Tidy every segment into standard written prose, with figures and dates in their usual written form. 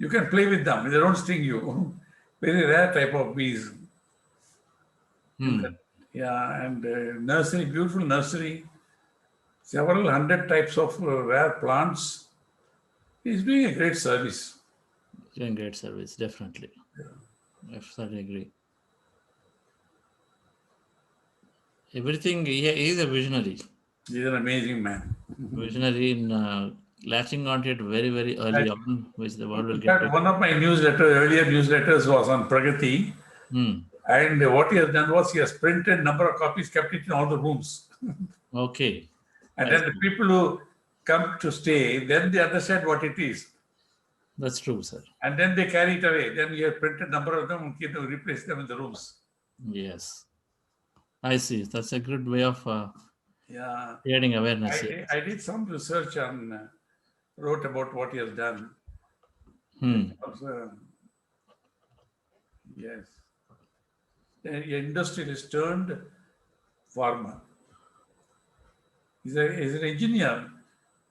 You can play with them. They don't sting you. Very rare type of bees. Yeah, and nursery, beautiful nursery. Several hundred types of rare plants. He's doing a great service. Doing great service, definitely. I certainly agree. Everything, he is a visionary. He's an amazing man. Visionary in latching on to it very, very early on, which the world will In get fact, to. one of my earlier newsletters was on Pragati. And what he has done was he has printed number of copies, kept it in all the rooms. Okay. And then the people who come to stay, then they understand what it is. That's true, sir. And then they carry it away. Then you have printed number of them and replace them in the rooms. Yes. I see. That's a good way of creating awareness. I did some research on, wrote about what he has done. Yes. The industrialist turned farmer. He's an engineer,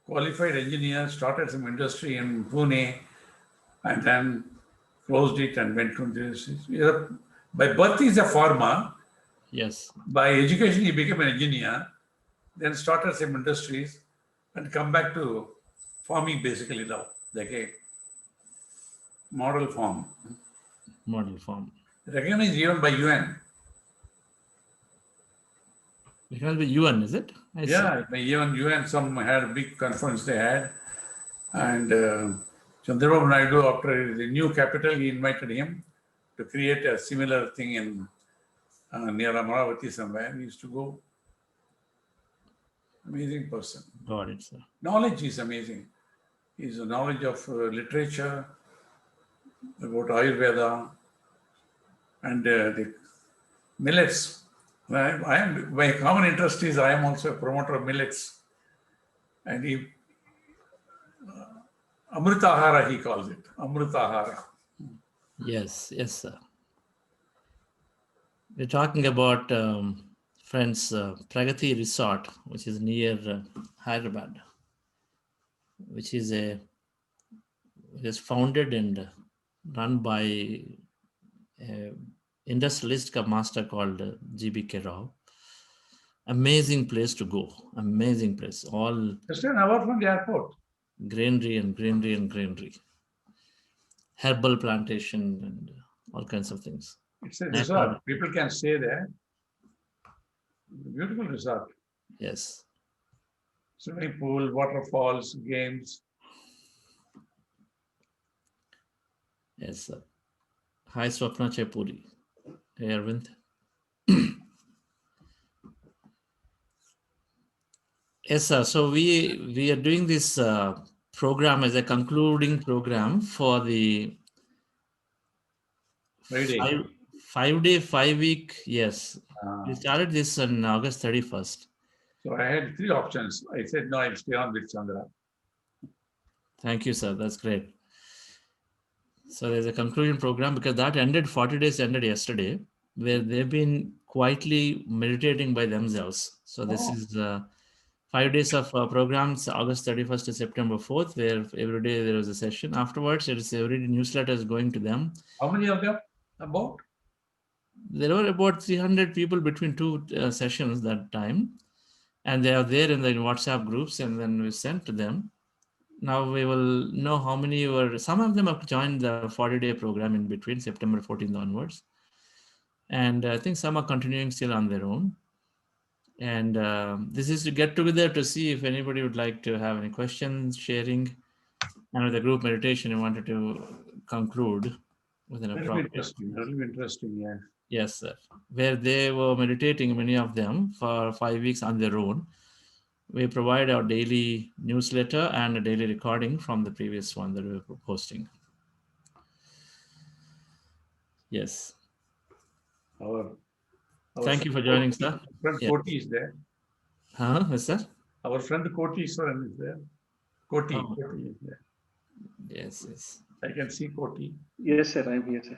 qualified engineer, started some industry in Pune and then closed it and went to this. By birth, he's a farmer. Yes. By education, he became an engineer, then started some industries and come back to farming basically now, like a model farm. Model farm. Recognized even by UN. Recognized by UN, is it? Yeah, by even UN, some had a big conference they had. And Chandrababu Naidu, after the new capital, he invited him to create a similar thing in near Amaravati somewhere. He used to go. Amazing person. Got it, sir. Knowledge is amazing. His knowledge of literature, about Ayurveda, and the millets. My common interest is I am also a promoter of millets. And he, Amritahara, he calls it. Amritahara. Yes, yes, sir. We're talking about, friends, Pragati Resort, which is near Hyderabad, which is founded and run by an industrialist master called G.B.K. Rao. Amazing place to go. Amazing place. All just an hour from the airport. Greenery and greenery and greenery. Herbal plantation and all kinds of things. It's a resort. People can stay there. Beautiful resort. Yes. Swimming pool, waterfalls, games. Yes, sir. Hi, Swapna Chepuri. Hey, Arvind. Yes, sir. So we are doing this program as a concluding program for the 5-day, 5-week. Yes. We started this on August 31st. So I had 3 options. I said, no, I'll stay on with Chandra. Thank you, sir. That's great. So there's a conclusion program because that ended, 40 days ended yesterday, where they've been quietly meditating by themselves. So this is 5 days of programs, August 31st to September 4th, where every day there was a session. Afterwards, it is every newsletter is going to them. How many of them? About? There were about 300 people between 2 sessions that time. And they are there in the WhatsApp groups, and then we sent to them. Now we will know how many were. Some of them have joined the 40-day program in between September 14th onwards. And I think some are continuing still on their own. And this is to get together to see if anybody would like to have any questions, sharing. And with the group meditation, I wanted to conclude with an appropriate. Very interesting, yeah. Yes, sir. Where they were meditating, many of them, for 5 weeks on their own. We provide our daily newsletter and a daily recording from the previous one that we were posting. Yes. Thank you for joining, sir. Friend Koti is there. Yes, sir. Our friend Koti is there. Koti is there. Yes, yes. I can see Koti. Yes, sir. I'm here, sir.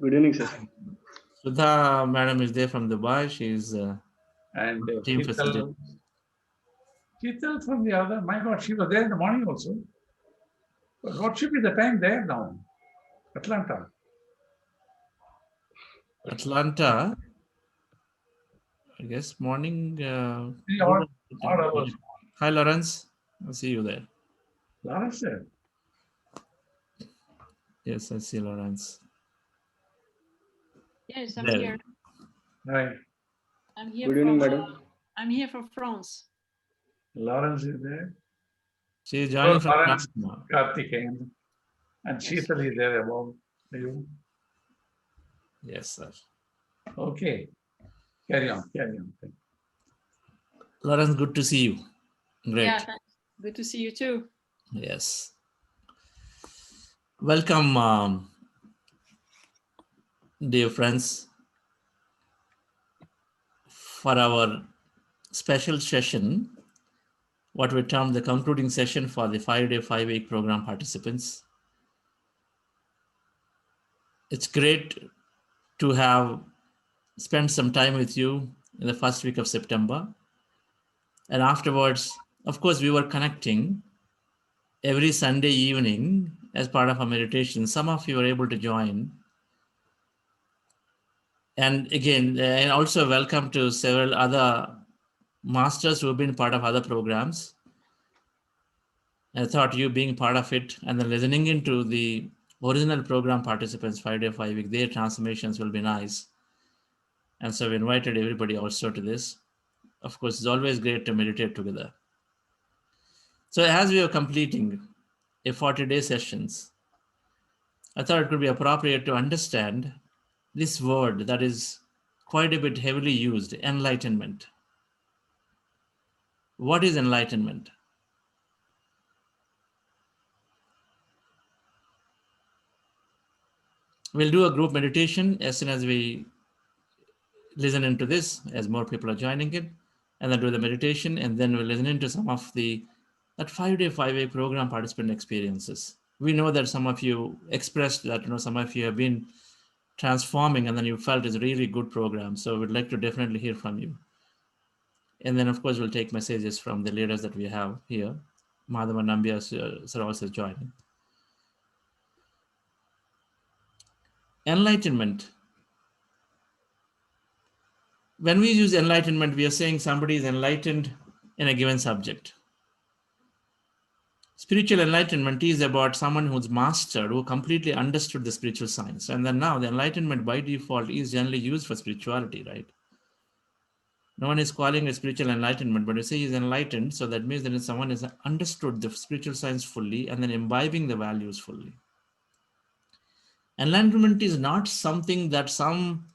Good evening, sir. Sudha madam is there from Dubai. She's and team facilitator. Chital from the other. My God, she was there in the morning also. But what should be the time there now? Atlanta. Atlanta, I guess morning. 3 odd hours. Hi, Lawrence. I'll see you there. Lawrence said, Yes, I see Lawrence. Yes, I'm There. here. right. I'm here Good evening, from. madam. I'm here from France. Lawrence is there. She is joining from Lawrence, France now. Karthikeyan, and Yes. Sheetal is there above you. Yes, sir. Okay. Carry on, carry on. Lawrence, good to see you. Great. Yeah, thanks. Good to see you too. Yes. Welcome, dear friends, for our special session, what we term the concluding session for the 5-day, 5-week program participants. It's great to have spent some time with you in the first week of September. And afterwards, of course, we were connecting every Sunday evening as part of our meditation. Some of you were able to join. And again, and also welcome to several other masters who have been part of other programs. I thought you being part of it and then listening into the original program participants 5-day, 5-week, their transformations will be nice. And so we invited everybody also to this. Of course, it's always great to meditate together. So as we are completing a 40-day sessions, I thought it could be appropriate to understand this word that is quite a bit heavily used, enlightenment. What is enlightenment? We'll do a group meditation as soon as we listen into this, as more people are joining it, and then do the meditation, and then we'll listen into some of that 5-day, 5-week program participant experiences. We know that some of you expressed that, some of you have been transforming and then you felt it's a really good program. So we'd like to definitely hear from you. And then, of course, we'll take messages from the leaders that we have here. Madhava Nambia sir also joining. Enlightenment. When we use enlightenment, we are saying somebody is enlightened in a given subject. Spiritual enlightenment is about someone who's mastered, who completely understood the spiritual science. And then now the enlightenment by default is generally used for spirituality, right? No one is calling it spiritual enlightenment, but you say he's enlightened. So that means that someone has understood the spiritual science fully and then imbibing the values fully. Enlightenment is not something that some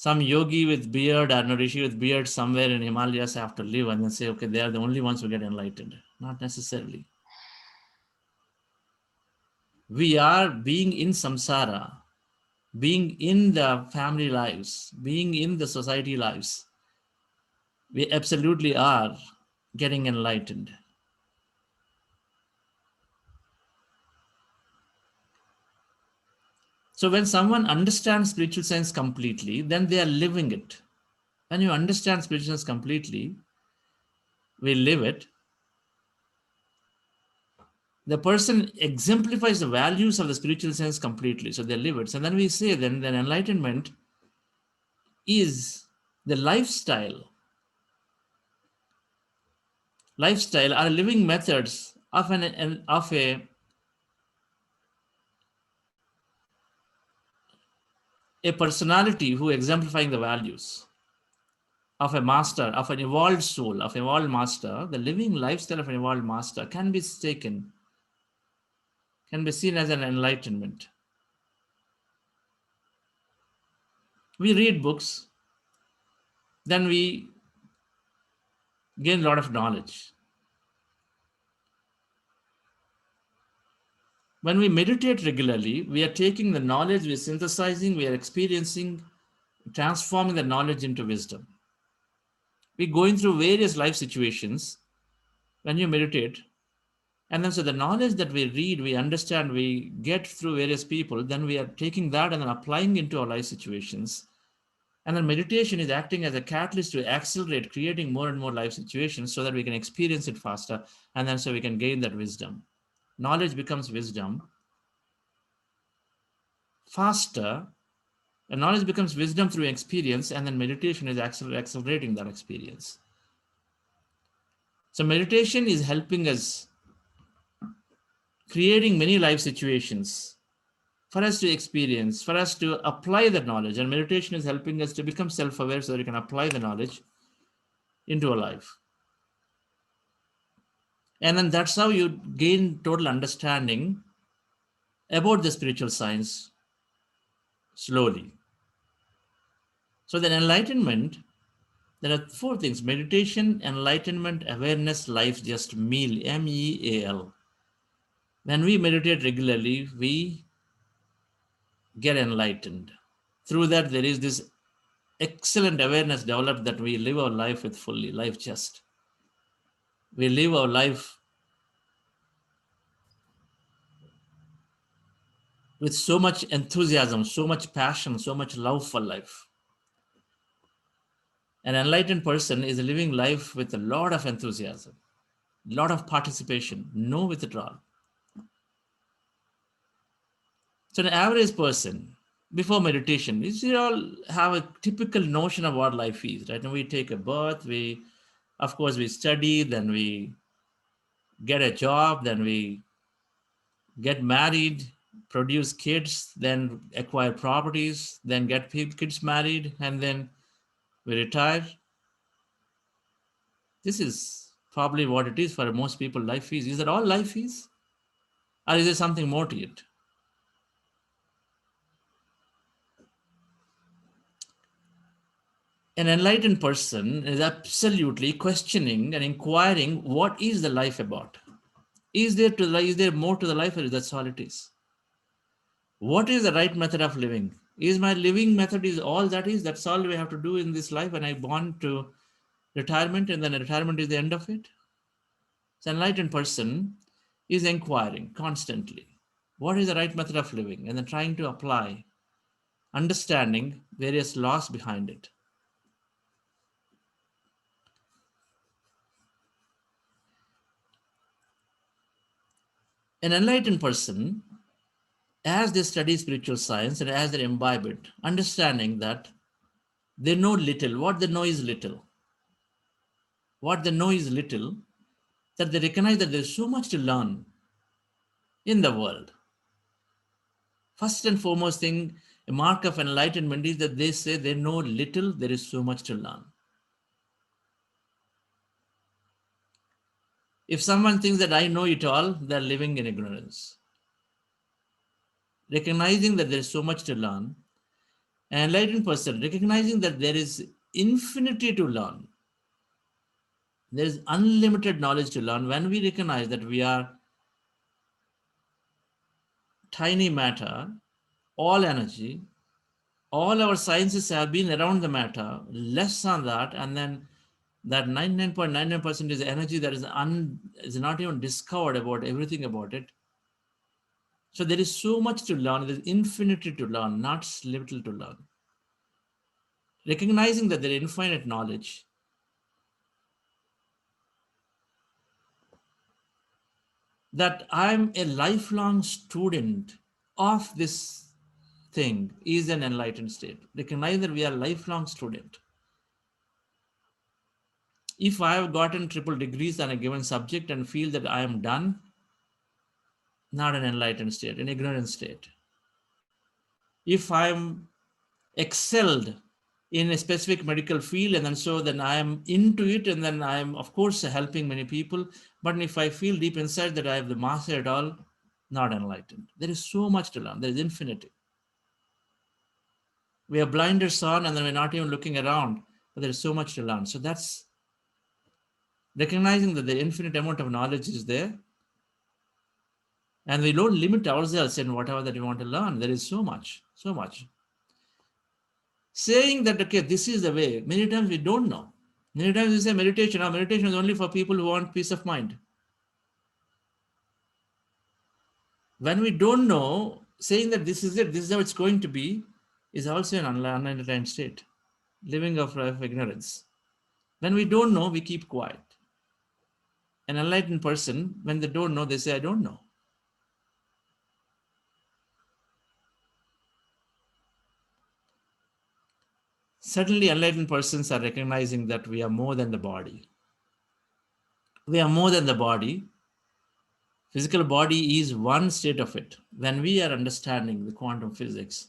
yogi with beard or a rishi with beard somewhere in Himalayas have to live and then say, okay, they are the only ones who get enlightened. Not necessarily. We are being in samsara, being in the family lives, being in the society lives. We absolutely are getting enlightened. So when someone understands spiritual science completely, then they are living it. When you understand spiritual science completely, we live it. The person exemplifies the values of the spiritual sense completely. So they live it. So then we say then enlightenment is the lifestyle are living methods of a personality who exemplifying the values of a master, of an evolved soul, of an evolved master. The living lifestyle of an evolved master can be seen as an enlightenment. We read books, then we gain a lot of knowledge. When we meditate regularly, we are taking the knowledge, we are synthesizing, we are experiencing, transforming the knowledge into wisdom. We're going through various life situations when you meditate. And then so the knowledge that we read, we understand, we get through various people, then we are taking that and then applying into our life situations. And then meditation is acting as a catalyst to accelerate, creating more and more life situations so that we can experience it faster. And then so we can gain that wisdom. knowledge becomes wisdom faster, and knowledge becomes wisdom through experience, and then meditation is accelerating that experience. So meditation is helping us creating many life situations for us to experience, for us to apply the knowledge. And meditation is helping us to become self-aware so that we can apply the knowledge into our life. And then that's how you gain total understanding about the spiritual science slowly. So then enlightenment, there are four things: meditation, enlightenment, awareness, life, just meal, MEAL. When we meditate regularly, we get enlightened. Through that, there is this excellent awareness developed that we live our life with fully, life just. We live our life with so much enthusiasm, so much passion, so much love for life. An enlightened person is living life with a lot of enthusiasm, a lot of participation, no withdrawal. So an average person, before meditation, we all have a typical notion of what life is, right? And we take a birth, of course, we study, then we get a job, then we get married, produce kids, then acquire properties, then get kids married, and then we retire. This is probably what it is for most people. Life is. Is that all life is? Or is there something more to it? An enlightened person is absolutely questioning and inquiring, what is the life about? Is there more to the life, or that's all it is? What is the right method of living? Is my living method is all that is? That's all we have to do in this life, and I born to retirement, and then retirement is the end of it? So an enlightened person is inquiring constantly, what is the right method of living, and then trying to apply, understanding various laws behind it. An enlightened person, as they study spiritual science and as they imbibe it, understanding that they know little, what they know is little. What they know is little, that they recognize that there's so much to learn in the world. First and foremost thing, a mark of enlightenment is that they say they know little, there is so much to learn. If someone thinks that I know it all, they're living in ignorance. Recognizing that there is so much to learn, an enlightened person recognizing that there is infinity to learn, there is unlimited knowledge to learn. When we recognize that we are tiny matter, all energy, all our sciences have been around the matter, less than that, and then that 99.99% is energy that is not even discovered about everything about it. So there is so much to learn, there is infinity to learn, not little to learn. Recognizing that there is infinite knowledge, that I'm a lifelong student of this thing is an enlightened state. Recognize that we are a lifelong student. If I have gotten triple degrees on a given subject and feel that I am done, not an enlightened state, an ignorant state. If I'm excelled in a specific medical field, and then I am into it, and then I am, of course, helping many people. But if I feel deep inside that I have the master at all, not enlightened. There is so much to learn. There is infinity. We have blinders on, and then we're not even looking around, but there is so much to learn. So that's recognizing that the infinite amount of knowledge is there, and we don't limit ourselves in whatever that we want to learn. There is so much, so much. Saying that, okay, this is the way, many times we don't know. Many times we say meditation. Now, meditation is only for people who want peace of mind. When we don't know, saying that this is it, this is how it's going to be, is also an unenlightened state, living of life of ignorance. When we don't know, we keep quiet. An enlightened person, when they don't know, they say, I don't know. Certainly, enlightened persons are recognizing that we are more than the body. We are more than the body. Physical body is one state of it. When we are understanding the quantum physics,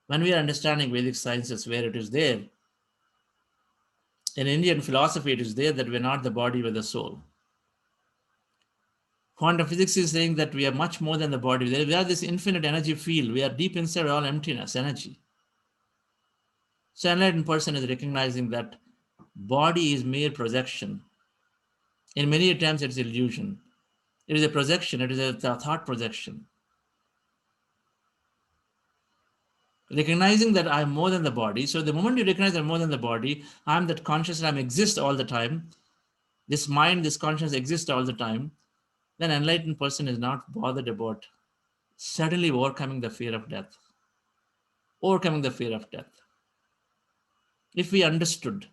when we are understanding Vedic sciences, where it is there, in Indian philosophy, it is there that we are not the body, but the soul. Quantum physics is saying that we are much more than the body. We are this infinite energy field. We are deep inside all emptiness, energy. So enlightened person is recognizing that body is mere projection. In many times, it's illusion. It is a projection. It is a thought projection. Recognizing that I'm more than the body. So the moment you recognize I'm more than the body, I'm that conscious, I'm exist all the time. This mind, this consciousness exists all the time. Then enlightened person is not bothered about suddenly overcoming the fear of death. Overcoming the fear of death. If we understood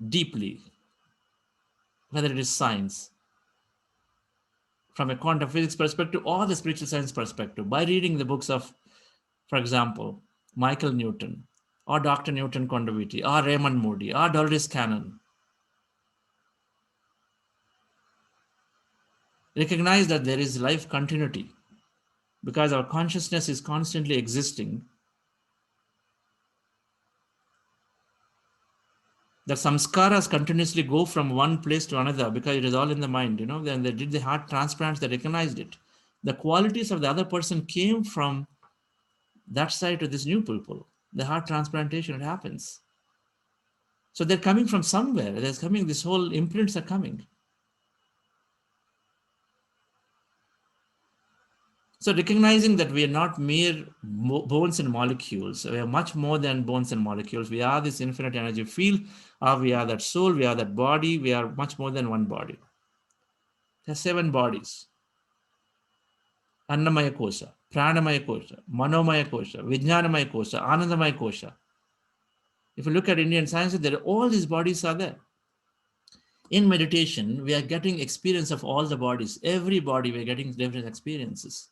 deeply, whether it is science, from a quantum physics perspective or the spiritual science perspective, by reading the books of, for example, Michael Newton, or Dr. Newton Kondaviti, or Raymond Moody, or Dolores Cannon, recognize that there is life continuity because our consciousness is constantly existing. The samskaras continuously go from one place to another because it is all in the mind. Then they did the heart transplants, they recognized it. The qualities of the other person came from that side to this new people. The heart transplantation, it happens. So they're coming from somewhere. There's coming, this whole imprints are coming. So recognizing that we are not mere bones and molecules, we are much more than bones and molecules. We are this infinite energy field, or we are that soul, we are that body, we are much more than one body. There are 7 bodies. Annamaya kosha, pranamaya kosha, manomaya kosha, vijnanamaya kosha, anandamaya kosha. If you look at Indian science, all these bodies are there. In meditation, we are getting experience of all the bodies. Every body, we are getting different experiences.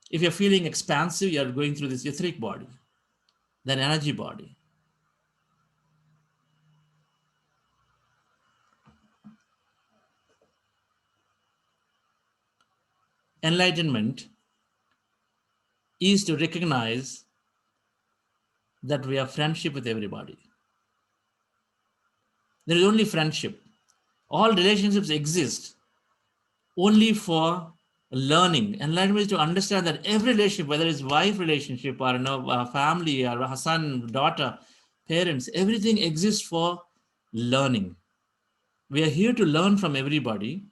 If you're feeling expansive, you're going through this etheric body, then energy body. Enlightenment is to recognize that we have friendship with everybody. There is only friendship. All relationships exist only for learning. Enlightenment is to understand that every relationship, whether it's wife relationship or family or a son, daughter, parents, everything exists for learning. We are here to learn from everybody.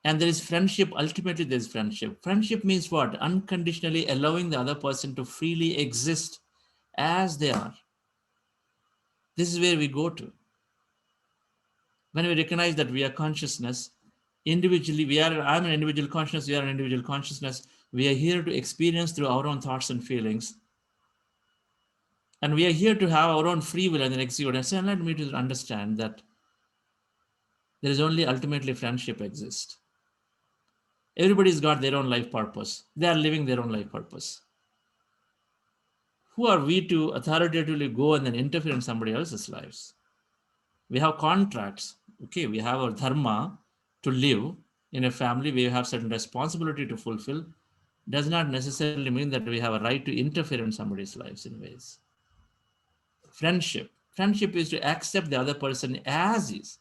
And there is friendship. Ultimately, there is friendship. Friendship means what? Unconditionally allowing the other person to freely exist as they are. This is where we go to. When we recognize that we are consciousness, individually, I'm an individual consciousness, you are an individual consciousness. We are here to experience through our own thoughts and feelings. And we are here to have our own free will and then execute. And so let me to understand that there is only ultimately friendship exists. Everybody's got their own life purpose. They are living their own life purpose. Who are we to authoritatively go and then interfere in somebody else's lives? We have contracts. Okay, we have our dharma to live in a family. We have certain responsibility to fulfill. Does not necessarily mean that we have a right to interfere in somebody's lives in ways. Friendship. Friendship is to accept the other person as is.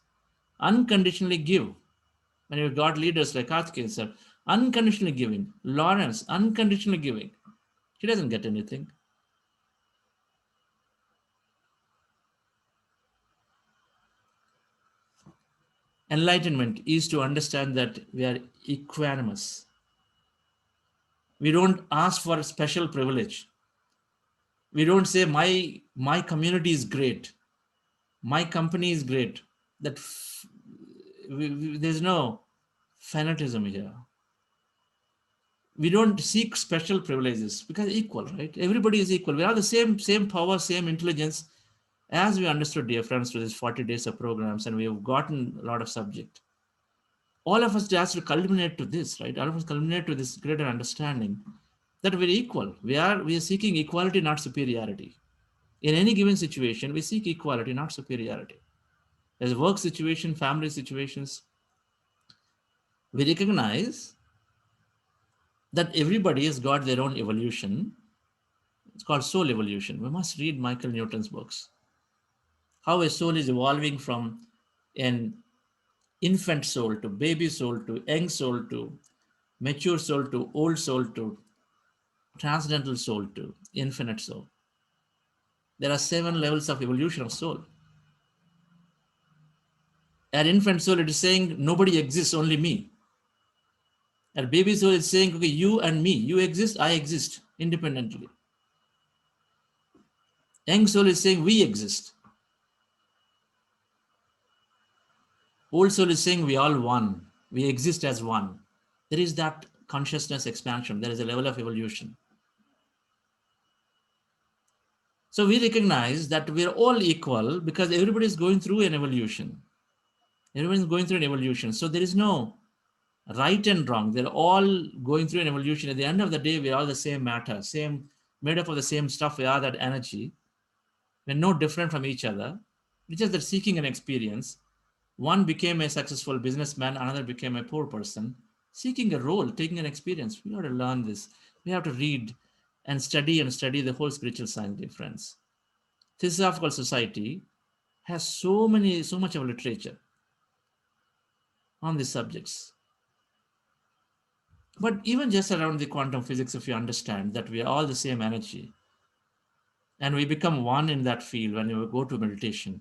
Unconditionally give. When you've got leaders like Karthikeyan sir, unconditionally giving. Lawrence, unconditionally giving. He doesn't get anything. Enlightenment is to understand that we are equanimous. We don't ask for a special privilege. We don't say my community is great, my company is great. There's no fanatism here. We don't seek special privileges because equal, right? Everybody is equal. We have the same power, same intelligence, as we understood, dear friends, through these 40 days of programs, and we have gotten a lot of subject. All of us has to culminate to this, right? All of us culminate to this greater understanding that we're equal. We are seeking equality, not superiority. In any given situation, we seek equality, not superiority. As work situation, family situations, we recognize that everybody has got their own evolution. It's called soul evolution. We must read Michael Newton's books. How a soul is evolving from an infant soul to baby soul to young soul to mature soul to old soul to transcendental soul to infinite soul. There are 7 levels of evolution of soul. An infant soul, it is saying nobody exists, only me. A baby soul is saying, okay, you and me, you exist, I exist independently. Young soul is saying we exist. Old soul is saying we all one, we exist as one. There is that consciousness expansion, there is a level of evolution. So we recognize that we are all equal because everybody is going through an evolution. Everyone is going through an evolution. So there is no right and wrong. They're all going through an evolution. At the end of the day, we're all the same matter, same, made up of the same stuff. We are that energy. We're no different from each other. It's just that seeking an experience. One became a successful businessman, another became a poor person. Seeking a role, taking an experience. We have to learn this. We have to read and study the whole spiritual science difference. Theosophical society has so much of literature on these subjects. But even just around the quantum physics, if you understand that we are all the same energy and we become one in that field when you go to meditation,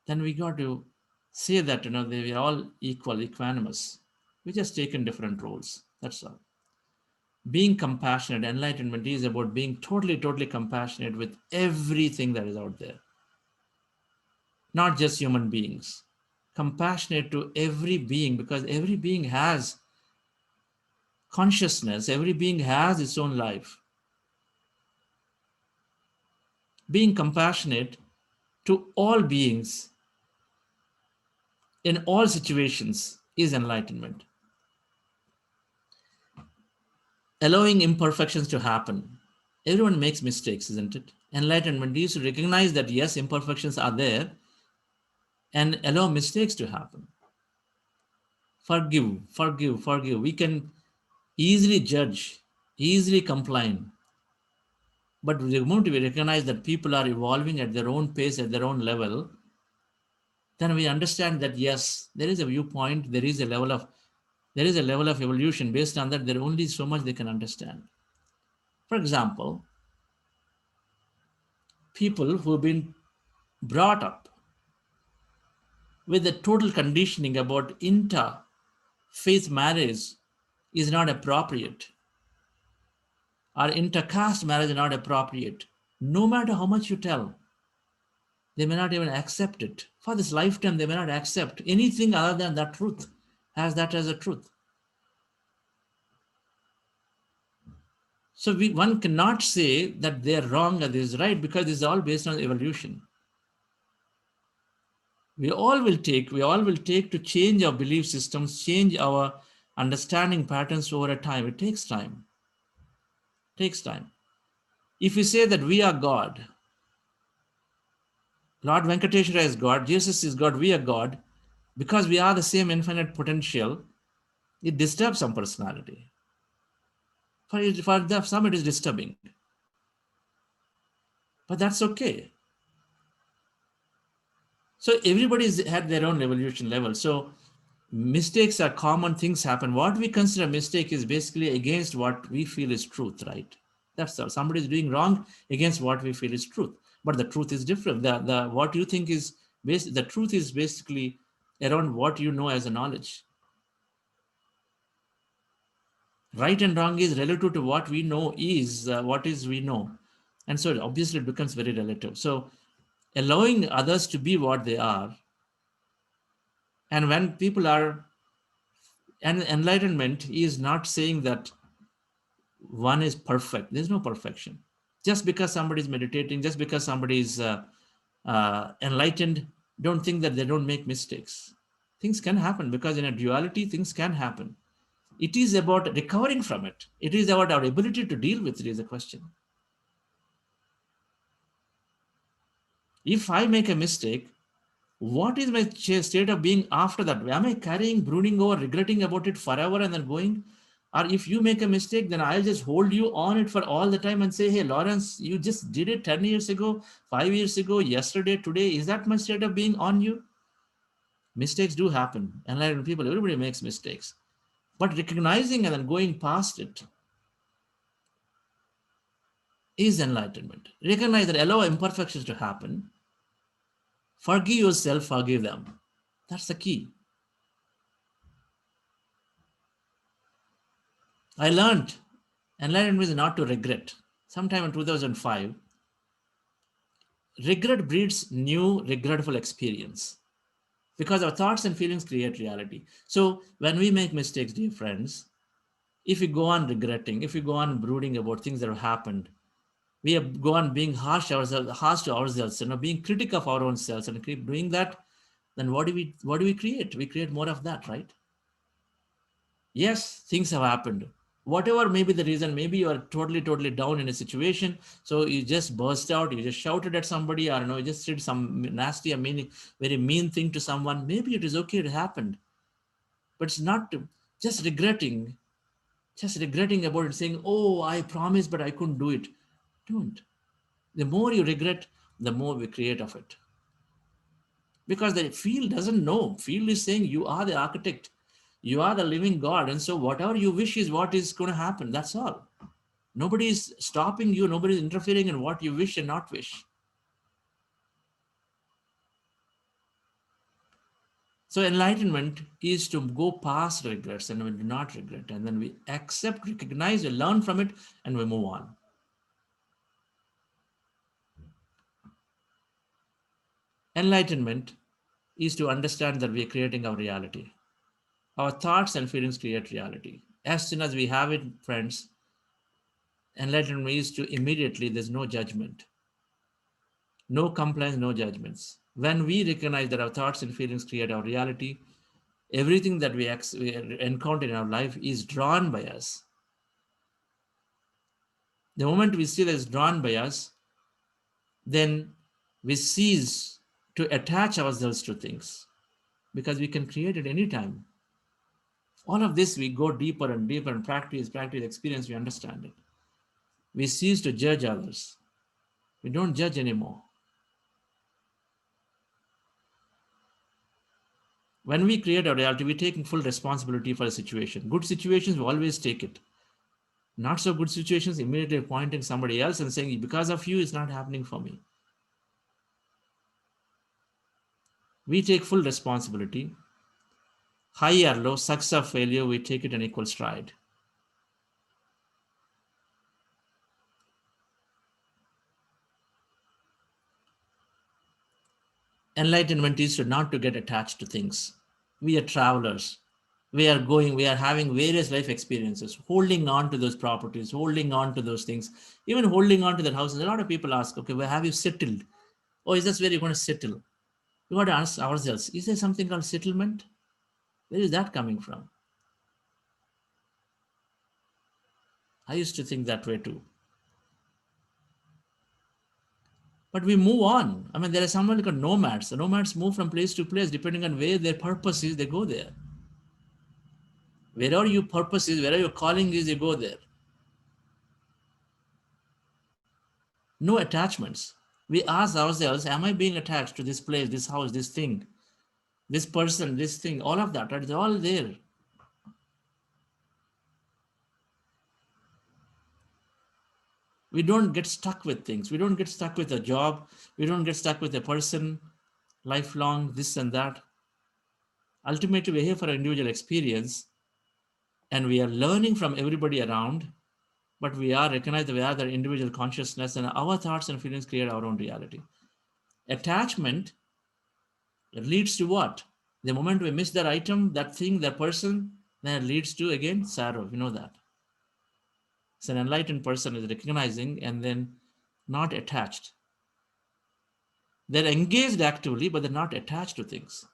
then we got to say that, we are all equal, equanimous. We just taken different roles. That's all. Being compassionate, enlightenment is about being totally compassionate with everything that is out there. Not just human beings. Compassionate to every being, because every being has consciousness, every being has its own life. Being compassionate to all beings in all situations is enlightenment. Allowing imperfections to happen. Everyone makes mistakes, isn't it? Enlightenment is to recognize that yes, imperfections are there and allow mistakes to happen. Forgive. We can easily judge, easily complain. But the moment we recognize that people are evolving at their own pace, at their own level, then we understand that yes, there is a viewpoint, there is a level of evolution. Based on that, there is only so much they can understand. For example, people who have been brought up with a total conditioning about inter-faith marriage is not appropriate, or inter-caste marriage is not appropriate. No matter how much you tell, they may not even accept it. For this lifetime, they may not accept anything other than that truth, as a truth. So one cannot say that they are wrong or this is right, because this is all based on evolution. We all will take to change our belief systems, change our understanding patterns over a time. It takes time. If we say that we are God, Lord Venkateshwara is God, Jesus is God, we are God, because we are the same infinite potential, it disturbs some personality. For some, it is disturbing. But that's okay. So everybody's had their own evolution level. So mistakes are common, things happen. What we consider mistake is basically against what we feel is truth, right? That's all. Somebody is doing wrong against what we feel is truth. But the truth is different. What you think is the truth is basically around what you know as a knowledge. Right and wrong is relative to what we know is what is we know. And so obviously it becomes very relative. So allowing others to be what they are, and when people are, and enlightenment is not saying that one is perfect. There's no perfection. Just because somebody is meditating, just because somebody is enlightened, don't think that they don't make mistakes. Things can happen, because in a duality, things can happen. It is about recovering from it. It is about our ability to deal with it is a question. If I make a mistake, what is my state of being after that? Am I carrying, brooding over, regretting about it forever and then going? Or if you make a mistake, then I'll just hold you on it for all the time and say, hey, Lawrence, you just did it 10 years ago, 5 years ago, yesterday, today. Is that my state of being on you? Mistakes do happen. Enlightened people, everybody makes mistakes. But recognizing and then going past it is enlightenment. Recognize that allow imperfections to happen. Forgive yourself, forgive them. That's the key. I learned enlightenment is not to regret. Sometime in 2005, regret breeds new regretful experience because our thoughts and feelings create reality. So when we make mistakes, dear friends, if we go on regretting, if we go on brooding about things that have happened, we go on being harsh to ourselves, being critic of our own selves, and keep doing that, then what do we create? We create more of that, right? Yes, things have happened. Whatever may be the reason, maybe you are totally down in a situation. So you just burst out, you just shouted at somebody, or you just did some nasty, very mean thing to someone. Maybe it is okay, it happened. But it's not just regretting about it, saying, oh, I promised, but I couldn't do it. Don't. The more you regret, the more we create of it. Because the field doesn't know. Field is saying you are the architect. You are the living God. And so whatever you wish is what is going to happen. That's all. Nobody is stopping you. Nobody is interfering in what you wish and not wish. So enlightenment is to go past regrets and we do not regret. And then we accept, recognize, we learn from it, and we move on. Enlightenment is to understand that we are creating our reality. Our thoughts and feelings create reality. As soon as we have it, friends, enlightenment is to immediately, there's no judgment, no complaints, no judgments. When we recognize that our thoughts and feelings create our reality, everything that we encounter in our life is drawn by us. The moment we see that it's drawn by us, then we cease to attach ourselves to things because we can create it anytime. All of this, we go deeper and deeper and practice, experience, we understand it. We cease to judge others. We don't judge anymore. When we create our reality, we're taking full responsibility for a situation. Good situations, we always take it. Not so good situations, immediately pointing somebody else and saying, because of you, it's not happening for me. We take full responsibility. High or low, success or failure, we take it in equal stride. Enlightenment is not to get attached to things. We are travelers. We are having various life experiences, holding on to those properties, holding on to those things, even holding on to that houses. A lot of people ask, okay, where have you settled? Oh, is this where you're going to settle? We got to ask ourselves, is there something called settlement? Where is that coming from? I used to think that way too. But we move on. I mean, there are someone like nomads. The nomads move from place to place depending on where their purpose is, they go there. Wherever your purpose is, wherever your calling is, you go there. No attachments. We ask ourselves, am I being attached to this place, this house, this thing, this person, this thing, all of that, right? It's all there. We don't get stuck with things. We don't get stuck with a job. We don't get stuck with a person, lifelong, this and that. Ultimately, we're here for an individual experience and we are learning from everybody around, but we are recognized that we are the individual consciousness and our thoughts and feelings create our own reality. Attachment leads to what? The moment we miss that item, that thing, that person, then it leads to, again, sorrow. We know that. So an enlightened person is recognizing and then not attached. They're engaged actively, but they're not attached to things.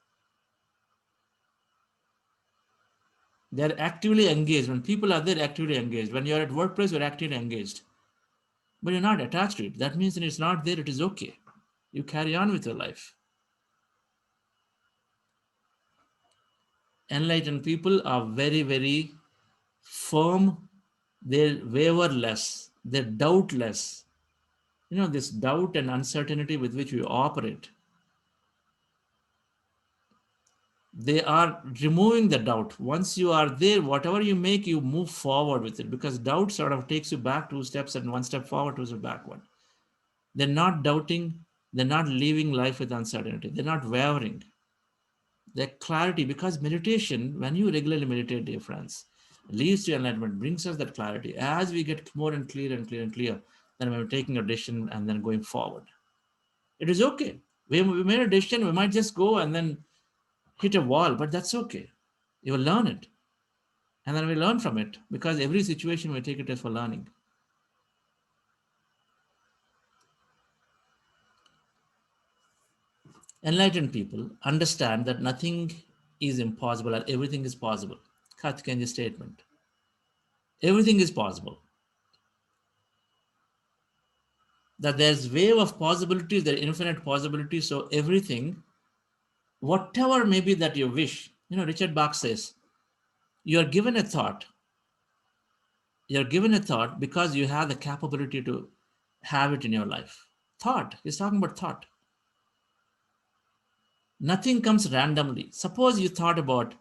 They're actively engaged. When people are there, actively engaged. When you're at workplace, you're actively engaged. But you're not attached to it. That means that it's not there, it is okay. You carry on with your life. Enlightened people are very, very firm. They waver less. They doubt less. This doubt and uncertainty with which we operate, they are removing the doubt. Once you are there, whatever you make, you move forward with it, because doubt sort of takes you back 2 steps and 1 step forward, 2 steps backward. They're not doubting. They're not living life with uncertainty. They're not wavering. They're clarity, because meditation, when you regularly meditate, dear friends, leads to enlightenment, brings us that clarity. As we get more and clear and clear and clear, then we're taking a decision and then going forward. It is okay. We made a decision, we might just go and then hit a wall, but that's okay. You will learn it. And then we learn from it, because every situation we take it as for learning. Enlightened people understand that nothing is impossible and everything is possible. Karthikeyan's statement. Everything is possible. That there's wave of possibilities, there are infinite possibilities. So everything, whatever may be that you wish, Richard Bach says, you are given a thought. You're given a thought because you have the capability to have it in your life. Thought. He's talking about thought. Nothing comes randomly. Suppose you thought about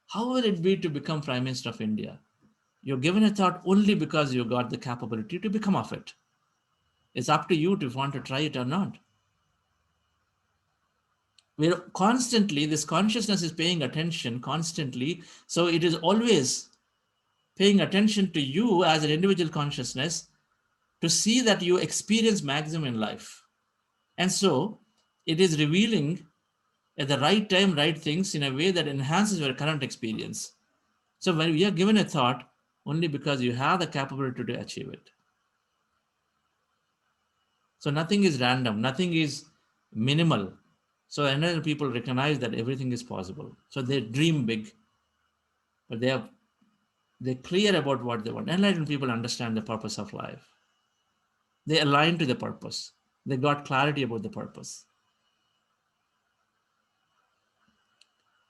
how will it be to become Prime Minister of India? You're given a thought only because you got the capability to become of it. It's up to you to want to try it or not. We're constantly, this consciousness is paying attention constantly. So it is always paying attention to you as an individual consciousness to see that you experience maximum in life. And so it is revealing at the right time, right things in a way that enhances your current experience. So when we are given a thought, only because you have the capability to achieve it. So nothing is random, nothing is minimal. So another people recognize that everything is possible. So they dream big, but they're clear about what they want. Enlightened people understand the purpose of life. They align to the purpose. They got clarity about the purpose.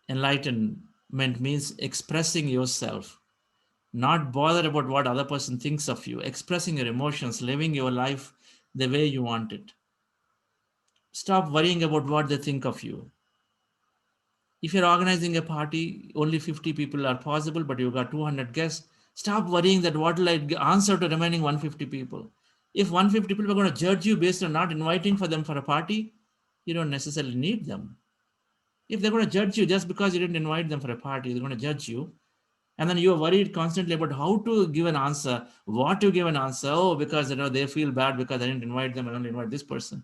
Enlightenment means expressing yourself, not bothered about what other person thinks of you, expressing your emotions, living your life the way you want it. Stop worrying about what they think of you. If you're organizing a party, only 50 people are possible, but you've got 200 guests, stop worrying that what will I answer to remaining 150 people. If 150 people are going to judge you based on not inviting for them for a party, you don't necessarily need them. If they're going to judge you just because you didn't invite them for a party, they're going to judge you. And then you're worried constantly about how to give an answer, what to give an answer. Oh, because they feel bad because I didn't invite them, I only invite this person.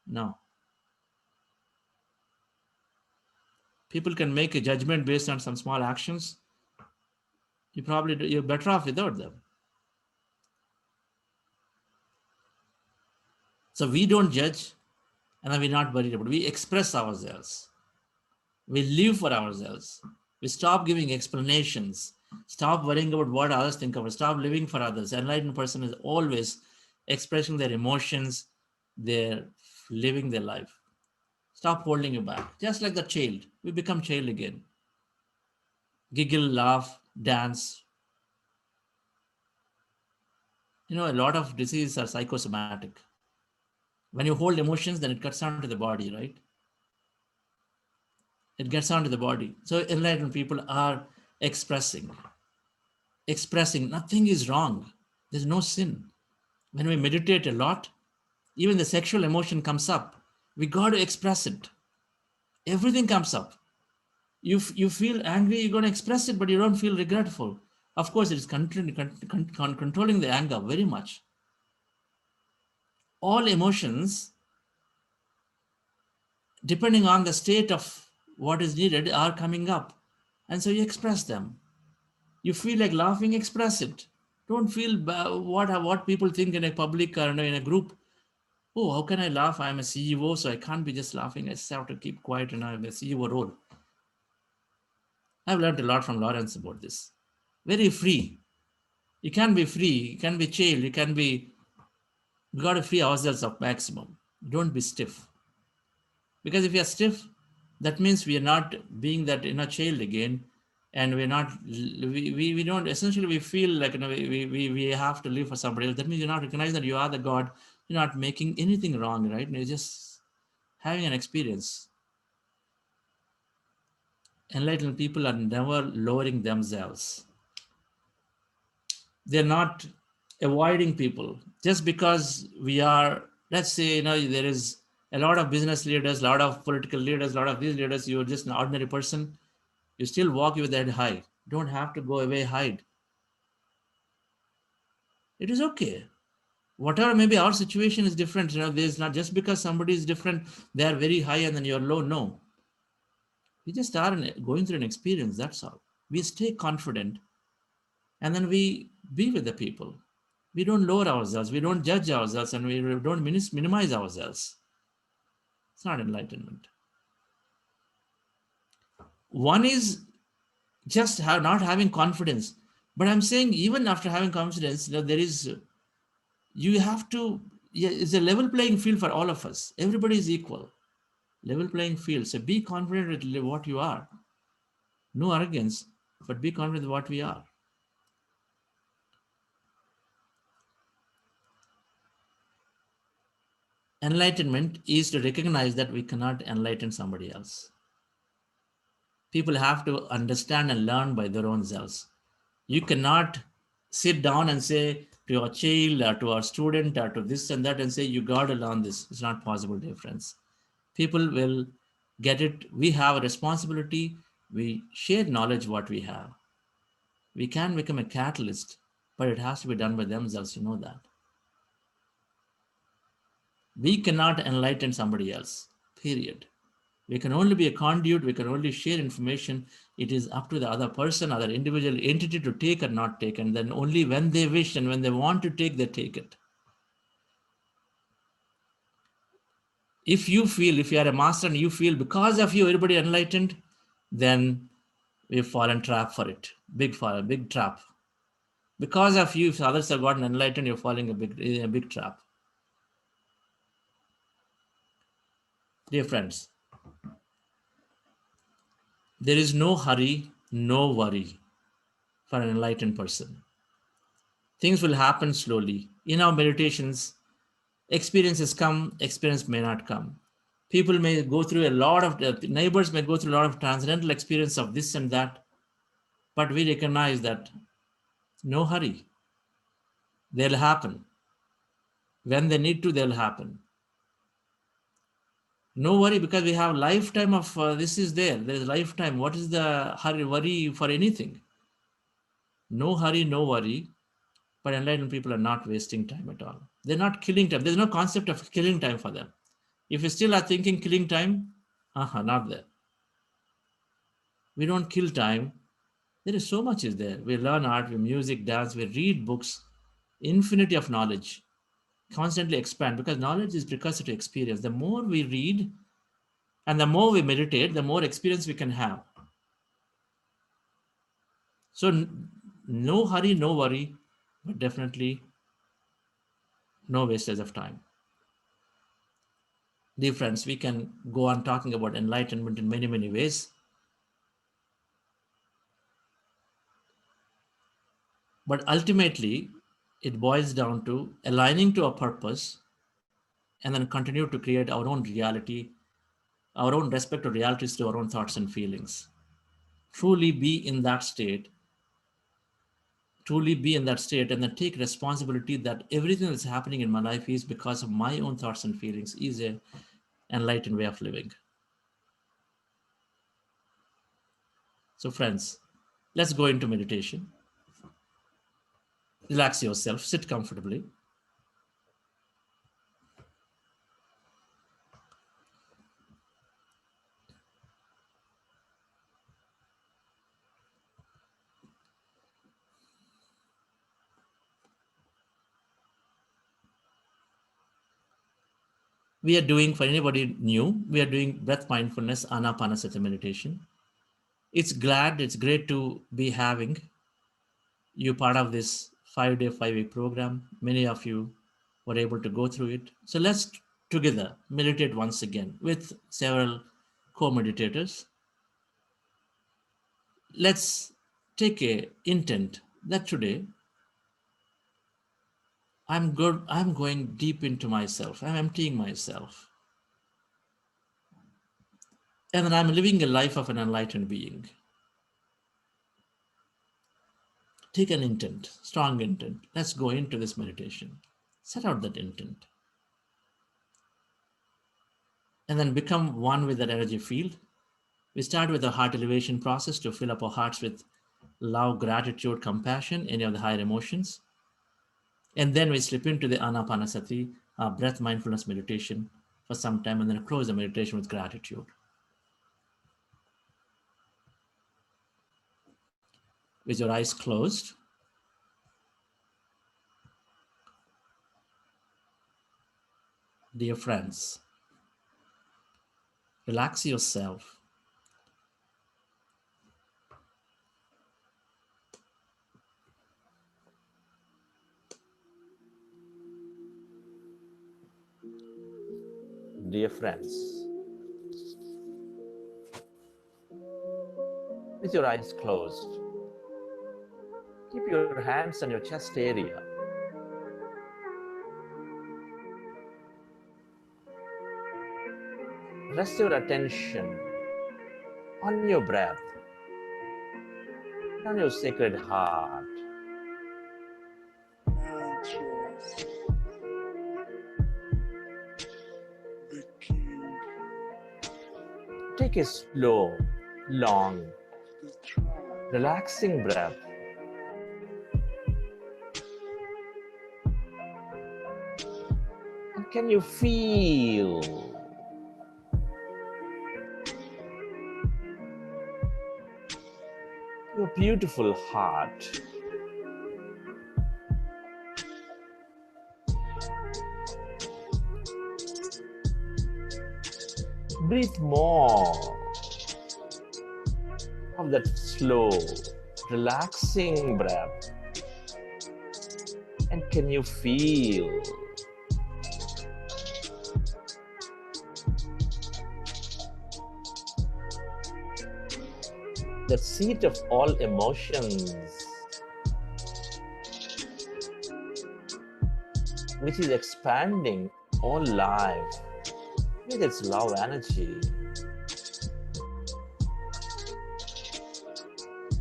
No. People can make a judgment based on some small actions. You're better off without them. So we don't judge, and then we're not worried about it. We express ourselves. We live for ourselves. We stop giving explanations. Stop worrying about what others think of us. Stop living for others. Enlightened person is always expressing their emotions. They're living their life. Stop holding you back. Just like the child. We become child again. Giggle, laugh, dance. A lot of diseases are psychosomatic. When you hold emotions, then it cuts down to the body, right? It gets onto the body. So enlightened people are expressing. Nothing is wrong. There's no sin. When we meditate a lot, even the sexual emotion comes up. We got to express it. Everything comes up. You feel angry, you're going to express it, but you don't feel regretful. Of course, it is controlling the anger very much. All emotions, depending on the state of what is needed, are coming up. And so you express them. You feel like laughing, express it. Don't feel what people think in a public or in a group. Oh, how can I laugh? I'm a CEO, so I can't be just laughing. I just have to keep quiet and I have a CEO role. I've learned a lot from Lawrence about this. Very free. You can be free, you can be chill, you can be, we got to free ourselves of maximum. Don't be stiff. Because if you are stiff, that means we are not being that inner child again. And we're not, we don't, essentially we feel like, we have to live for somebody else. That means you're not recognizing that you are the God. You're not making anything wrong, right? You're just having an experience. Enlightened people are never lowering themselves. They're not avoiding people just because we are, let's say, there is a lot of business leaders, a lot of political leaders, a lot of these leaders. You're just an ordinary person. You still walk with that high. Don't have to go away, hide. It is okay. Whatever, maybe our situation is different. There's not just because somebody is different, they are very high and then you're low. No. We just are going through an experience. That's all. We stay confident and then we be with the people. We don't lower ourselves, we don't judge ourselves, and we don't minimize ourselves. It's not enlightenment. One is just not having confidence. But I'm saying even after having confidence, there is, you have to, it's a level playing field for all of us. Everybody is equal. Level playing field. So be confident with what you are. No arrogance, but be confident with what we are. Enlightenment is to recognize that we cannot enlighten somebody else. People have to understand and learn by their own selves. You cannot sit down and say to your child or to our student or to this and that and say, you got to learn this. It's not possible, dear friends. People will get it. We have a responsibility. We share knowledge, what we have. We can become a catalyst, but it has to be done by themselves. You know that. We cannot enlighten somebody else, period. We can only be a conduit. We can only share information. It is up to the other person, other individual entity to take or not take. And then only when they wish and when they want to take, they take it. If you feel, if you are a master and you feel because of you, everybody enlightened, then we've fallen trap for it. Big fall, big trap. Because of you, if others have gotten enlightened, you're falling a big trap. Dear friends, there is no hurry, no worry for an enlightened person. Things will happen slowly. In our meditations, experiences come, experience may not come. People may go through a lot of, neighbors may go through a lot of transcendental experience of this and that, but we recognize that no hurry. They'll happen. When they need to, they'll happen. No worry, because we have lifetime of this is there. There is lifetime. What is the hurry, worry for anything? No hurry, no worry. But enlightened people are not wasting time at all. They're not killing time. There's no concept of killing time for them. If you still are thinking killing time, not there. We don't kill time. There is so much is there. We learn art, we music, dance, we read books, infinity of knowledge, constantly expand, because knowledge is precursor to experience. The more we read and the more we meditate, the more experience we can have. So no hurry, no worry, but definitely no wastage of time. Dear friends, we can go on talking about enlightenment in many, many ways. But ultimately, it boils down to aligning to a purpose and then continue to create our own reality, our own respect to realities, to our own thoughts and feelings. Truly be in that state, and then take responsibility that everything that's happening in my life is because of my own thoughts and feelings, is an enlightened way of living. So friends, let's go into meditation. Relax yourself, sit comfortably. We are doing, for anybody new, we are doing breath mindfulness, anapanasati meditation. It's great to be having you part of this 5-day, 5-week program. Many of you were able to go through it. So let's together meditate once again with several co-meditators. Let's take a intent that today I'm going deep into myself. I'm emptying myself. And then I'm living a life of an enlightened being. Take an intent, strong intent. Let's go into this meditation. Set out that intent. And then become one with that energy field. We start with a heart elevation process to fill up our hearts with love, gratitude, compassion, any of the higher emotions. And then we slip into the anapanasati, breath mindfulness meditation for some time, and then close the meditation with gratitude. With your eyes closed, dear friends, relax yourself. Dear friends, with your eyes closed, keep your hands on your chest area. Rest your attention on your breath, on your sacred heart. Take a slow, long, relaxing breath. And can you feel your beautiful heart? Breathe more of that slow, relaxing breath. And can you feel the seat of all emotions, which is expanding all life with its love energy,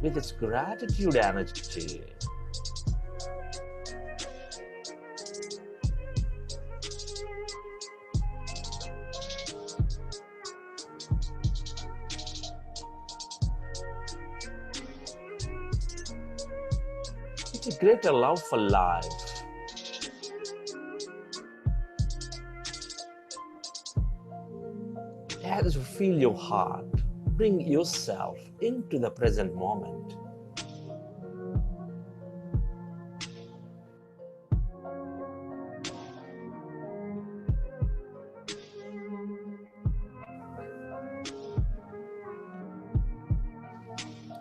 with its gratitude energy. It's a greater love for life. As you feel your heart, bring yourself into the present moment.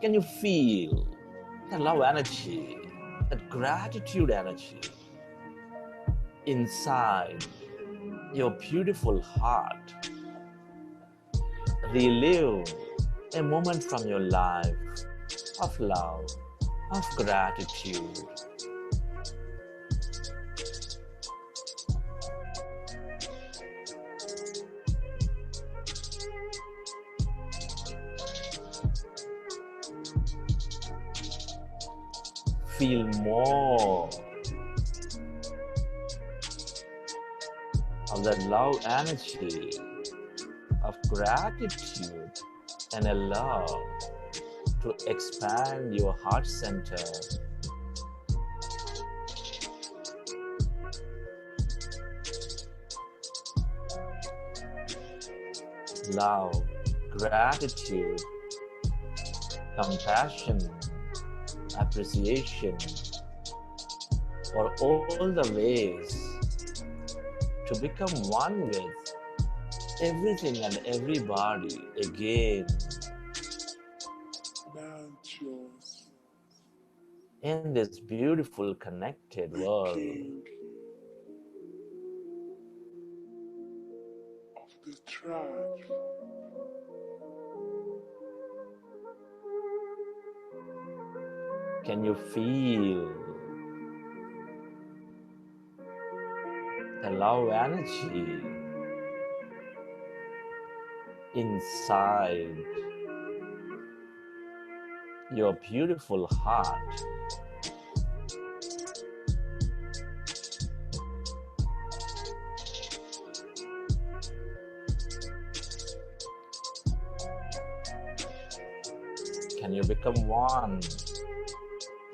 Can you feel the love energy, that gratitude energy inside your beautiful heart? Relive a moment from your life of love, of gratitude. Feel more of that love energy, of gratitude, and a love to expand your heart center. Love, gratitude, compassion, appreciation for all the ways to become one with everything and everybody again. in this beautiful connected world. King of the tribe. Can you feel the love energy inside your beautiful heart? Can you become one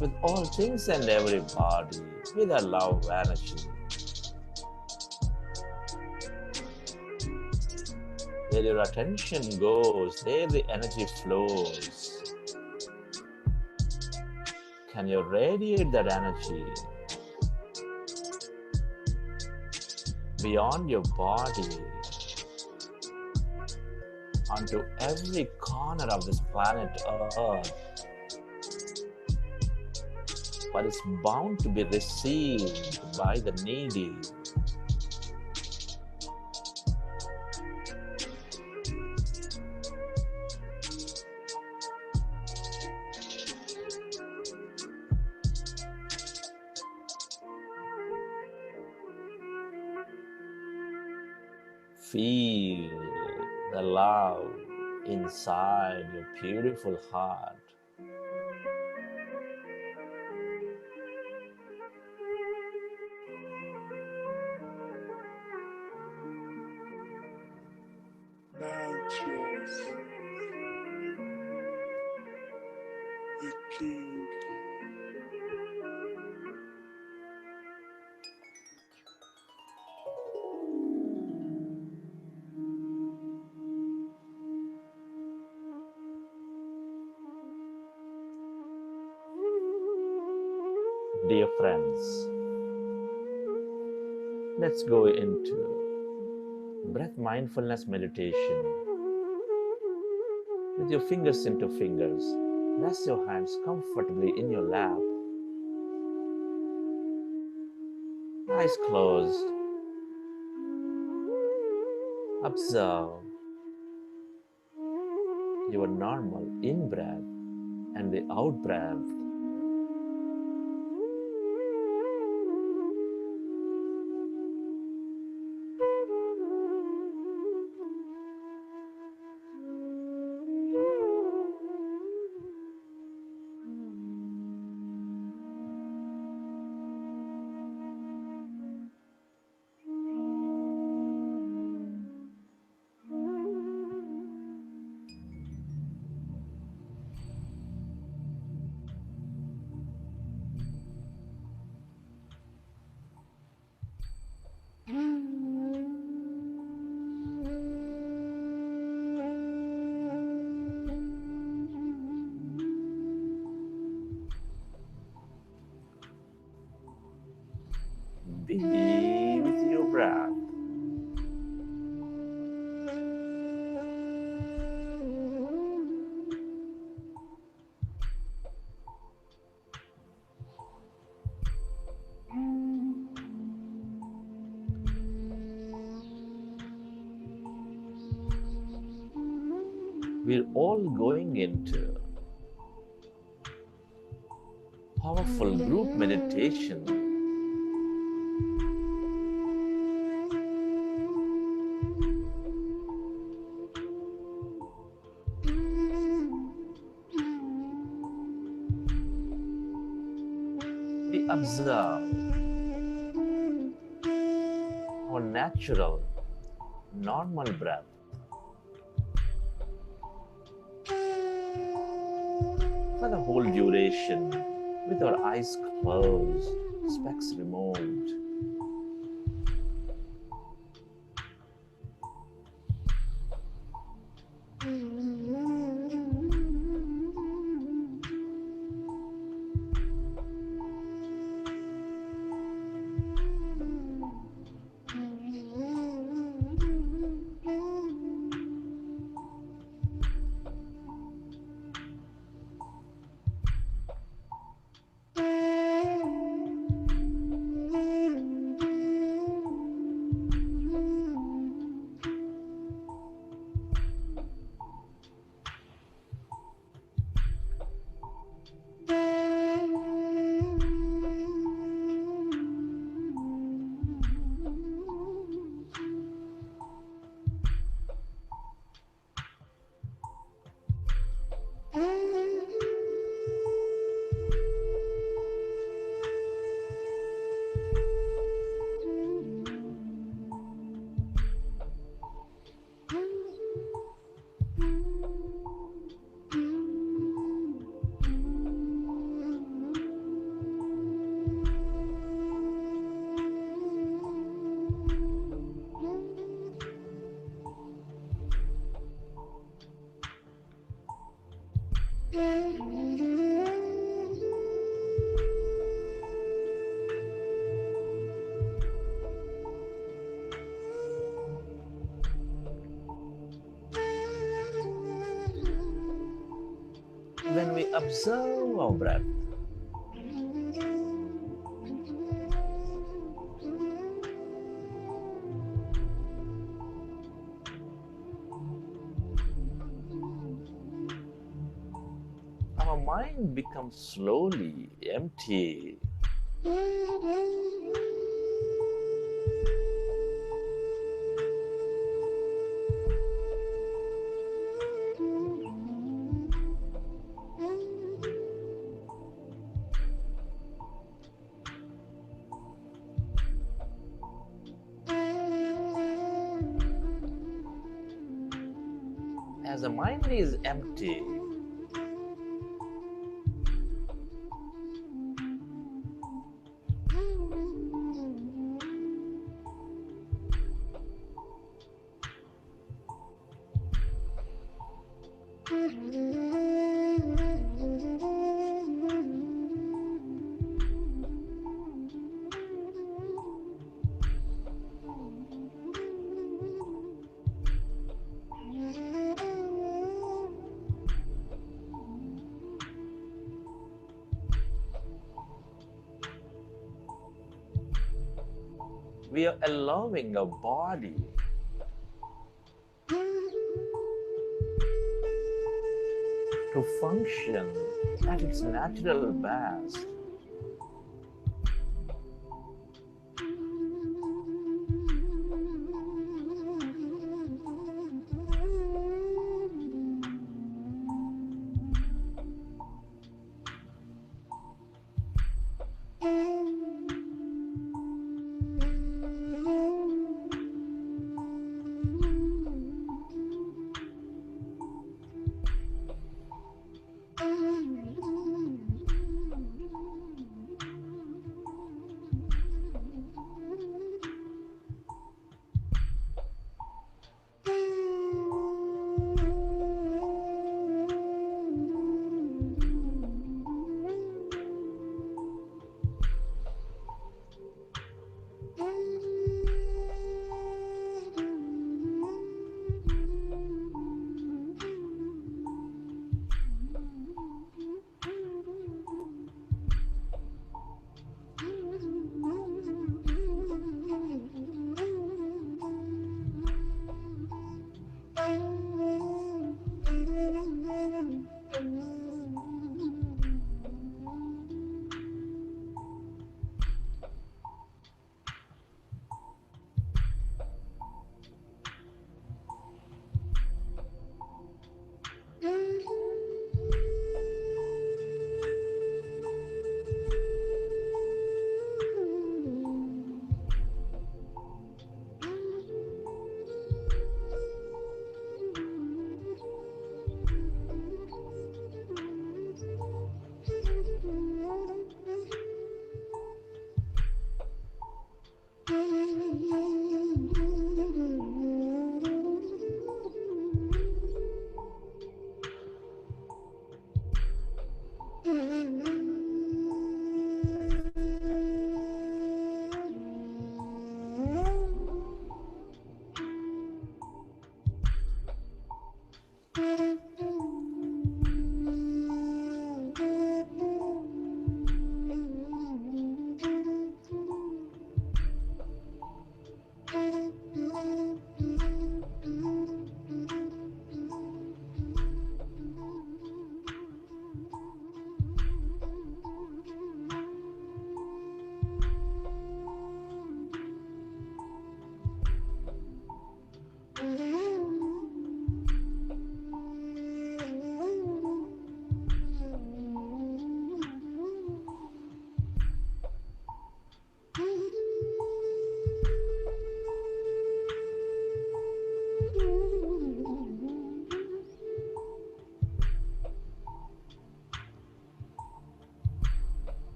with all things and everybody with a love energy? Where your attention goes, there the energy flows. Can you radiate that energy beyond your body onto every corner of this planet Earth? But it's bound to be received by the needy. Feel the love inside your beautiful heart. Mount yours, the king. Dear friends, let's go into breath mindfulness meditation. With your fingers into fingers, rest your hands comfortably in your lap. Eyes closed. Observe your normal in-breath and the out-breath. Be with your breath. We're all going into powerful group meditation. We observe our natural, normal breath. For the whole duration, with our eyes closed, specs removed. We observe our breath. Our mind becomes slowly empty. As the mind is empty, we are allowing our body to function at its natural best.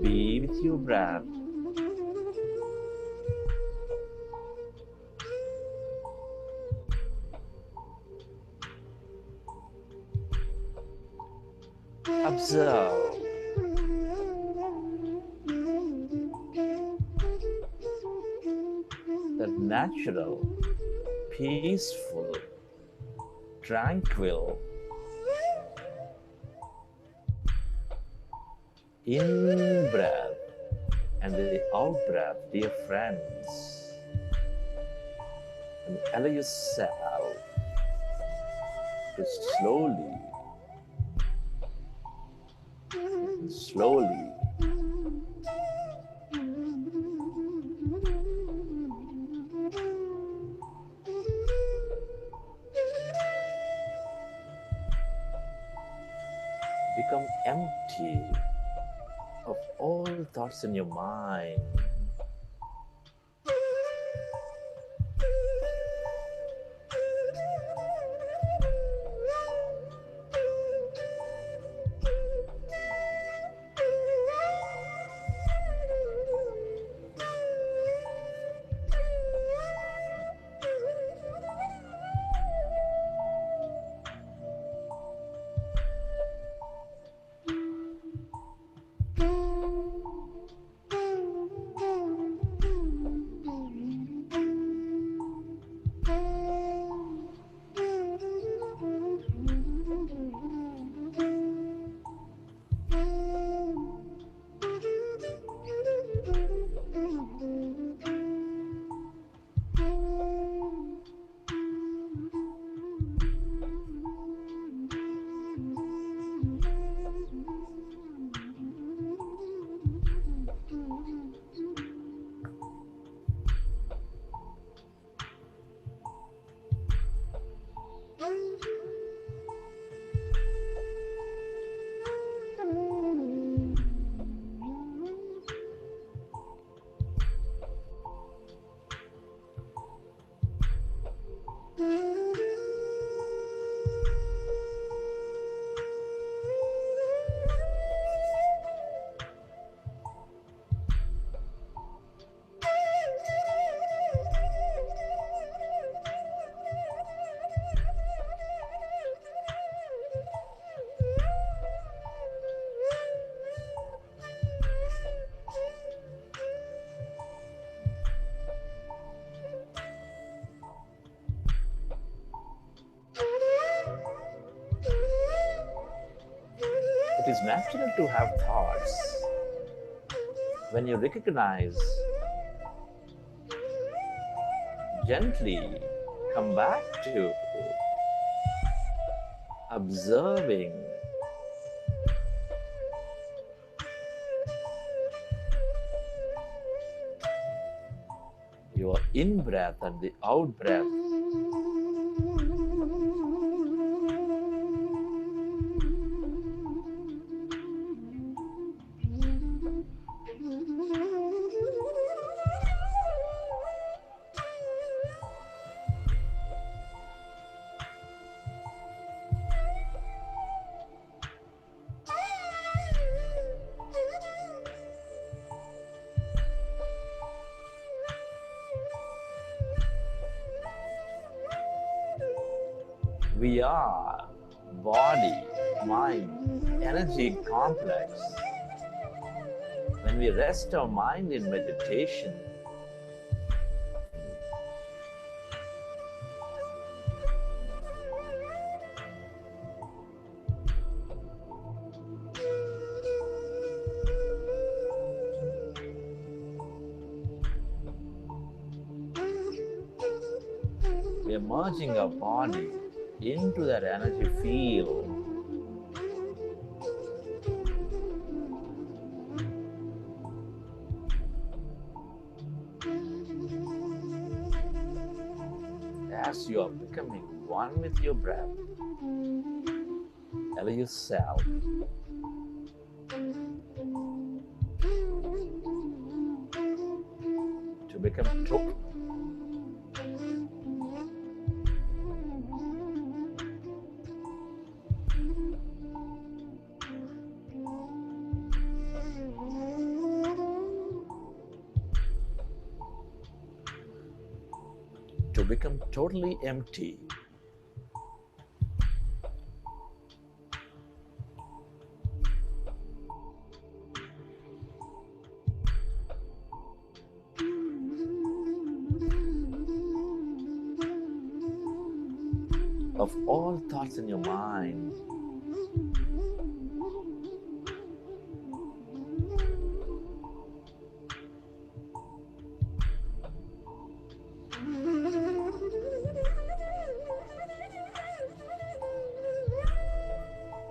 Be with your breath. Observe that natural, peaceful, tranquil. In breath and the out breath, dear friends, and allow yourself to slowly become empty of all thoughts in your mind. It is natural to have thoughts. When you recognize, gently come back to observing your in breath and the out breath. We are body, mind, energy complex. When we rest our mind in meditation, we are merging our body into that energy field. As you are becoming one with your breath, allow yourself to become totally empty. of all thoughts in your mind.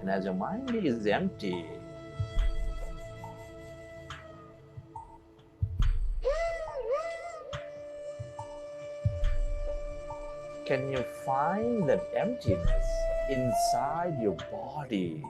And as your mind is empty, can you find that emptiness inside your body?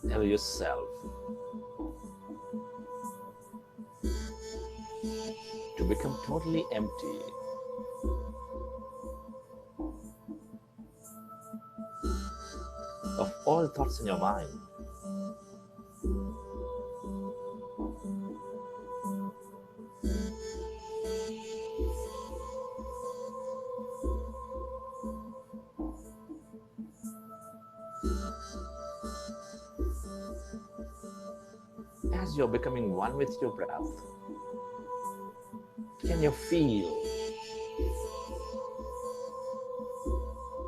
Tell yourself to become totally empty. Of all thoughts in your mind. As you're becoming one with your breath, can you feel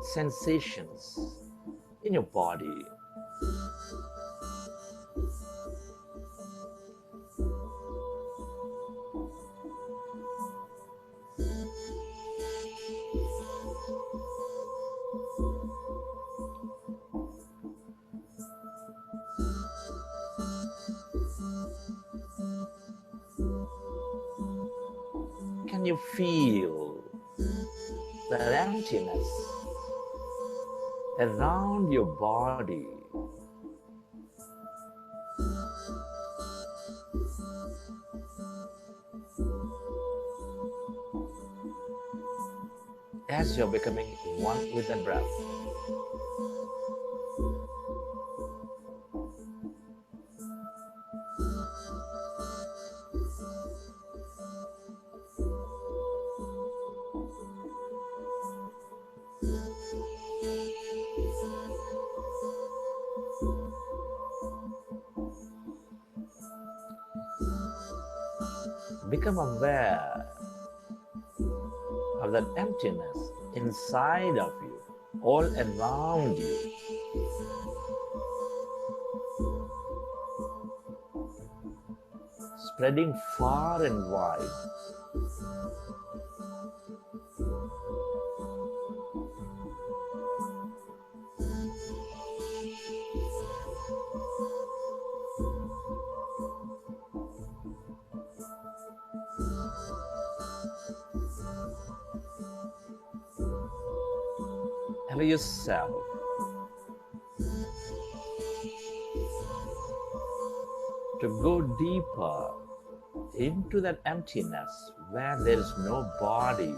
sensations in your body? Can you feel that emptiness around your body? As you're becoming one with the breath. Become aware of that emptiness inside of you, all around you. spreading far and wide. Allow yourself to go deeper into that emptiness where there is no body,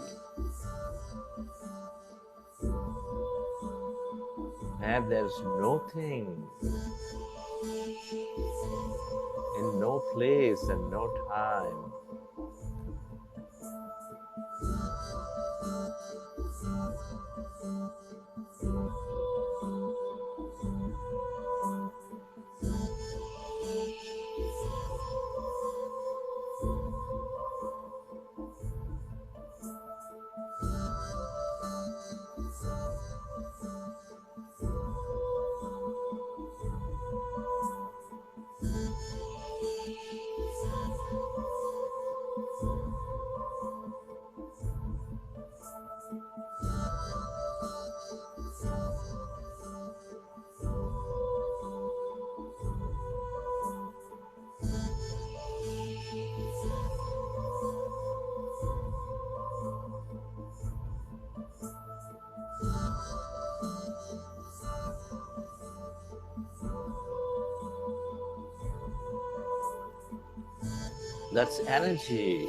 where there is no thing, in no place and no time. That's energy.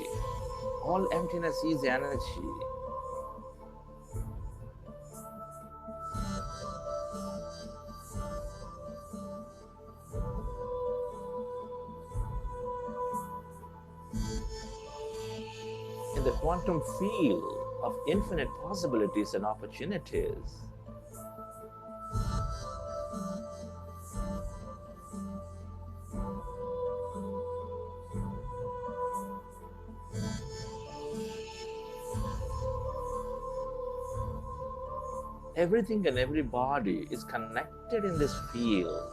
All emptiness is energy. In the quantum field of infinite possibilities and opportunities, everything and everybody is connected in this field.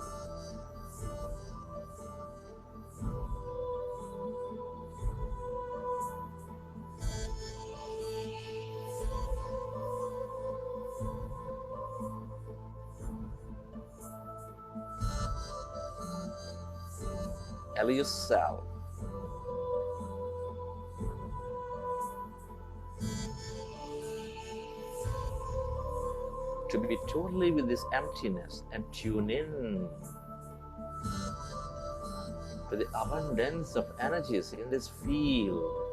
Allow yourself to be totally with this emptiness and tune in to the abundance of energies in this field.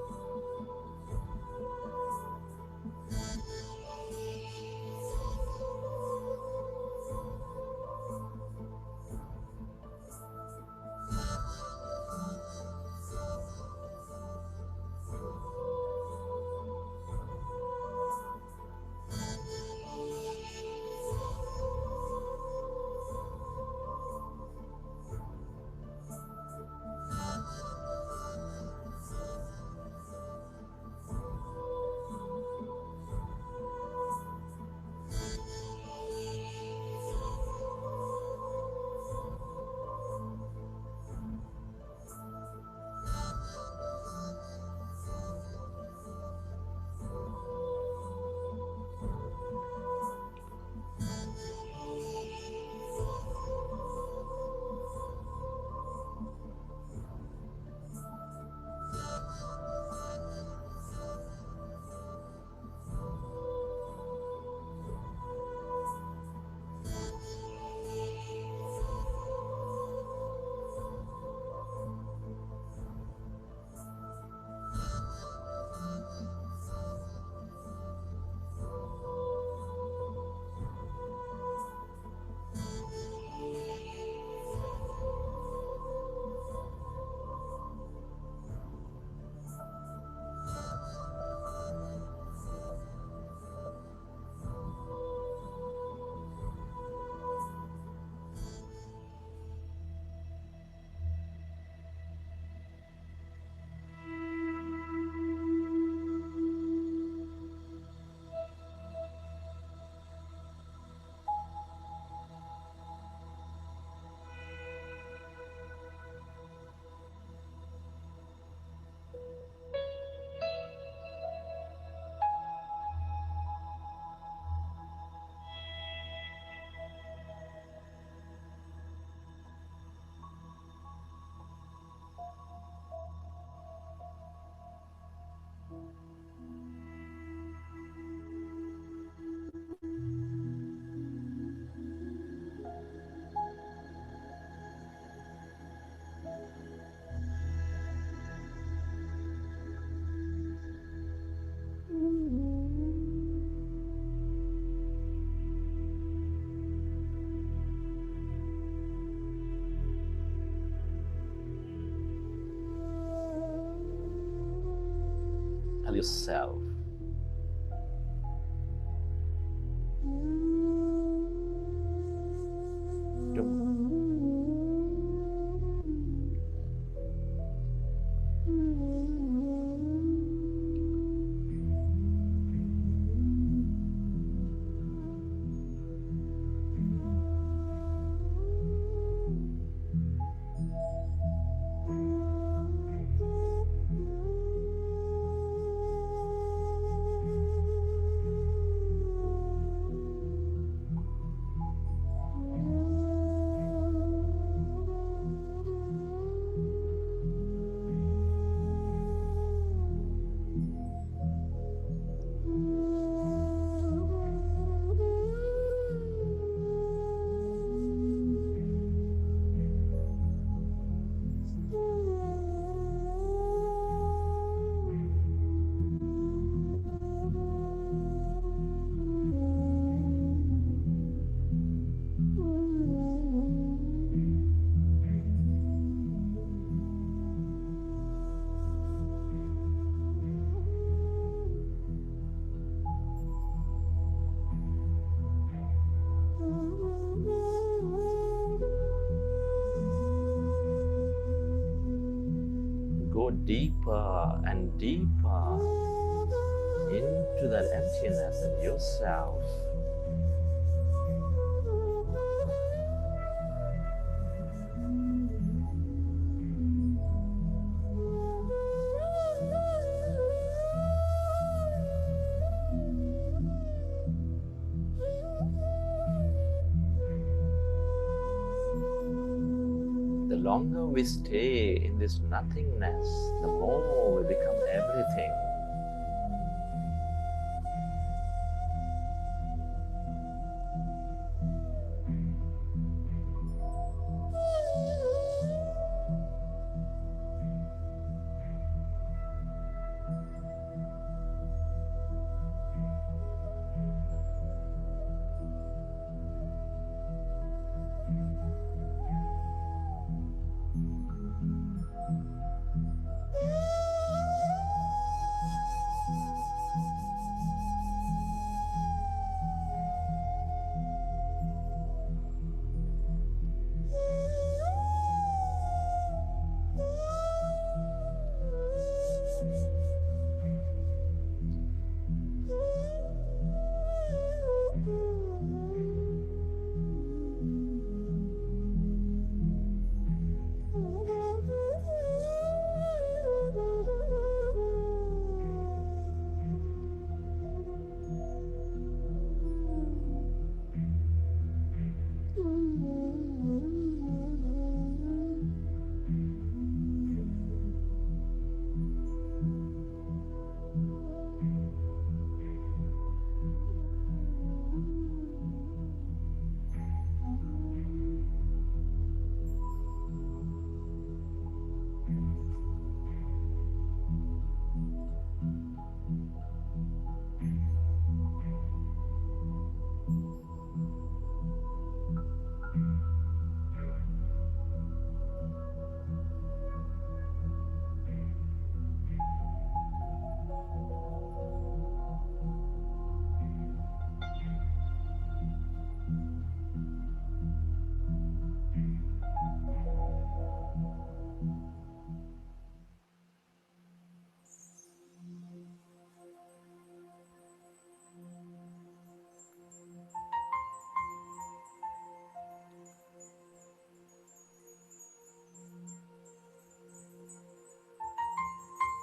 tell yourself. Go deeper and deeper into that emptiness in yourself. The longer we stay in this nothingness, the more we become everything.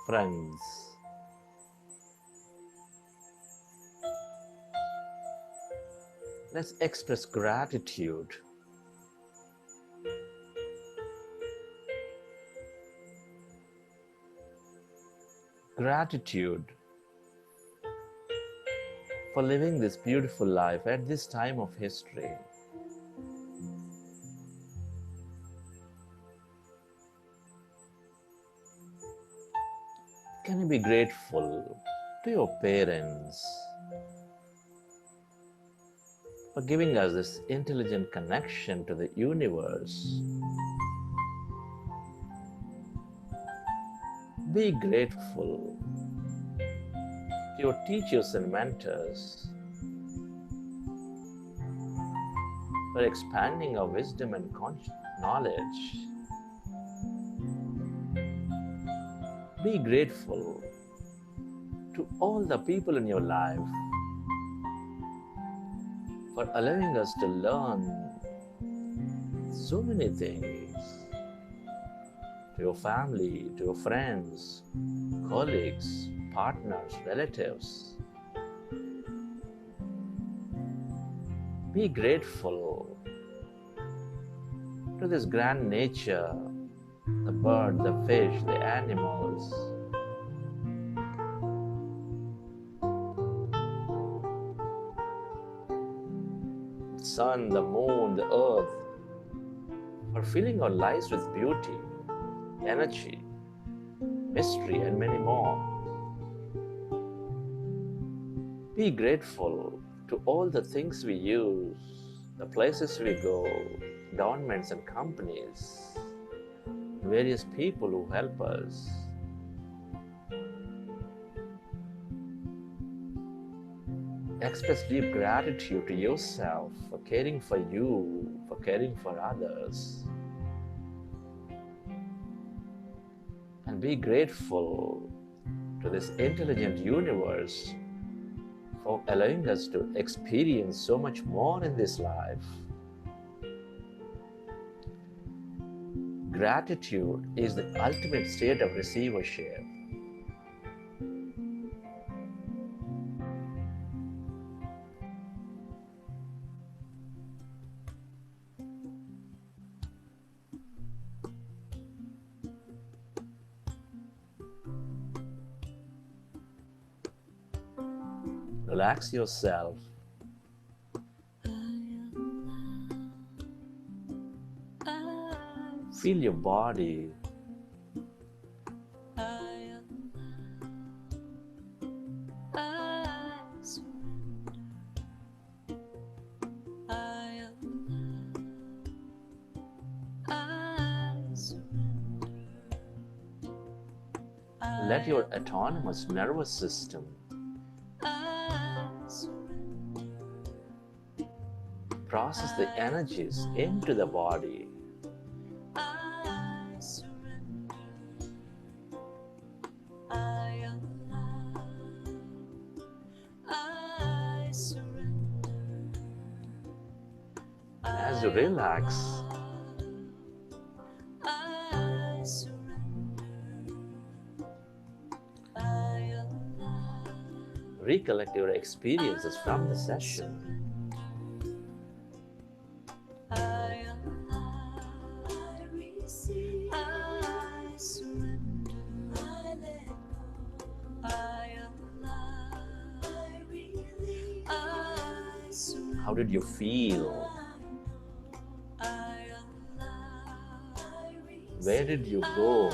Friends, let's express gratitude. Gratitude for living this beautiful life at this time of history. Can you be grateful to your parents for giving us this intelligent connection to the universe? Be grateful to your teachers and mentors for expanding our wisdom and knowledge. Be grateful to all the people in your life for allowing us to learn so many things. To your family, to your friends, colleagues, partners, relatives. Be grateful to this grand nature, the bird, the fish, the animals. The sun, the moon, the earth, for filling our lives with beauty, energy, mystery, and many more. Be grateful to all the things we use, the places we go, governments and companies, various people who help us. Express deep gratitude to yourself for caring for you, for caring for others. And be grateful to this intelligent universe for allowing us to experience so much more in this life. Gratitude is the ultimate state of receivership. Relax yourself. Feel your body. Let your autonomous nervous system process the energies into the body. As you relax, recollect your experiences from the session. How did you feel? Where did you go?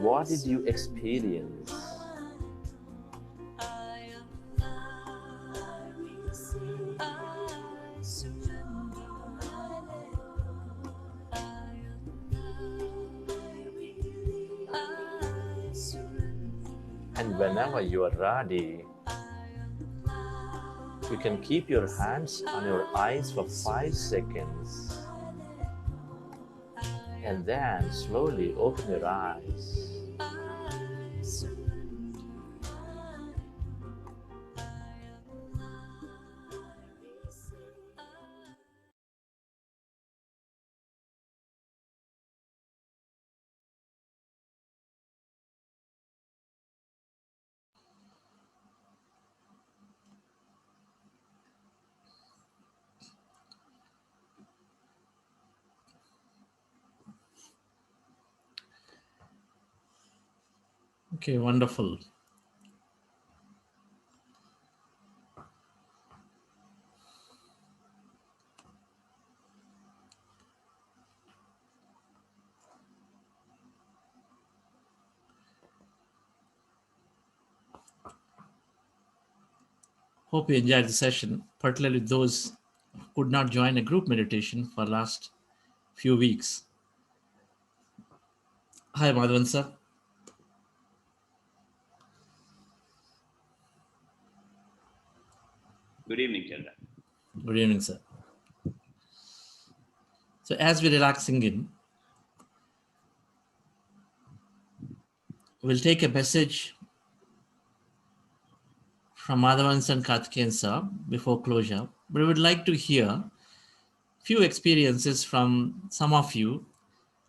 What did you experience? And whenever you are ready, you can keep your hands on your eyes for 5 seconds and then slowly open your eyes. Okay, wonderful. Hope you enjoyed the session, particularly those who could not join a group meditation for last few weeks. Hi, Madhavan sir. Good evening, children. Good evening, sir. So as we're relaxing in, we'll take a message from Madhavan and Karthikeyan sir before closure. But we would like to hear few experiences from some of you,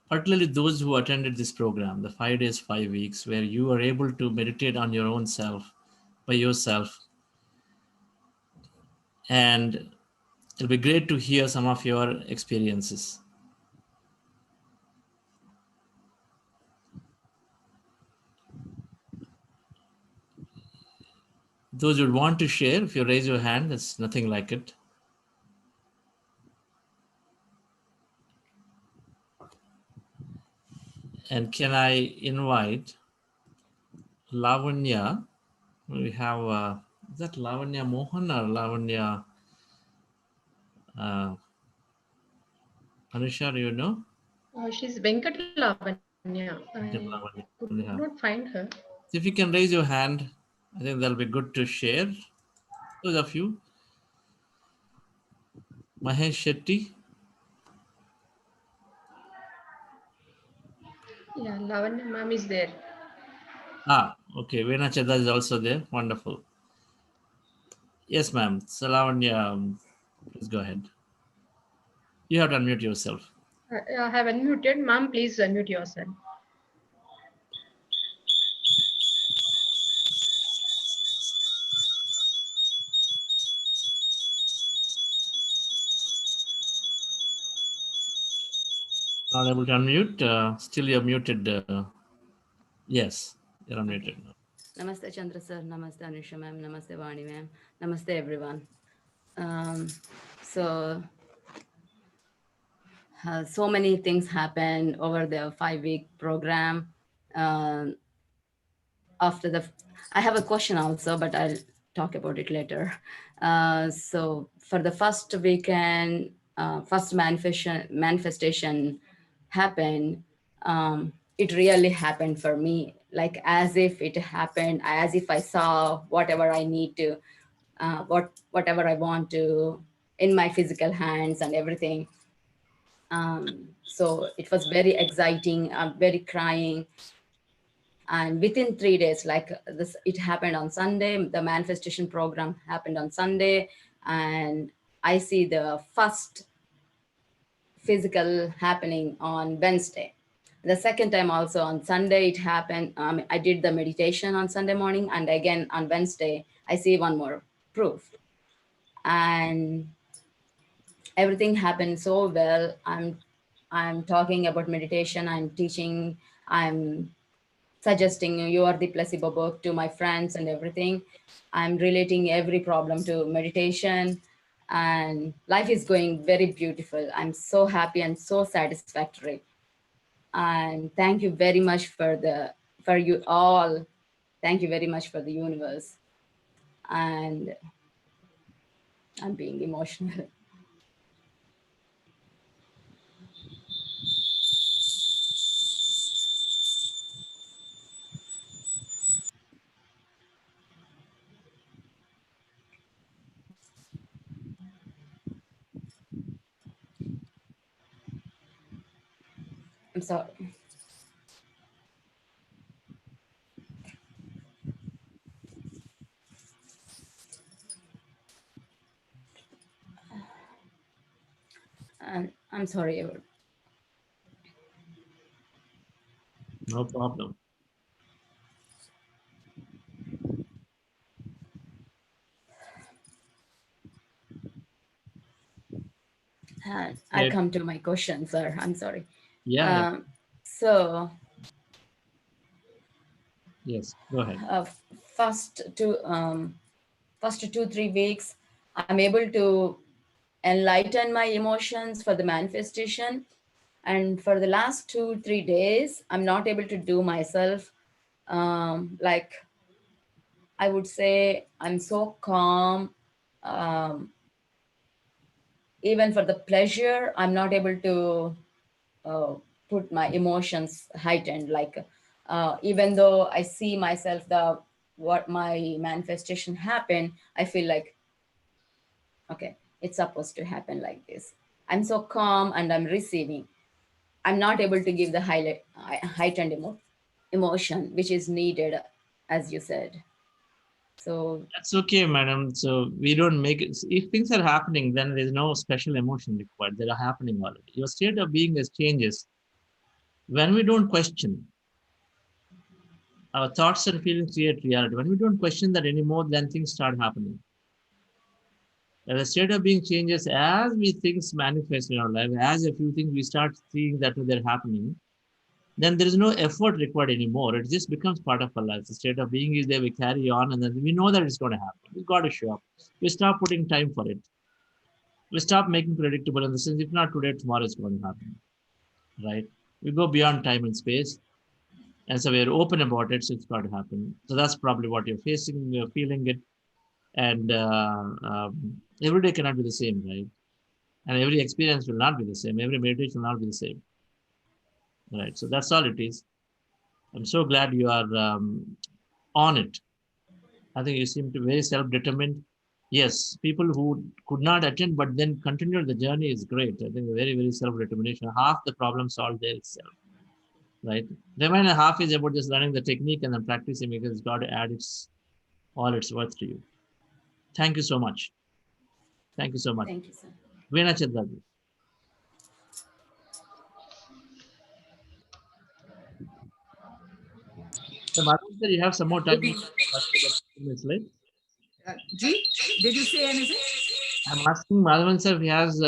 particularly those who attended this program, the 5 days, 5 weeks, where you were able to meditate on your own self, by yourself. And it'll be great to hear some of your experiences. Those who want to share, if you raise your hand, there's nothing like it. And can I invite Lavanya? We have, is that Lavanya Mohan or Lavanya Anusha, do you know? She's Venkat Lavanya. I Lavanya. could Yeah. not find her. If you can raise your hand, I think that'll be good to share. Those of you. Mahesh Shetty. Yeah, Lavanya ma'am is there. Okay. Veena Chadha is also there. Wonderful. Yes, ma'am. So Lavanya, please go ahead. You have to unmute yourself. I have unmuted. Ma'am, please unmute yourself. Not able to unmute. Still you're muted. Yes, you're unmuted. Okay. Namaste Chandra sir, namaste Anusha ma'am, namaste Vani ma'am, namaste everyone. So so many things happened over the 5-week program. After the, I have a question also, but I'll talk about it later. So for the first weekend, first manifestation happened. It really happened for me, like as if it happened, as if I saw whatever I need to, whatever I want to in my physical hands and everything. So it was very exciting. I'm very crying. And within 3 days, like this, it happened on Sunday. The manifestation program happened on Sunday, and I see the first physical happening on Wednesday. The second time also on Sunday it happened. I did the meditation on Sunday morning, and again on Wednesday I see one more proof, and everything happened so well. I'm talking about meditation. I'm teaching. I'm suggesting You Are the Placebo book to my friends and everything. I'm relating every problem to meditation, and life is going very beautiful. I'm so happy and so satisfactory. And thank you very much for you all. Thank you very much for the universe. And I'm being emotional. I'm sorry. And I'm sorry. No problem. I'll come to my question, sir. I'm sorry. Yeah. So Yes, go ahead. first 2-3 weeks, I'm able to enlighten my emotions for the manifestation. And for the last 2-3 days, I'm not able to do myself. Like I would say, I'm so calm. Even for the pleasure, I'm not able to put my emotions heightened. Like even though I see myself what my manifestation happened, I feel like, okay, it's supposed to happen like this. I'm so calm and I'm receiving. I'm not able to give the heightened emotion which is needed, as you said. So That's okay, madam. So we don't make it. If things are happening, then there's no special emotion required. They are happening already. Your state of being is changes when we don't question. Our thoughts and feelings create reality. When we don't question that anymore, then things start happening. And the state of being changes as we things manifest in our life. As a few things we start seeing that they're happening, then there is no effort required anymore. It just becomes part of our life. The state of being is there. We carry on, and then we know that it's going to happen. It's got to show up. We stop putting time for it. We stop making predictable in the sense, if not today, tomorrow it's going to happen, right? We go beyond time and space, and so we're open about it. So it's got to happen. So that's probably what you're facing. You're feeling it, and every day cannot be the same, right? And every experience will not be the same. Every meditation will not be the same, right? So that's all it is. I'm so glad you are on it. I think you seem to be very self-determined. Yes, people who could not attend but then continued the journey is great. I think very, very self-determination. Half the problem solved there itself, right? The remaining half is about just learning the technique and then practicing, because it's got to add all its worth to you. Thank you so much. Thank you so much. thank you, sir. Veena Chadraji. So, Madhavan sir, you have some more time. Minutes late. G, did you say anything? I'm asking Madhavan sir if he has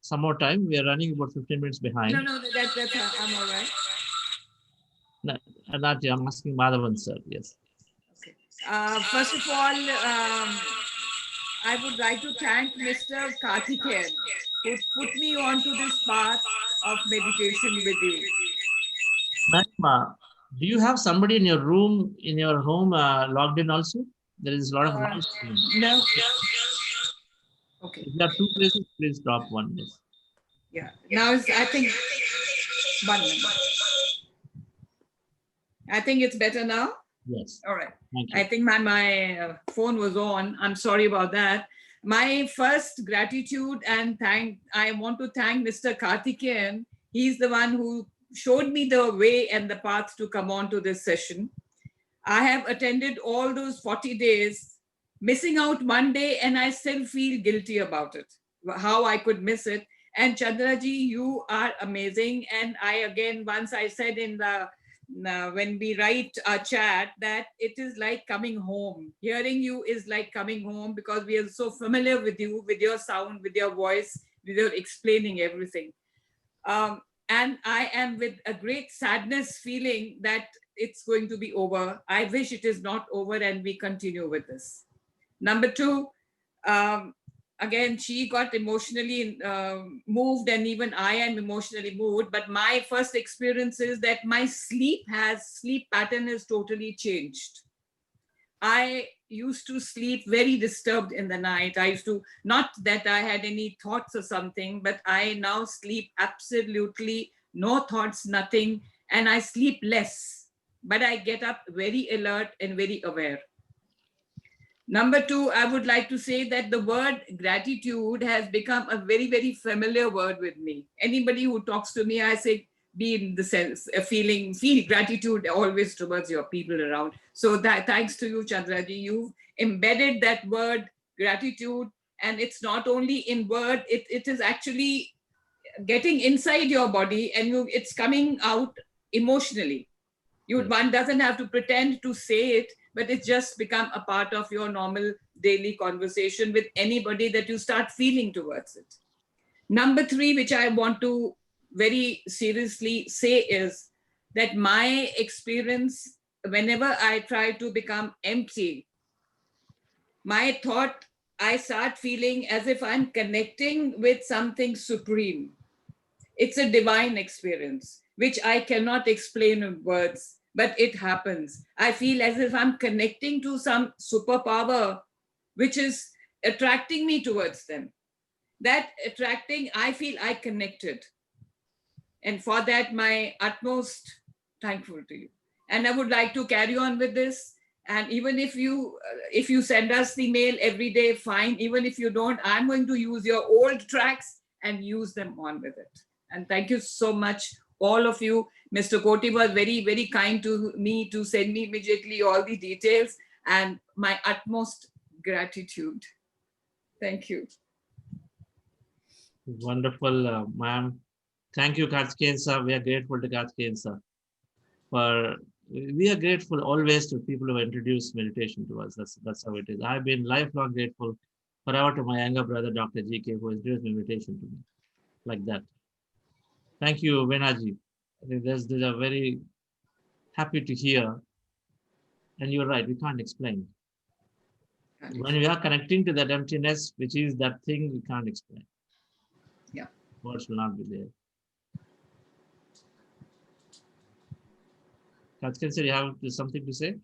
some more time. We are running about 15 minutes behind. No, that's I'm all right. No, not you. I'm asking Madhavan sir. Yes. Okay. First of all, I would like to thank Mr. Karthikeyan who put me onto this path of meditation with you. Ma'am, do you have somebody in your room, in your home, logged in also? There is a lot of noise. No. Okay. If there are two places, please drop one. Yes. Yeah. Now I think 1 minute. I think it's better now. Yes. All right. Thank you. I think my phone was on. I'm sorry about that. My first gratitude and I want to thank Mr. Karthikeyan. He's the one who showed me the way and the path to come on to this session. I have attended all those 40 days, missing out one day, and I still feel guilty about it, how I could miss it. And Chandraji, you are amazing. And once I said in the when we write a chat that it is like coming home. Hearing you is like coming home, because we are so familiar with you, with your sound, with your voice, with your explaining everything. And I am with a great sadness feeling that it's going to be over. I wish it is not over and we continue with this. Number two, again, she got emotionally moved, and even I am emotionally moved. But my first experience is that my sleep pattern has totally changed. I used to sleep very disturbed in the night. I used to, not that I had any thoughts or something, but I now sleep absolutely no thoughts, nothing, and I sleep less. But I get up very alert and very aware. Number two, I would like to say that the word gratitude has become a very, very familiar word with me. Anybody who talks to me, I say, be in the sense, feel gratitude always towards your people around. So that thanks to you, Chandraji, you've embedded that word gratitude, and it's not only in word, it is actually getting inside your body, and it's coming out emotionally. One doesn't have to pretend to say it, but it's just become a part of your normal daily conversation with anybody that you start feeling towards it. Number three, which I want to very seriously say, is that my experience, whenever I try to become empty, my thought, I start feeling as if I'm connecting with something supreme. It's a divine experience, which I cannot explain in words, but it happens. I feel as if I'm connecting to some superpower, which is attracting me towards them. That attracting, I feel I connected. And for that, my utmost thankful to you. And I would like to carry on with this. And even if you send us the mail every day, fine. Even if you don't, I'm going to use your old tracks and use them on with it. And thank you so much, all of you. Mr. Koti was very, very kind to me to send me immediately all the details, and my utmost gratitude. Thank you. Wonderful, ma'am. Thank you, Karthikeyan sir. We are grateful to Karthikeyan sir. We are grateful always to people who introduce meditation to us. That's how it is. I've been lifelong grateful forever to my younger brother, Dr. GK, who introduced meditation to me like that. Thank you, Venaji. These are very happy to hear. And you're right, we can't explain. When we are connecting to that emptiness, which is that thing we can't explain. Yeah. Words will not be there. Karthikeyan sir, you have something to say?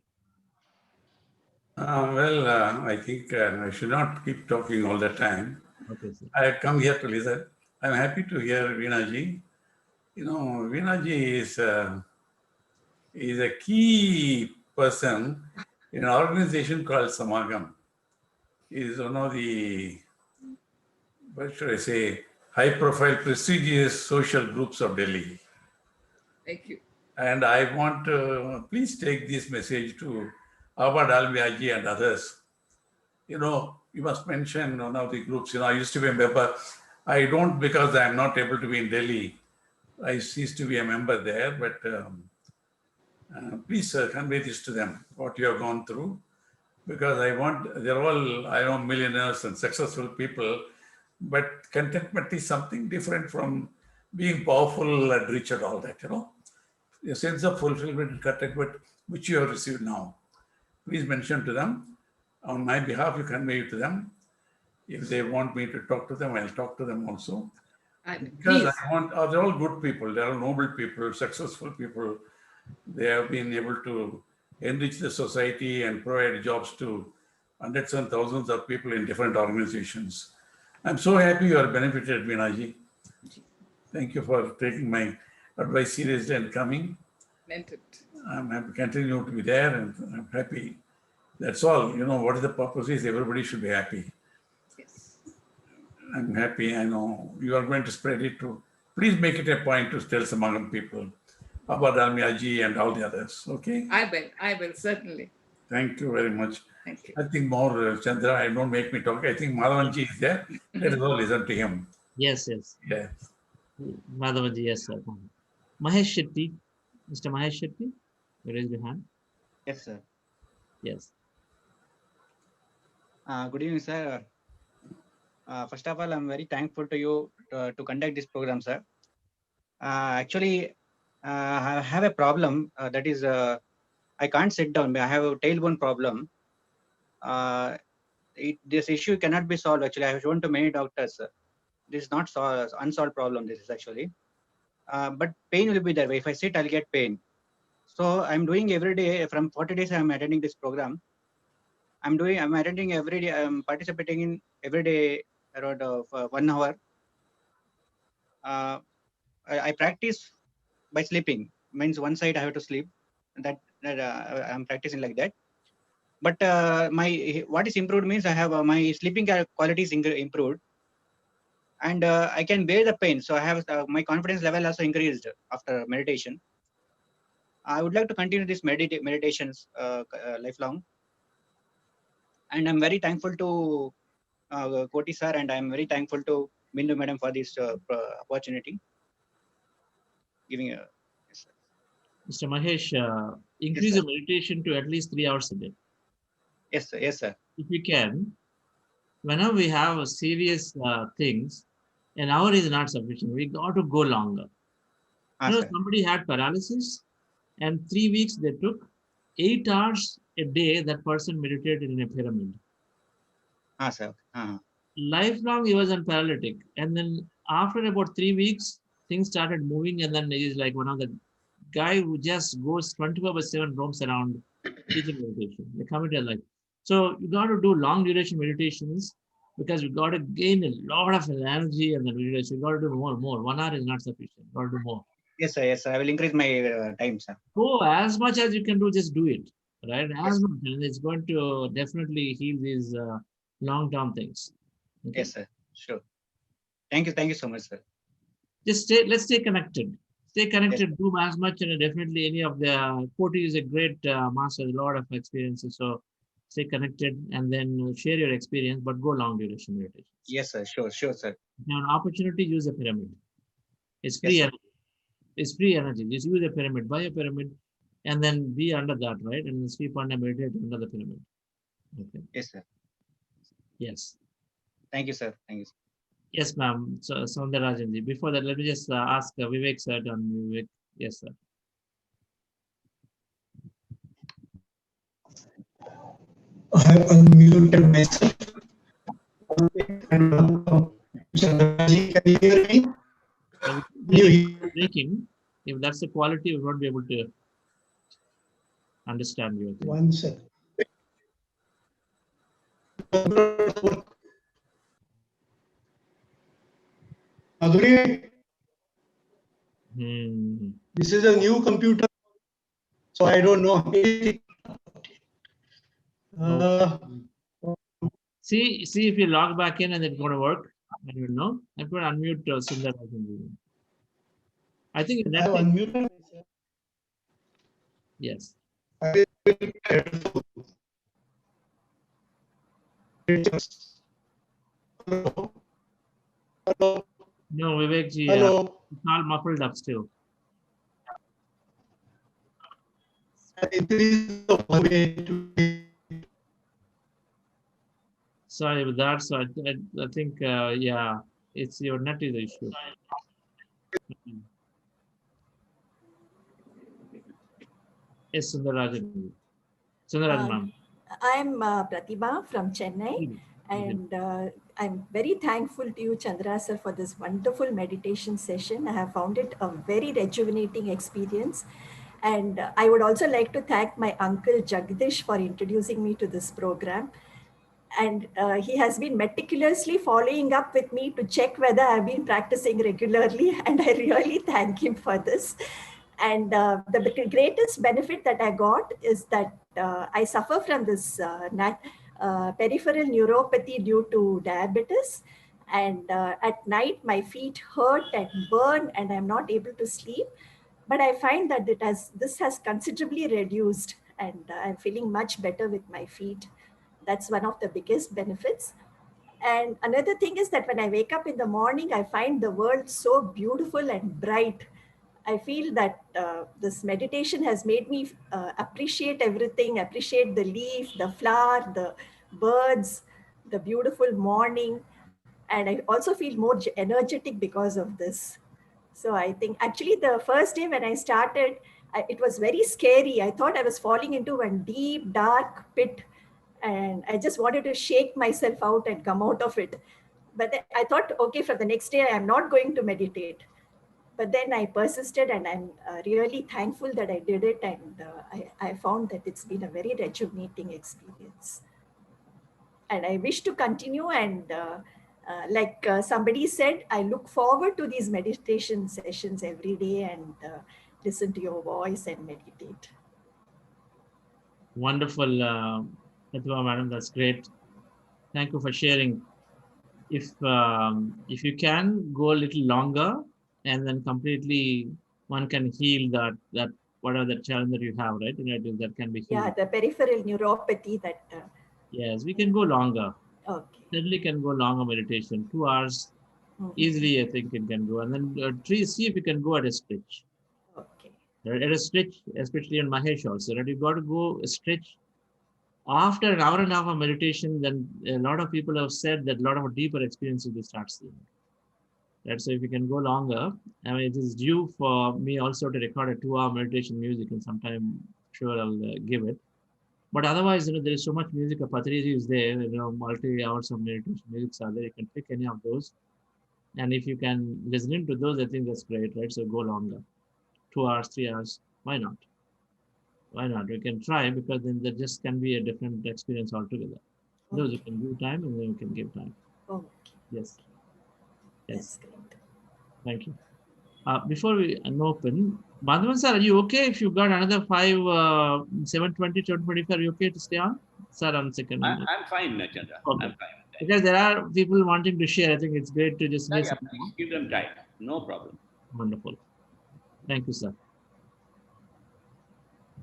I think I should not keep talking all the time. Okay, sir. I have come here to listen. I'm happy to hear Veena-ji. You know, Veena-ji is a key person in an organization called Samagam. He is one of the, what should I say, high-profile, prestigious social groups of Delhi. Thank you. And I want to please take this message to Abad Almiaji and others. You know, you must mention one of the groups. You know, I used to be a member. I don't because I'm not able to be in Delhi. I ceased to be a member there, but please convey this to them, what you have gone through, because they're all, I know, millionaires and successful people, but contentment is something different from being powerful and rich and all that, you know. A sense of fulfillment and contentment which you have received now. Please mention to them. On my behalf, you convey it to them. If they want me to talk to them, I'll talk to them also. Because they're all good people. They're all noble people, successful people. They have been able to enrich the society and provide jobs to hundreds and thousands of people in different organizations. I'm so happy you are benefited, Veena-ji. Thank you for taking my advice seriously and coming. Meant it. I'm happy to continue to be there, and I'm happy. That's all. You know, what is the purpose is everybody should be happy. Yes. I'm happy. I know you are going to spread it to. Please make it a point to tell some other people about Almiaji and all the others. Okay? I will, certainly. Thank you very much. Thank you. I think more, Chandra, I don't make me talk. I think Madhavanji is there. Let us all listen to him. Yes, yes. Yes. Madhavanji, yes, sir. Mahesh Shetty. Mr. Mahesh Shetty, you raise your hand. Yes, sir. Yes. Good evening, sir. First of all, I'm very thankful to you to conduct this program, sir. Actually, I have a problem that is I can't sit down. I have a tailbone problem. This issue cannot be solved. Actually, I have shown to many doctors. This is not unsolved problem. This is actually, but pain will be there. If I sit, I'll get pain. So I'm doing every day from 40 days. I'm attending this program. I'm attending every day. I'm participating in every day around 1 hour. I practice by sleeping. Means one side I have to sleep. That I'm practicing like that. But what is improved means I have my sleeping quality is improved, and I can bear the pain. So I have my confidence level also increased after meditation. I would like to continue this meditations lifelong, and I'm very thankful to Koti sir, and I'm very thankful to Bindu madam for this opportunity. Giving yes, Mr. Mahesh, increase yes, your meditation to at least 3 hours a day. yes, sir. Yes, sir. If you can, whenever we have serious things, an hour is not sufficient. We got to go longer. Somebody had paralysis, and 3 weeks they took 8 hours a day. That person meditated in a pyramid. Sir. Lifelong, he was on paralytic, and then after about 3 weeks, things started moving, and then he's like one of the guy who just goes 24/7 roams around teaching meditation. They come into life. So you got to do long duration meditations. because you got to gain a lot of energy and then you got to do more. 1 hour is not sufficient. You got to do more. Yes, sir. Yes, sir. I will increase my time, sir. Go as much as you can do, just do it, right? Yes. As much, and it's going to definitely heal these long-term things. Okay? Yes, sir. Sure. Thank you so much, sir. Just let's stay connected. Stay connected, do as much, and definitely any of the Koti is a great master, a lot of experiences. So stay connected and then share your experience, but go long duration meditation. Yes, sir. Sure, sir. If you have an opportunity, use a pyramid. It's Yes, free sir. energy. It's free energy. Just use a pyramid, buy a pyramid, and then be under that, right? And sleep on and meditate under the pyramid. Okay. Yes, sir. Yes. Thank you, sir. Thank you. Sir. Yes, ma'am. So, Soundarajanji. Before that, let me just ask Vivek sir. Vivek. Yes, sir. I have unmuted myself. Can you hear me? Breaking. If that's the quality, we won't be able to understand you. 1 second. Madhuri, this is a new computer, so I don't know anything. See if you log back in and it's going to work. I don't know. I'm going to unmute Sundar. I think I have unmuted myself. Yes. I will try to. Hello. Hello. No, Vivek ji. Hello. It's all muffled up still. Sorry with that. So I think yeah, it's your net is the issue. Yes, Sundarajan. Sundarajan, ma'am. I'm Pratibha from Chennai, and I'm very thankful to you, Chandra sir, for this wonderful meditation session. I have found it a very rejuvenating experience. And I would also like to thank my uncle Jagdish for introducing me to this program. And he has been meticulously following up with me to check whether I've been practicing regularly. And I really thank him for this. And the greatest benefit that I got is that I suffer from this peripheral neuropathy due to diabetes. And at night, my feet hurt and burn, and I'm not able to sleep. But I find that this has considerably reduced, and I'm feeling much better with my feet. That's one of the biggest benefits. And another thing is that when I wake up in the morning, I find the world so beautiful and bright. I feel that this meditation has made me appreciate everything, appreciate the leaf, the flower, the birds, the beautiful morning. And I also feel more energetic because of this. So I think actually the first day when I started, it was very scary. I thought I was falling into a deep, dark pit, and I just wanted to shake myself out and come out of it. But then I thought, okay, for the next day, I'm not going to meditate. But then I persisted, and I'm really thankful that I did it. And I found that it's been a very rejuvenating experience. And I wish to continue. And like somebody said, I look forward to these meditation sessions every day and listen to your voice and meditate. Wonderful, Pratibha madam. That's great. Thank you for sharing. If you can go a little longer, and then completely one can heal that whatever the challenge that you have, right? That can be healed. Yeah, the peripheral neuropathy that. Yes, we can go longer. Okay. Certainly can go longer meditation. 2 hours easily, I think it can go. And then see if you can go at a stretch. Okay. Right? At a stretch, especially on Mahesh also, right? You've got to go a stretch. After an hour and a half of meditation, then a lot of people have said that a lot of deeper experiences will start seeing. Right? So if you can go longer, I mean, it is due for me also to record a 2-hour meditation music, and sometime sure I'll give it. But otherwise, there is so much music. Patriji is there, multi hours of meditation music are there. You can pick any of those. And if you can listen to those, I think that's great, right? So go longer, 2 hours, 3 hours. Why not? Why not? We can try, because then there just can be a different experience altogether. Those you can give time, and then you can give time. Okay. Yes. That's Yes. great. Thank you. Before we open, Madhavan sir, are you okay if you got another 720, 725? Are you okay to stay on? Sir, on second. I'm fine, Chandra. Okay. I'm fine. Because there are people wanting to share. I think it's great to just give Yeah, some please give them time. No problem. Wonderful. Thank you, sir.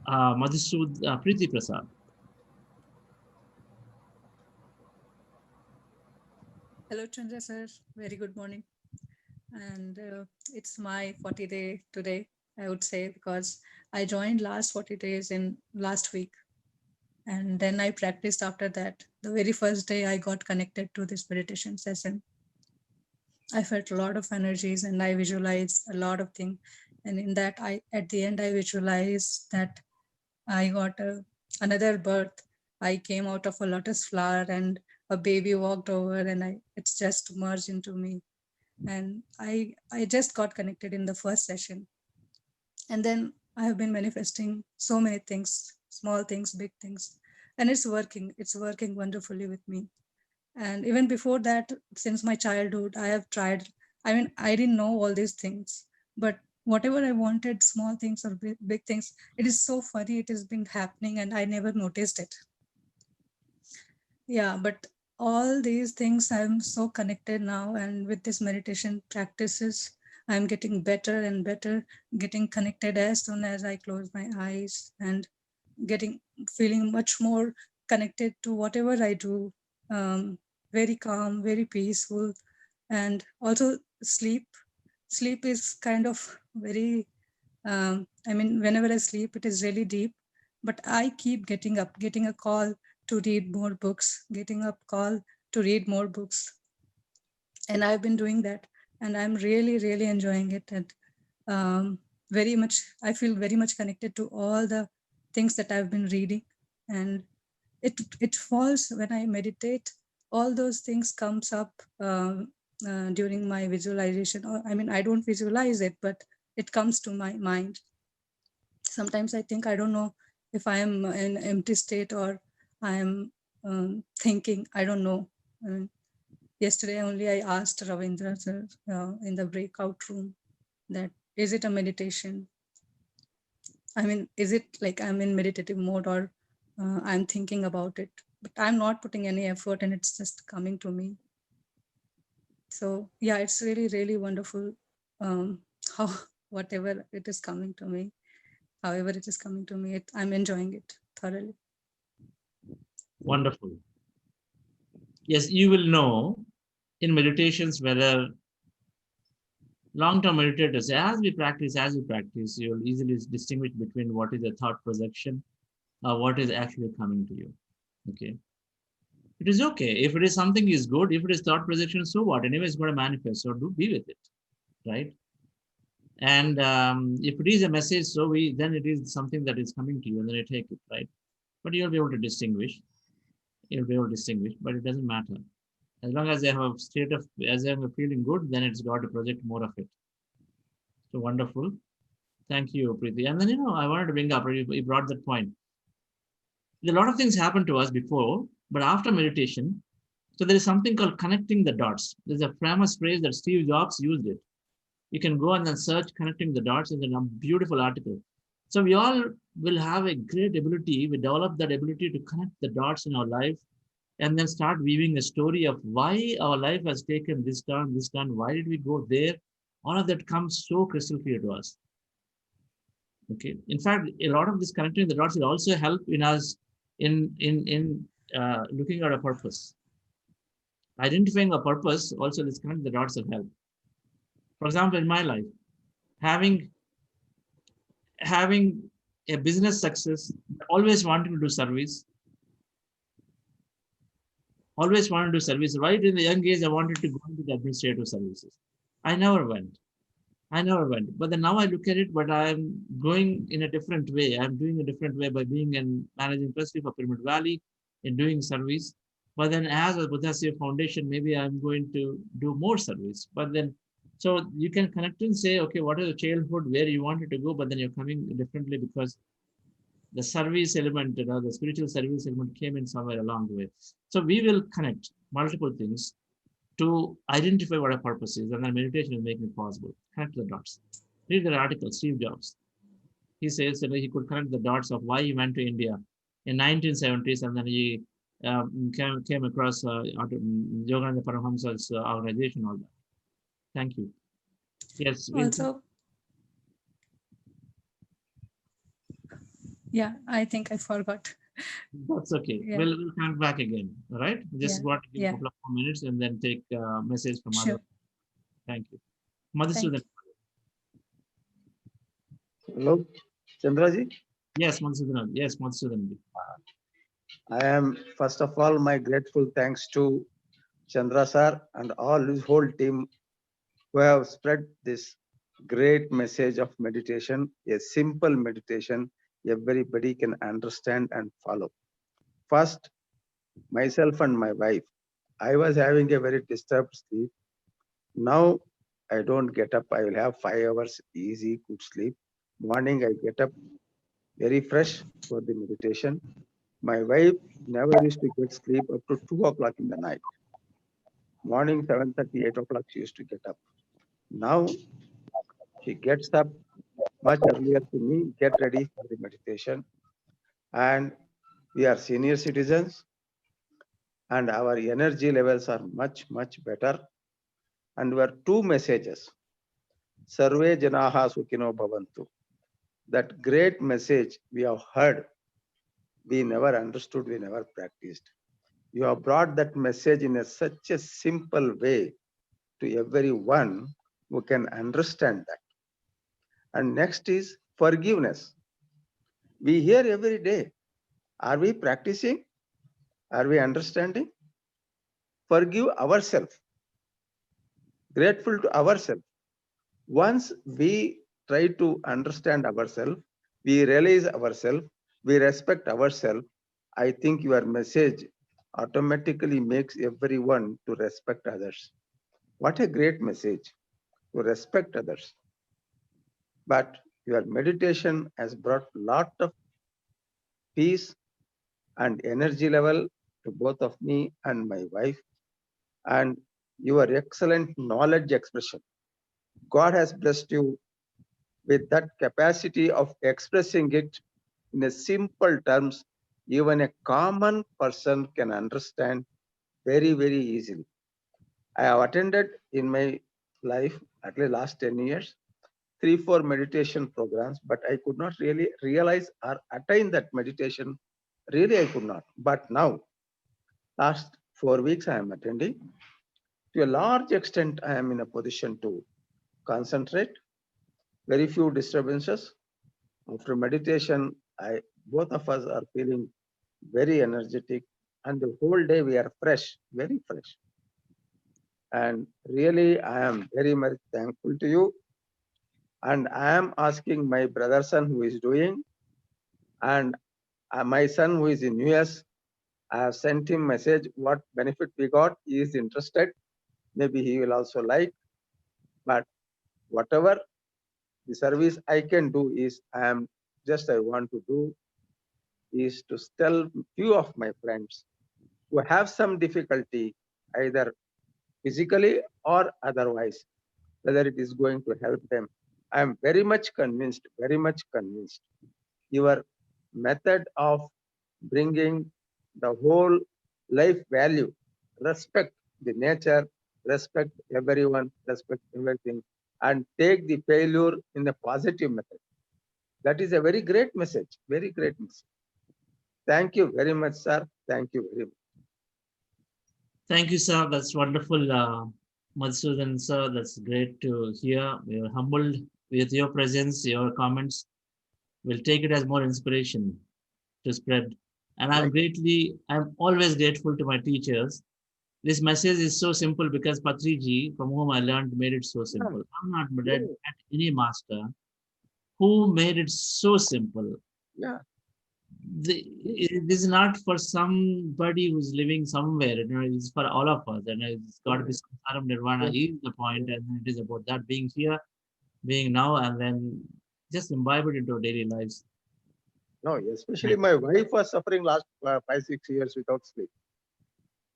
Madhusud Preeti Prasad. Hello, Chandra sir. Very good morning. And it's my 40 day today, I would say, because I joined last 40 days in last week. And then I practiced after that. The very first day I got connected to this meditation session, I felt a lot of energies and I visualized a lot of things. And in that, at the end, I visualized that I got another birth. I came out of a lotus flower and a baby walked over and it's just merged into me. And I just got connected in the first session. And then I have been manifesting so many things, small things, big things, and it's working wonderfully with me. And even before that, since my childhood, I have tried. I mean, I didn't know all these things, but whatever I wanted, small things or big things, it is so funny. It has been happening and I never noticed it. Yeah, but all these things, I'm so connected now. And with this meditation practices, I'm getting better and better, getting connected as soon as I close my eyes and feeling much more connected to whatever I do. Very calm, very peaceful. And also sleep is kind of very, I mean, whenever I sleep, it is really deep, but I keep getting up, getting a call to read more books, getting up call to read more books. And I've been doing that and I'm really, really enjoying it. And very much, I feel very much connected to all the things that I've been reading. And it falls when I meditate, all those things comes up during my visualization. Or, I mean, I don't visualize it, but it comes to my mind. Sometimes I think, I don't know if I am in empty state or I am thinking, I don't know. Yesterday only I asked Ravindra sir in the breakout room that, is it a meditation? I mean, is it like I'm in meditative mode or I'm thinking about it, but I'm not putting any effort and it's just coming to me. So yeah, it's really, really wonderful how whatever it is coming to me, however it is coming to me, I'm enjoying it thoroughly. Wonderful. Yes, you will know in meditations whether long-term meditators, as you practice, you'll easily distinguish between what is a thought projection or what is actually coming to you. Okay. It is okay. If it is something is good, if it is thought projection, so what? Anyway, it's going to manifest. So do be with it, right? And if it is a message, then it is something that is coming to you, and then you take it, right? But you'll be able to distinguish. You'll be able to distinguish, but it doesn't matter. As long as they have a state of, as they are feeling good, then it's got to project more of it. So wonderful. Thank you, Preeti. And then, I wanted to bring up, you brought that point. A lot of things happened to us before, but after meditation, so there is something called connecting the dots. There's a famous phrase that Steve Jobs used it. You can go and then search connecting the dots in a beautiful article. So we all will have a great ability. We develop that ability to connect the dots in our life and then start weaving a story of why our life has taken this turn, why did we go there? All of that comes so crystal clear to us. Okay. In fact, a lot of this connecting the dots will also help in us in looking at a purpose. Identifying a purpose also, this connect the dots will help. For example, in my life, having a business success, always wanting to do service, right in the young age, I wanted to go into the administrative services. I never went. But then now I look at it, but I'm going in a different way. I'm doing a different way by being in managing trustee for Pyramid Valley in doing service. But then as a Buddhasya Foundation, maybe I'm going to do more service. But then, so you can connect and say, okay, what is the childhood where you wanted to go, but then you're coming differently because the service element, the spiritual service element came in somewhere along the way. So we will connect multiple things to identify what a purpose is, and then meditation is making it possible. Connect the dots. Read the article, Steve Jobs. He says that he could connect the dots of why he went to India in 1970s, and then he came across Yogananda Paramahamsa's organization, all that. Thank you. Yes. Also, yeah, I think I forgot. That's okay. Yeah. We'll come back again. All right. Just want to give a couple of more minutes and then take a message from Sure. others. Thank you. Madhusudan. Hello, Chandraji. Yes, Madhusudan. Yes, Madhusudan. I am first of all my grateful thanks to Chandra sir and all his whole team who have spread this great message of meditation, a simple meditation everybody can understand and follow. First, myself and my wife. I was having a very disturbed sleep. Now I don't get up. I will have 5 hours easy, good sleep. Morning I get up very fresh for the meditation. My wife never used to get sleep up to 2 o'clock in the night. Morning 7:30, 8 o'clock she used to get up. Now she gets up much earlier to me, get ready for the meditation. And we are senior citizens and our energy levels are much, much better. And we are two messages. Sarve Janaha Sukhino Bhavantu. That great message we have heard, we never understood, we never practiced. You have brought that message in such a simple way to everyone who can understand that. And next is forgiveness. We hear every day. Are we practicing? Are we understanding? Forgive ourselves. Grateful to ourselves. Once we try to understand ourselves, we realize ourselves, we respect ourselves, I think your message automatically makes everyone to respect others. What a great message, to respect others. But your meditation has brought a lot of peace and energy level to both of me and my wife, and your excellent knowledge expression. God has blessed you with that capacity of expressing it in a simple terms, even a common person can understand very, very easily. I have attended in my life, at least last 10 years, 3-4 meditation programs, but I could not really realize or attain that meditation. Really, I could not. But now, last 4 weeks, I am attending. To a large extent, I am in a position to concentrate. Very few disturbances. After meditation, both of us are feeling very energetic, and the whole day we are fresh, very fresh. And really, I am very much thankful to you. And I am asking my brother son who is doing, and my son who is in US, I have sent him message what benefit we got. He is interested. Maybe he will also like. But whatever the service I can do is I want to do is to tell few of my friends who have some difficulty, either physically or otherwise, whether it is going to help them. I am very much convinced, your method of bringing the whole life value, respect the nature, respect everyone, respect everything, and take the failure in the positive method. That is a very great message, very great message. Thank you very much, sir. Thank you very much. Thank you, sir. That's wonderful, Madhusudan, sir. That's great to hear. We are humbled with your presence, your comments. We'll take it as more inspiration to spread. And I'm always grateful to my teachers. This message is so simple because Patriji, from whom I learned, made it so simple. I'm not read at any master who made it so simple. Yeah. This is not for somebody who's living somewhere. It's for all of us, and it's got to be Samsaram Nirvana is the point, and it is about that being here, being now, and then just imbibe it into our daily lives. No, especially my wife was suffering last 5-6 years without sleep.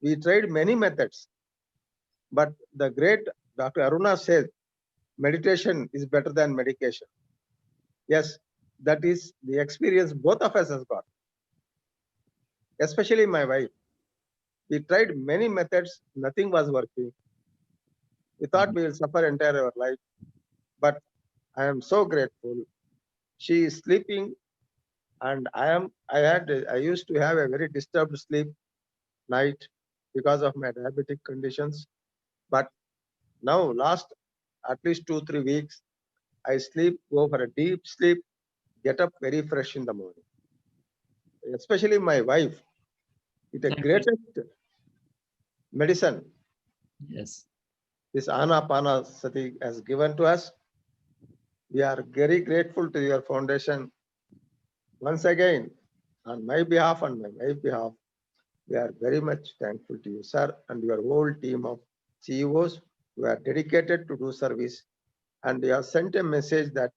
We tried many methods. But the great Dr. Aruna said, meditation is better than medication. Yes, that is the experience both of us has got, especially my wife. We tried many methods, nothing was working. We thought we will suffer entire our life, but I am so grateful. She is sleeping, and I used to have a very disturbed sleep night because of my diabetic conditions. But now, last at least 2-3 weeks, I sleep, go for a deep sleep, get up very fresh in the morning. Especially my wife, it the greatest medicine. Yes. This Anapanasati has given to us. We are very grateful to your foundation. Once again, on my behalf and my wife's behalf, we are very much thankful to you, sir, and your whole team of CEOs who are dedicated to do service. And we have sent a message that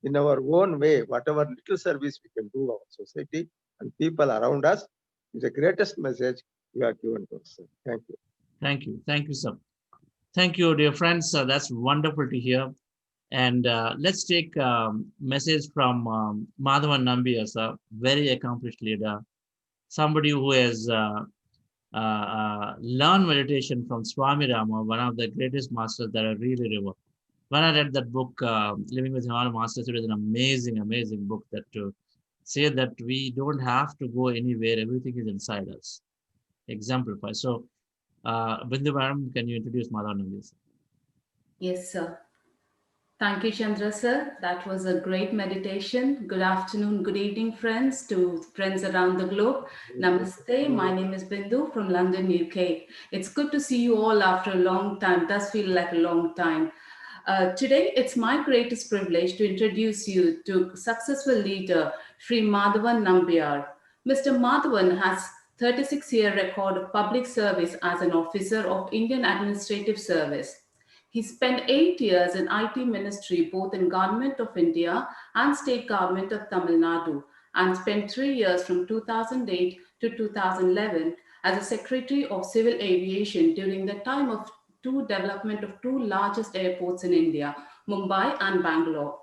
in our own way, whatever little service we can do our society and people around us is the greatest message you have given to us, sir. Thank you. Thank you. Thank you, sir. Thank you, dear friends. That's wonderful to hear. And let's take message from Madhavan Nambiar, sir, very accomplished leader, somebody who has learned meditation from Swami Rama, one of the greatest masters that I really revere. When I read that book, Living with Himalayan Masters, it is an amazing, amazing book that to say that we don't have to go anywhere, everything is inside us. Exemplify. So, Bindu Madam, can you introduce Madhavan Nambiar? Yes, sir. Thank you, Chandra sir. That was a great meditation. Good afternoon, good evening, friends, to friends around the globe. Namaste. My name is Bindu from London, UK. It's good to see you all after a long time. It does feel like a long time. Today, it's my greatest privilege to introduce you to successful leader, Sri Madhavan Nambiar. Mr. Madhavan has 36-year record of public service as an officer of Indian Administrative Service. He spent 8 years in IT ministry, both in Government of India and State Government of Tamil Nadu, and spent 3 years from 2008 to 2011 as a Secretary of Civil Aviation during the time of development of two largest airports in India, Mumbai and Bangalore.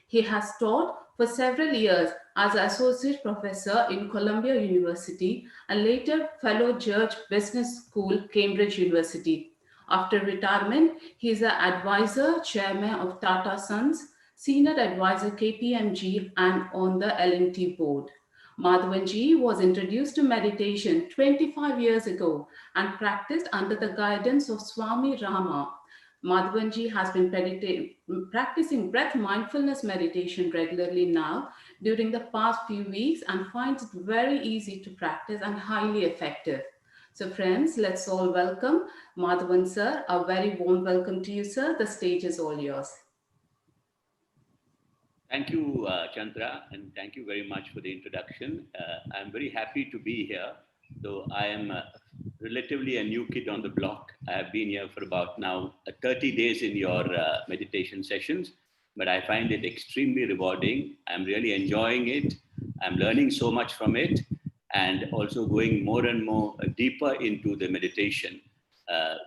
He has taught for several years as associate professor in Columbia University and later fellow George Business School, Cambridge University. After retirement, he is an advisor, chairman of Tata Sons, senior advisor KPMG, and on the L&T board. Madhavanji was introduced to meditation 25 years ago and practiced under the guidance of Swami Rama. Madhavanji has been practicing breath mindfulness meditation regularly now during the past few weeks and finds it very easy to practice and highly effective. So friends, let's all welcome Madhavan sir. A very warm welcome to you, sir. The stage is all yours. Thank you, Chandra, and thank you very much for the introduction. I'm very happy to be here, though I am relatively a new kid on the block. I have been here for about now 30 days in your meditation sessions, but I find it extremely rewarding. I'm really enjoying it. I'm learning so much from it, and also going more and more deeper into the meditation,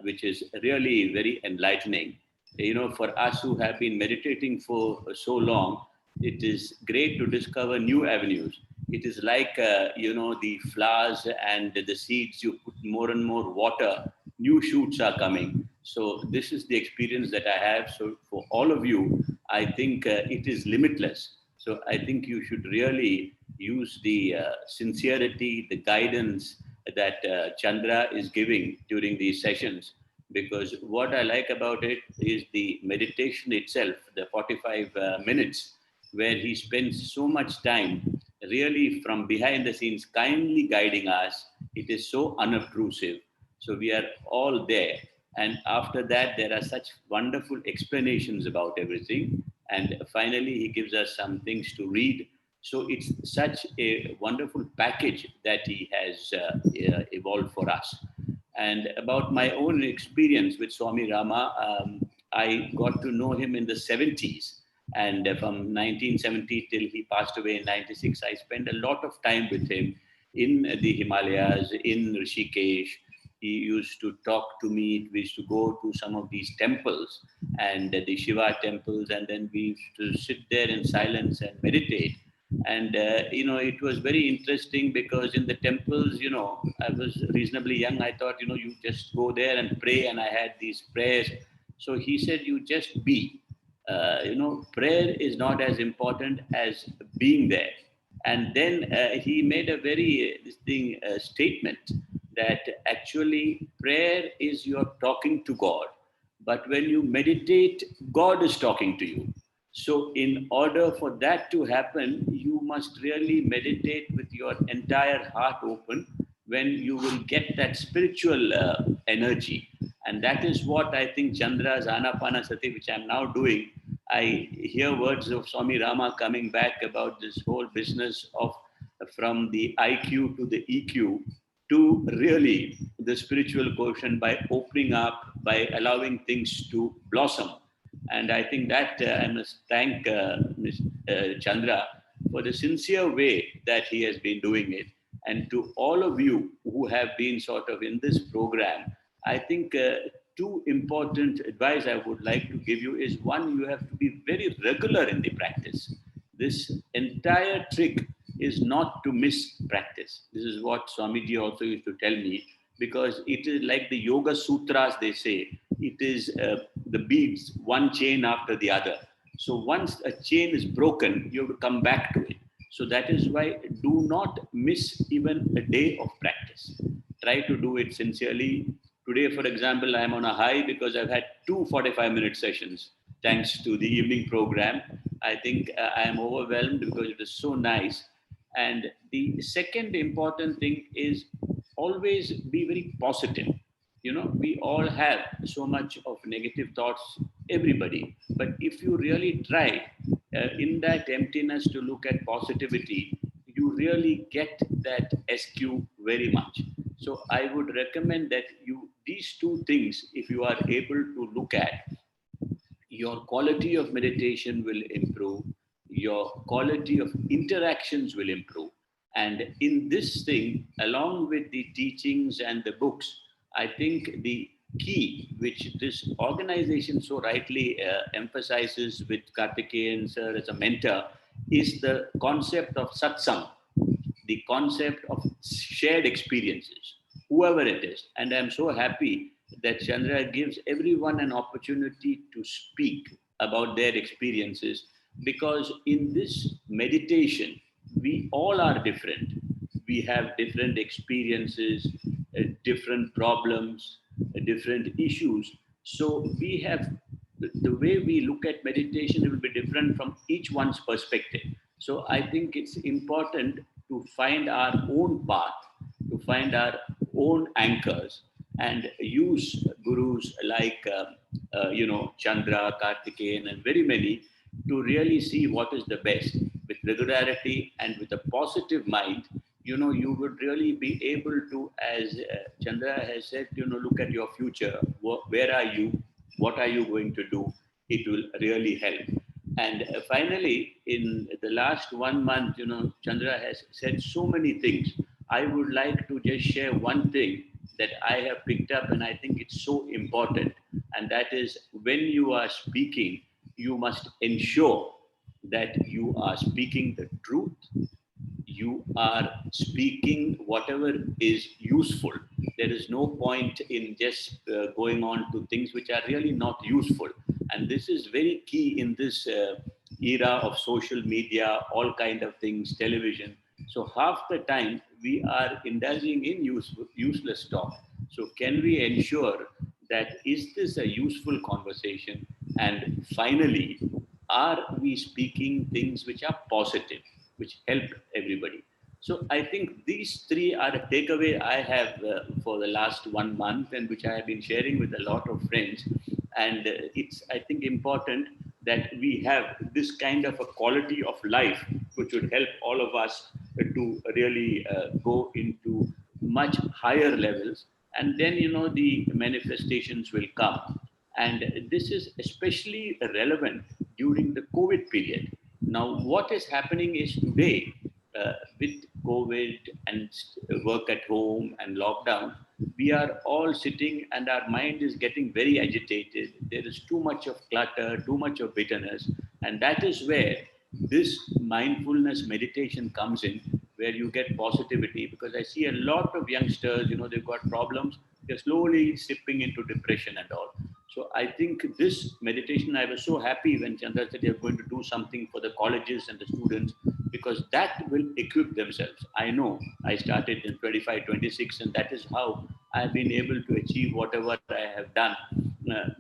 which is really very enlightening. You know, for us who have been meditating for so long, it is great to discover new avenues. It is like, the flowers and the seeds, you put more and more water, new shoots are coming. So this is the experience that I have. So for all of you, I think it is limitless. So I think you should really use the sincerity, the guidance that Chandra is giving during these sessions, because what I like about it is the meditation itself, the 45 minutes, where he spends so much time really from behind the scenes kindly guiding us. It is so unobtrusive. So we are all there. And after that, there are such wonderful explanations about everything. And finally, he gives us some things to read. So it's such a wonderful package that he has evolved for us. And about my own experience with Swami Rama, I got to know him in the 70s. And from 1970 till he passed away in 96, I spent a lot of time with him in the Himalayas, in Rishikesh, he used to talk to me. We used to go to some of these temples and the Shiva temples, and then we used to sit there in silence and meditate. And it was very interesting because in the temples, I was reasonably young. I thought, you just go there and pray, and I had these prayers. So he said, you just be. Prayer is not as important as being there. And then he made a very statement that actually prayer is you're talking to God, but when you meditate, God is talking to you. So, in order for that to happen, you must really meditate with your entire heart open, when you will get that spiritual energy. And that is what I think Chandra's Anapanasati, which I'm now doing. I hear words of Swami Rama coming back about this whole business of from the IQ to the EQ to really the spiritual quotient, by opening up, by allowing things to blossom. And I think that I must thank Ms. Chandra for the sincere way that he has been doing it. And to all of you who have been sort of in this program, I think two important advice I would like to give you is, one, you have to be very regular in the practice. This entire trick is not to miss practice. This is what Swamiji also used to tell me, because it is like the Yoga Sutras, they say. It is the beads, one chain after the other. So once a chain is broken, you have to come back to it. So that is why do not miss even a day of practice. Try to do it sincerely. Today, for example, I am on a high because I've had two 45-minute sessions thanks to the evening program. I think I am overwhelmed because it is so nice. And the second important thing is always be very positive. We all have so much of negative thoughts, everybody. But if you really try in that emptiness to look at positivity, you really get that SQ very much. So I would recommend that these two things, if you are able to look at, your quality of meditation will improve, your quality of interactions will improve. And in this thing, along with the teachings and the books, I think the key, which this organization so rightly emphasizes with Karthikeyan sir as a mentor, is the concept of satsang, the concept of shared experiences, whoever it is. And I'm so happy that Chandra gives everyone an opportunity to speak about their experiences, because in this meditation, we all are different. We have different experiences, different problems, different issues. So we have the way we look at meditation will be different from each one's perspective. So I think it's important to find our own path, to find our own anchors, and use gurus like Chandra, Karthikeyan, and very many, to really see what is the best. With regularity and with a positive mind, you would really be able to, as Chandra has said, look at your future. Where are you? What are you going to do? It will really help. And finally, in the last 1 month, Chandra has said so many things. I would like to just share one thing that I have picked up, and I think it's so important. And that is, when you are speaking, you must ensure that you are speaking the truth. You are speaking whatever is useful. There is no point in just going on to things which are really not useful. And this is very key in this era of social media, all kind of things, television. So half the time we are indulging in useless talk. So can we ensure that is this a useful conversation? And finally, are we speaking things which are positive, which help everybody? So I think these three are a takeaway I have for the last 1 month, and which I have been sharing with a lot of friends. And it's, I think, important that we have this kind of a quality of life, which would help all of us to really go into much higher levels. And then, the manifestations will come. And this is especially relevant during the COVID period. Now, what is happening is today, with COVID and work at home and lockdown, we are all sitting and our mind is getting very agitated. There is too much of clutter, too much of bitterness. And that is where this mindfulness meditation comes in, where you get positivity. Because I see a lot of youngsters, they've got problems, they're slowly slipping into depression and all. So I think this meditation, I was so happy when Chandra said you're going to do something for the colleges and the students, because that will equip themselves. I know I started in 25, 26, and that is how I've been able to achieve whatever I have done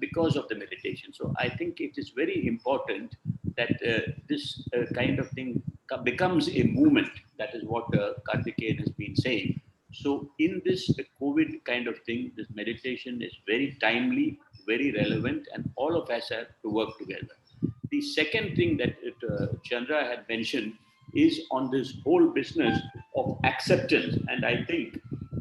because of the meditation. So I think it is very important that this kind of thing becomes a movement. That is what Karthikeyan has been saying. So in this COVID kind of thing, this meditation is very timely, very relevant, and all of us have to work together. The second thing that Chandra had mentioned is on this whole business of acceptance. And I think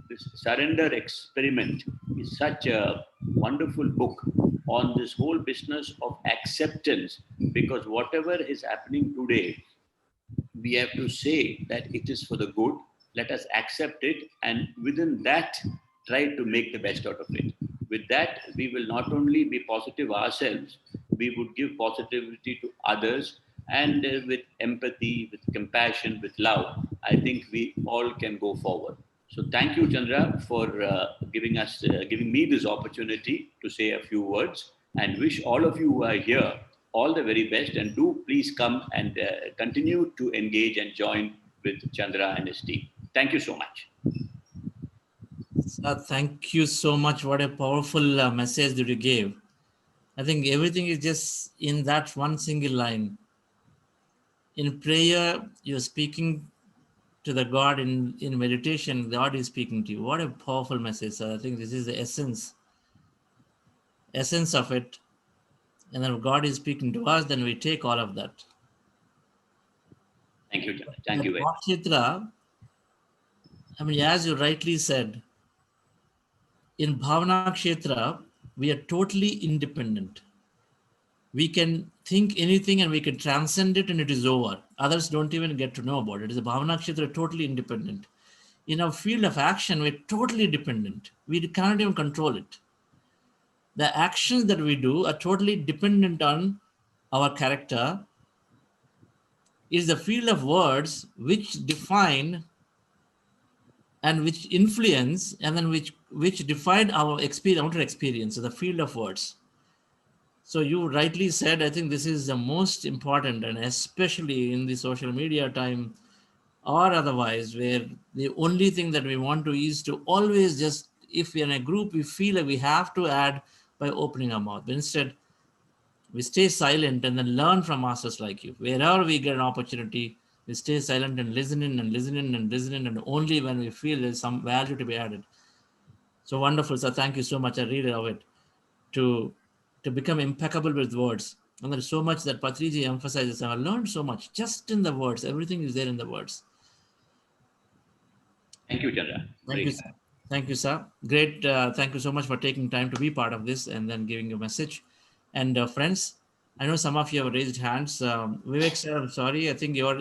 this Surrender Experiment is such a wonderful book on this whole business of acceptance, because whatever is happening today, we have to say that it is for the good. Let us accept it, and within that, try to make the best out of it. With that, we will not only be positive ourselves, we would give positivity to others, and with empathy, with compassion, with love, I think we all can go forward. So thank you, Chandra, for giving me this opportunity to say a few words, and wish all of you who are here all the very best. And do please come and continue to engage and join with Chandra and his team. Thank you so much. Thank you so much. What a powerful message that you gave. I think everything is just in that one single line. In prayer, you're speaking to the God. In meditation, God is speaking to you. What a powerful message, sir. I think this is the essence of it. And then God is speaking to us, then we take all of that. Thank you, Chandra. Thank you very much. Kshetra, I mean, as you rightly said, in Bhavana Kshetra, we are totally independent. We can think anything and we can transcend it and it is over. Others don't even get to know about it. It's a Bhavana Kshetra, totally independent. In our field of action, we're totally dependent. We cannot even control it. The actions that we do are totally dependent on our character. Is the field of words which define and which influence and then which define our experience, outer experience, so the field of words. So you rightly said, I think this is the most important, and especially in the social media time or otherwise, where the only thing that we want to is to always just, if we're in a group, we feel like we have to add by opening our mouth. But instead, we stay silent and then learn from masters like you. Wherever we get an opportunity, we stay silent and listen in and listen in and listen in, and only when we feel there's some value to be added. So wonderful, sir. Thank you so much. I really love it. To become impeccable with words. And there's so much that Patriji emphasizes. I learned so much just in the words. Everything is there in the words. Thank you, Chandra. Thank you, sir. Thank you, sir. Great. Thank you so much for taking time to be part of this and then giving a message. And friends, I know some of you have raised hands. Vivek, sir, I'm sorry. I think your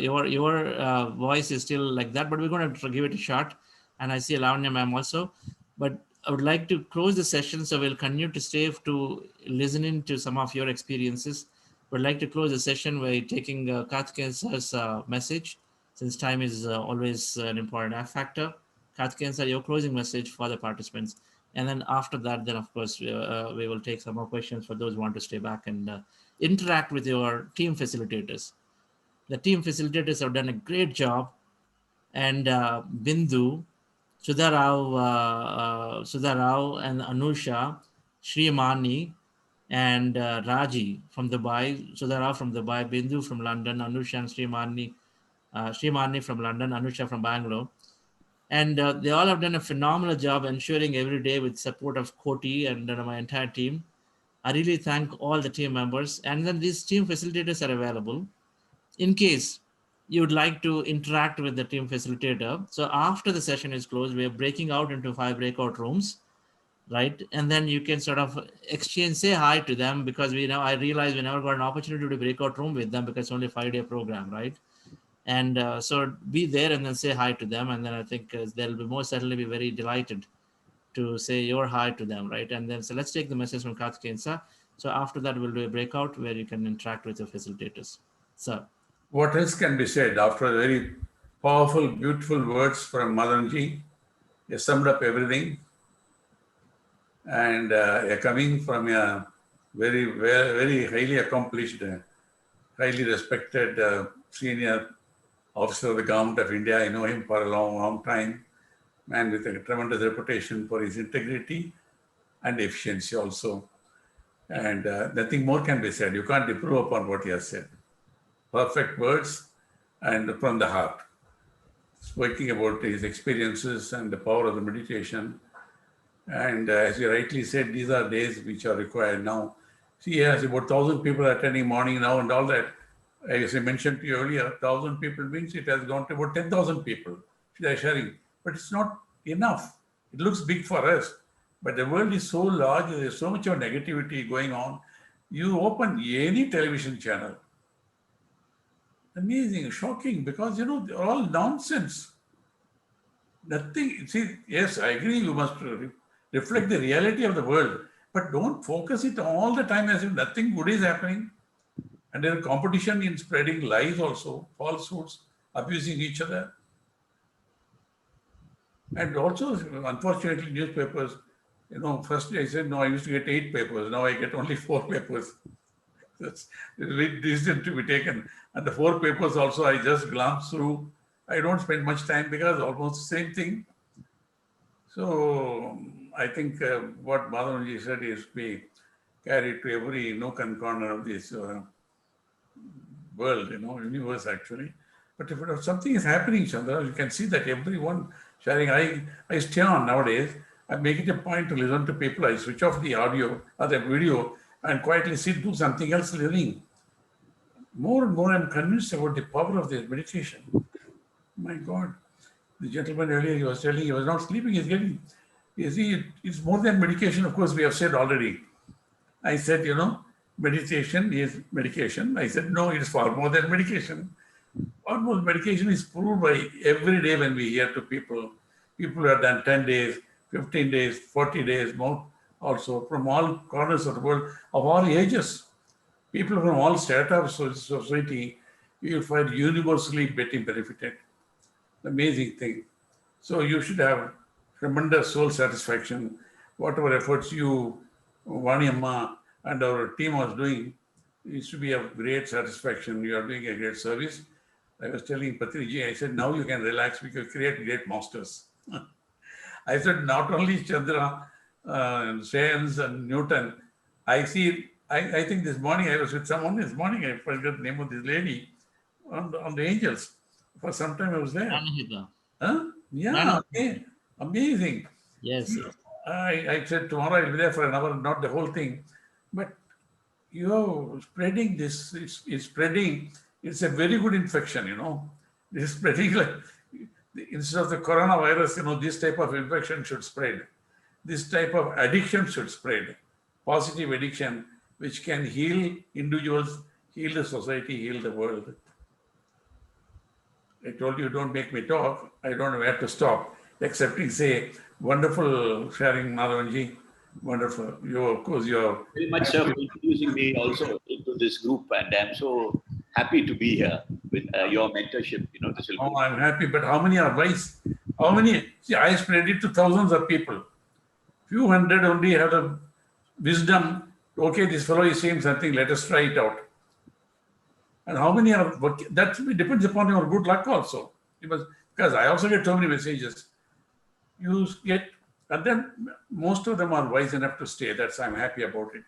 voice is still like that, but we're going to give it a shot. And I see Lavanya ma'am also. But I would like to close the session, so we'll continue to stay to listening to some of your experiences. We'd like to close the session by taking Karthikeyan sir's message, since time is always an important factor. Karthikeyan sir, your closing message for the participants. And then after that, then of course, we will take some more questions for those who want to stay back and interact with your team facilitators. The team facilitators have done a great job. And Bindu, Sudha Rao and Anusha, Sri Mani, and Raji from Dubai, Sudha Rao from Dubai, Bindu from London, Anusha and Sri Mani from London, Anusha from Bangalore. And they all have done a phenomenal job ensuring every day with support of Koti and my entire team. I really thank all the team members. And then these team facilitators are available in case you would like to interact with the team facilitator. So after the session is closed, we are breaking out into 5 breakout rooms, right? And then you can sort of exchange, say hi to them, because I realize we never got an opportunity to breakout room with them because it's only a 5-day program, right? And so be there and then say hi to them. And then I think they'll be most certainly be very delighted to say your hi to them, right? And then so let's take the message from Karthikeyan sir. So after that, we'll do a breakout where you can interact with your facilitators. So What else can be said after very powerful, beautiful words from Madanji? He summed up everything. And coming from a very highly accomplished, highly respected senior officer of the government of India. I know him for a long time, man with a tremendous reputation for his integrity and efficiency also. And nothing more can be said. You can't improve upon what he has said. Perfect words and from the heart. Speaking about his experiences and the power of the meditation. And as you rightly said, these are days which are required now. See, yes, about 1,000 people attending morning now and all that. As I mentioned to you earlier, 1,000 people means it has gone to about 10,000 people. They are sharing. But it's not enough. It looks big for us. But the world is so large, there's so much of negativity going on. You open any television channel. Amazing, shocking, because, they're all nonsense. Nothing, see, yes, I agree, you must reflect the reality of the world, but don't focus it all the time as if nothing good is happening. And there's competition in spreading lies also, falsehoods, abusing each other. And also, unfortunately, newspapers, first I said, no, I used to get 8 papers. Now I get only 4 papers. That's a big decision to be taken. And the 4 papers also, I just glance through. I don't spend much time because almost the same thing. So I think what Madhavanji said is be carried to every nook and corner of this world, universe actually. But if something is happening, Chandra, you can see that everyone sharing. I stay on nowadays. I make it a point to listen to people. I switch off the audio or the video and quietly sit, do something else listening. More and more, I'm convinced about the power of this meditation. My God. The gentleman earlier, he was telling he was not sleeping, he's getting, you see, it's more than medication, of course, we have said already. I said, meditation is medication. I said, no, it's far more than medication. Almost medication is proved by every day when we hear to people. People who have done 10 days, 15 days, 40 days, more also from all corners of the world, of all ages. People from all strata of society, you will find universally getting benefited. Amazing thing. So you should have tremendous soul satisfaction. Whatever efforts you, Vani Amma, and our team was doing, it should be of great satisfaction. You are doing a great service. I was telling Patriji, I said, now you can relax because create great masters. I said, not only Chandra, Shayans and Newton, I think this morning I was with someone, this morning I forgot the name of this lady on the angels. For some time I was there. Huh? Yeah, okay. Amazing. Yes. I said tomorrow I'll be there for an hour, not the whole thing. But spreading this, it's spreading, it's a very good infection, This is spreading like, instead of the coronavirus, this type of infection should spread. This type of addiction should spread. Positive addiction, which can heal individuals, heal the society, heal the world. I told you, don't make me talk. I don't know where to stop, excepting say, wonderful sharing, Madhavanji. Wonderful. Of course, you're Very much, sir, for introducing me also into this group. And I'm so happy to be here with your mentorship. This will Oh, I'm happy, but how many are wise? How many? See, I spread it to thousands of people. Few hundred only have the wisdom. Okay, this fellow is saying something, let us try it out. And how many are working? That depends upon your good luck also. Because I also get so many messages. You get, and then most of them are wise enough to stay. I'm happy about it.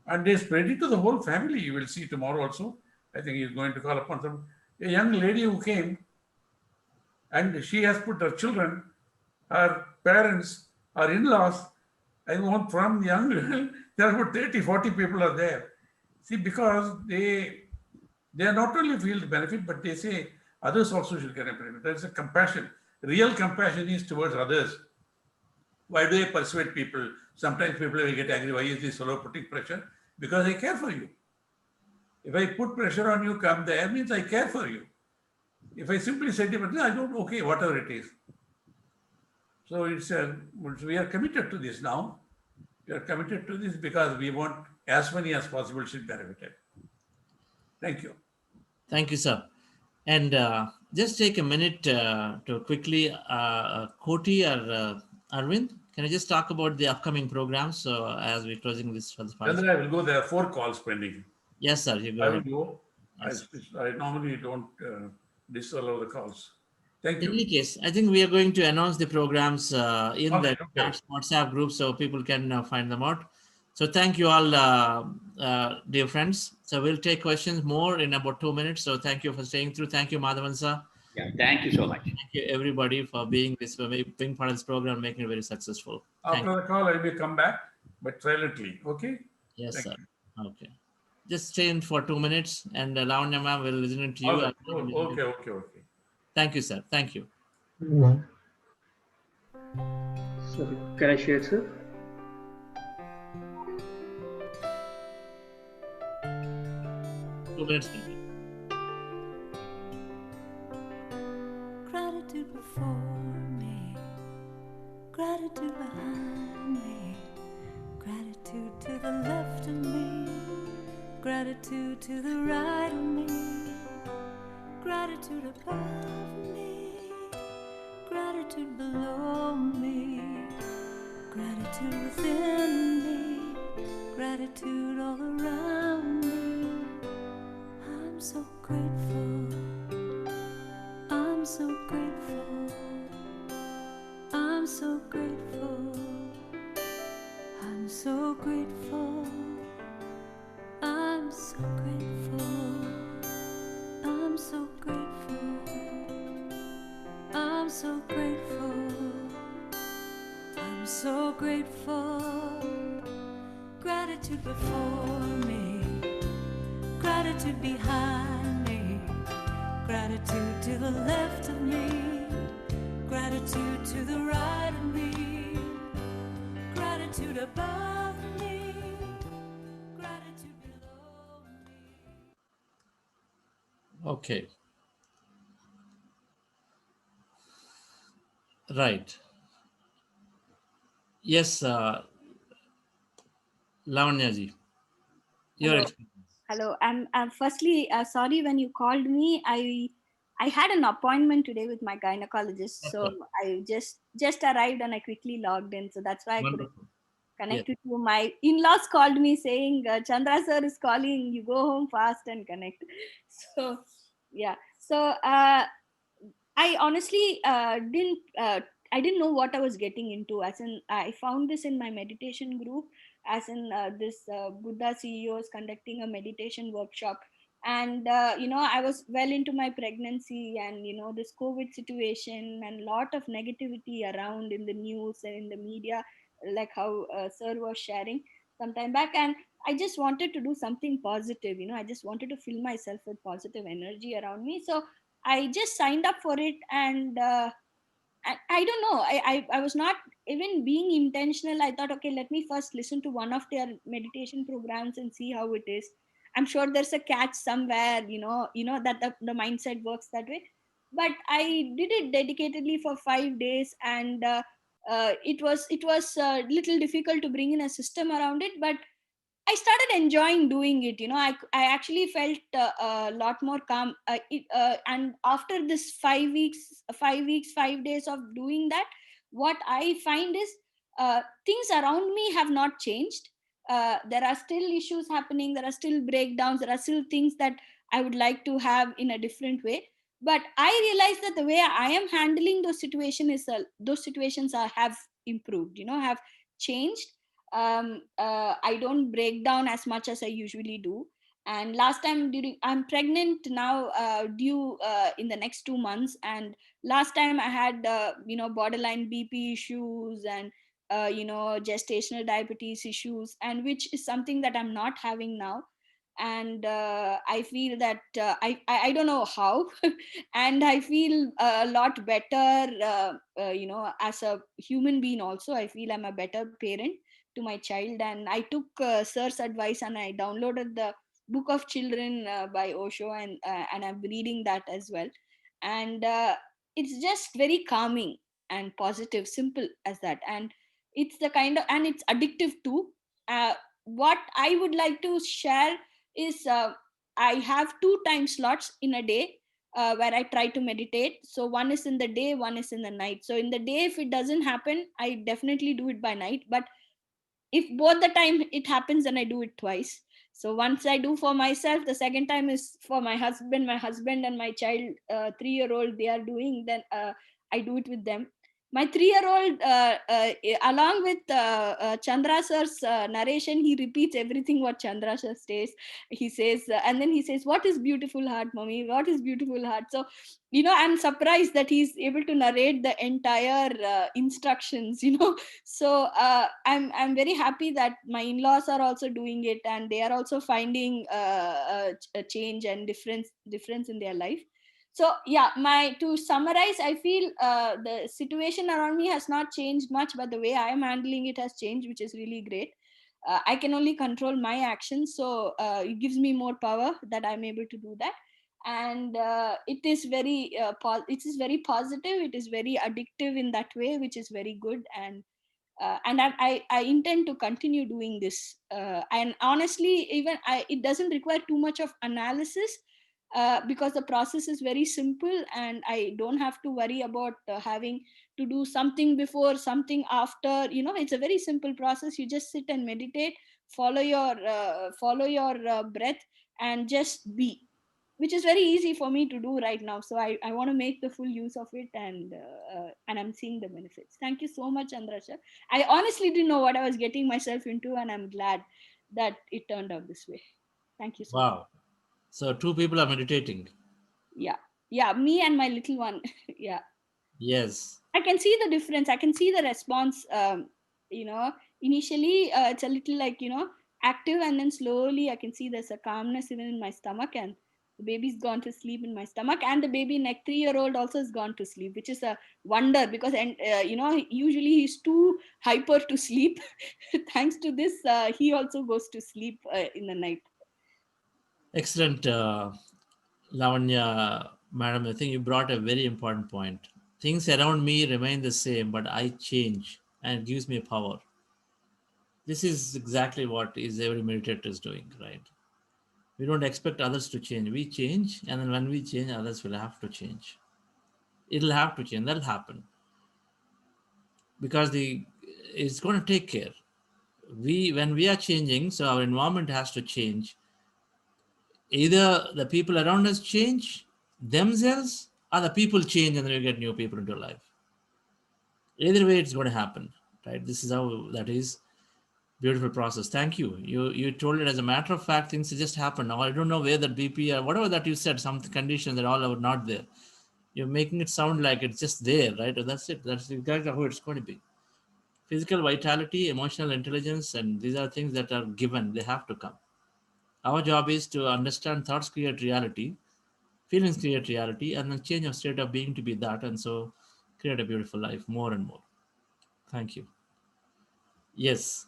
And they spread it to the whole family. You will see tomorrow also. I think he's going to call upon them. A young lady who came, and she has put her children, her parents, her in-laws, I want from young, there are about 30, 40 people are there. See, because they are not only feel the benefit, but they say others also should get a benefit. There's a compassion. Real compassion is towards others. Why do I persuade people? Sometimes people will get angry. Why is this fellow putting pressure? Because I care for you. If I put pressure on you, come there, means I care for you. If I simply say, I don't, okay, whatever it is. So we are committed to this now. We are committed to this because we want as many as possible should benefited. Thank you. Thank you, sir. And just take a minute to quickly, Koti or Arvind, can you just talk about the upcoming programs? So as we're closing this for the Chandra, I will go. There are 4 calls pending. Yes, sir. You go I ahead. will go. Yes. I normally don't disallow the calls. Thank In you. any case, I think we are going to announce the programs in Okay, the okay. WhatsApp group so people can find them out. So thank you all, dear friends. So we'll take questions more in about 2 minutes. So thank you for staying through. Thank you, Madhavan sir. Yeah, thank you so much. Thank you everybody for being part of this program, making it very successful. Thank After the call, I may come back, but silently. Okay? you. Yes, Thank sir. you. Okay. Just stay in for 2 minutes and Lavanya ma'am will listen to All you. right. Oh, okay. Thank you, sir. Thank you. Sorry, can I share, sir? Two minutes, maybe. Gratitude before me, gratitude behind me, gratitude to the left of me, gratitude to the right of me, gratitude above me, gratitude below me, gratitude within me, gratitude all around me. I'm so grateful. I'm so grateful. I'm so grateful. I'm so grateful. I'm so grateful. I'm so grateful. I'm so grateful. I'm so grateful. Gratitude before me, gratitude behind me, gratitude to the left of me, gratitude to the right of me, gratitude above me, gratitude below me. Okay. Right. Yes, Lavanya ji. Your Hello. experience. Hello. I'm firstly sorry when you called me. I had an appointment today with my gynecologist, so Okay. I just arrived and I quickly logged in. So that's why I couldn't Wonderful. connect to you. My in-laws called me saying Chandra sir is calling. You go home fast and connect. So yeah. So I honestly didn't. I didn't know what I was getting into. As in, I found this in my meditation group. As in, this Buddha CEO is conducting a meditation workshop, and I was well into my pregnancy, and this COVID situation, and lot of negativity around in the news and in the media, like how Sir was sharing some time back, and I just wanted to do something positive. I just wanted to fill myself with positive energy around me. So I just signed up for it, and I don't know. I was not even being intentional. I thought, okay, let me first listen to one of their meditation programs and see how it is. I'm sure there's a catch somewhere, that the mindset works that way. But I did it dedicatedly for 5 days, and it was a little difficult to bring in a system around it, but I started enjoying doing it. I actually felt a lot more calm. And after this 5 weeks, 5 weeks, 5 days of doing that, what I find is things around me have not changed. There are still issues happening. There are still breakdowns. There are still things that I would like to have in a different way. But I realize that the way I am handling those situations have improved. Have changed. I don't break down as much as I usually do. And last time I'm pregnant now, due in the next 2 months. And last time I had borderline BP issues, and gestational diabetes issues, and which is something that I'm not having now. And I feel that I don't know how, and I feel a lot better. As a human being, also I feel I'm a better parent to my child. And I took sir's advice, and I downloaded the Book of Children by Osho, and I'm reading that as well. And it's just very calming. and positive, simple as that. And it's the kind of, and it's addictive too. What I would like to share is I have 2 time slots in a day where I try to meditate. So one is in the day, one is in the night. So in the day, if it doesn't happen, I definitely do it by night. But if both the time it happens, then I do it twice. So once I do for myself, the second time is for my husband and my child, 3-year-old, they are doing, then I do it with them. My 3-year-old, along with Chandra sir's narration, he repeats everything what Chandra sir says. He says, and then he says, "What is beautiful heart, mommy? What is beautiful heart?" So, I'm surprised that he's able to narrate the entire instructions. So I'm very happy that my in-laws are also doing it, and they are also finding a change and difference in their life. So yeah, to summarize, I feel the situation around me has not changed much, but the way I am handling it has changed, which is really great. I can only control my actions, so it gives me more power that I'm able to do that. And it is very very positive, it is very addictive in that way, which is very good. And I intend to continue doing this. And honestly, even it doesn't require too much of analysis, because the process is very simple, and I don't have to worry about having to do something before, something after. It's a very simple process. You just sit and meditate, follow your breath, and just be, which is very easy for me to do right now. So I want to make the full use of it, and I'm seeing the benefits. Thank you so much, Andrasha. I honestly didn't know what I was getting myself into, and I'm glad that it turned out this way. Thank you so much. Wow. So 2 people are meditating. Yeah, me and my little one. Yeah, Yes. I can see the difference. I can see the response. Initially it's a little like, active, and then slowly I can see there's a calmness even in my stomach, and the baby's gone to sleep in my stomach, and the baby, like 3-year-old, also has gone to sleep, which is a wonder, because usually he's too hyper to sleep. Thanks to this, he also goes to sleep in the night. Excellent, Lavanya, madam. I think you brought a very important point. Things around me remain the same, but I change, and it gives me power. This is exactly what is every meditator is doing, right? We don't expect others to change. We change, and then when we change, others will have to change. It'll have to change. That'll happen because it's going to take care. When we are changing, so our environment has to change. Either the people around us change themselves, or the people change, and then you get new people into your life. Either way, it's going to happen, right? This is how that is. Beautiful process. Thank you. You told it as a matter of fact. Things just happen. Now I don't know where that BP or whatever that you said. Some conditions that all are not there. You're making it sound like it's just there, right? That's it. That's exactly how it's going to be. Physical vitality, emotional intelligence, and these are things that are given. They have to come. Our job is to understand thoughts create reality, feelings create reality, and then change our state of being to be that, and so create a beautiful life more and more. Thank you. Yes.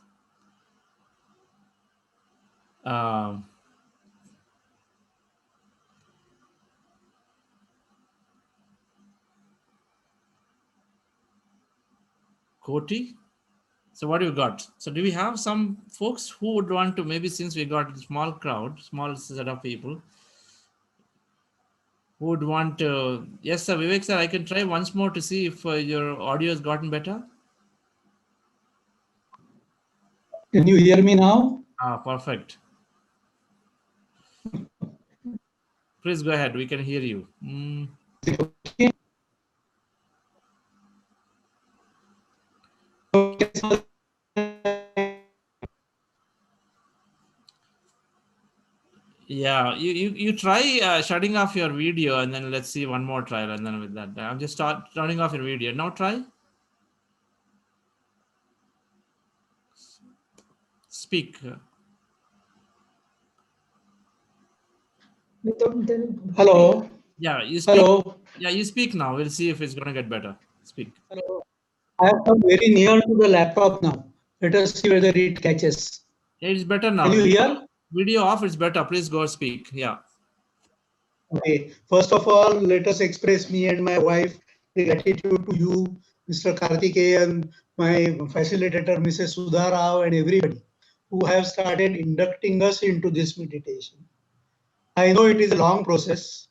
Koti. So what do you got? So do we have some folks who would want to, maybe since we got a small crowd, small set of people, who would want to, yes, sir, Vivek, sir, I can try once more to see if your audio has gotten better. Can you hear me now? Perfect. Please go ahead. We can hear you. Yeah, you try shutting off your video, and then let's see one more trial, and then with that, I'm just turning off your video. Now try. Speak. Hello. Yeah, you speak. Hello. Yeah, you speak now. We'll see if it's going to get better. Speak. Hello. I have come very near to the laptop now. Let us see whether it catches. Yeah, it's better now. Can you hear? Video off is better. Please go speak. Yeah. Okay. First of all, let us express, me and my wife, the gratitude to you Mr. Karthikeyan, my facilitator, Mrs. Sudha Rao, and everybody who have started inducting us into this meditation. I know it is a long process.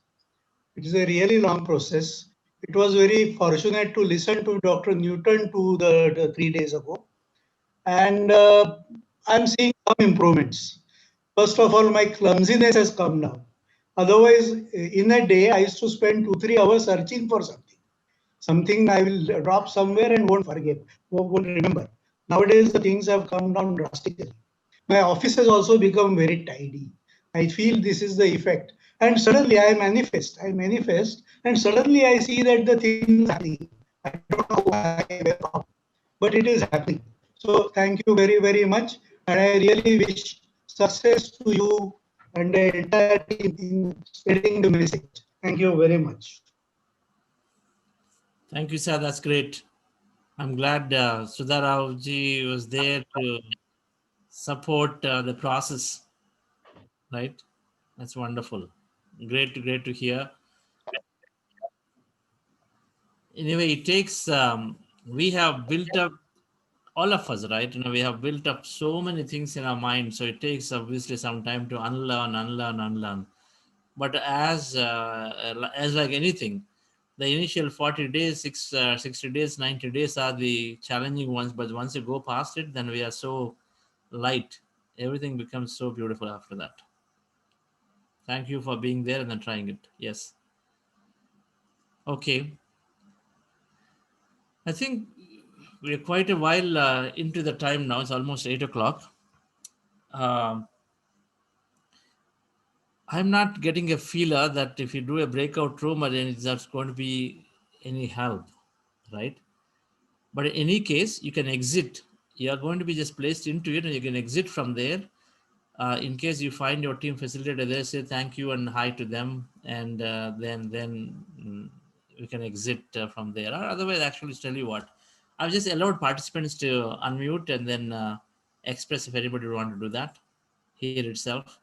It is a really long process. It was very fortunate to listen to Dr. Newton the 3 days ago. And I'm seeing some improvements. First of all, my clumsiness has come down. Otherwise, in a day, I used to spend 2-3 hours searching for something. Something I will drop somewhere and won't forget, won't remember. Nowadays, the things have come down drastically. My office has also become very tidy. I feel this is the effect. And suddenly I manifest, and suddenly I see that the things are happening. I don't know why, but it is happening. So thank you very, very much. And I really wish success to you and the entire team in spreading the message. Thank you very much. Thank you, sir. That's great. I'm glad Sudha Rao ji was there to support the process, right? That's wonderful. Great to hear. Anyway, it takes, we have built up, all of us, right? We have built up so many things in our mind. So it takes obviously some time to unlearn. But as like anything, the initial 40 days, 60 days, 90 days are the challenging ones. But once you go past it, then we are so light. Everything becomes so beautiful after that. Thank you for being there and then trying it. Yes. Okay. I think we're quite a while into the time now. It's almost 8 o'clock. I'm not getting a feeler that if you do a breakout room, then that's going to be any help, right? But in any case, you can exit. You are going to be just placed into it, and you can exit from there. In case you find your team facilitator there, say thank you and hi to them, and then we can exit from there. Or otherwise, actually, tell you what, I've just allowed participants to unmute and then express if anybody would want to do that here itself.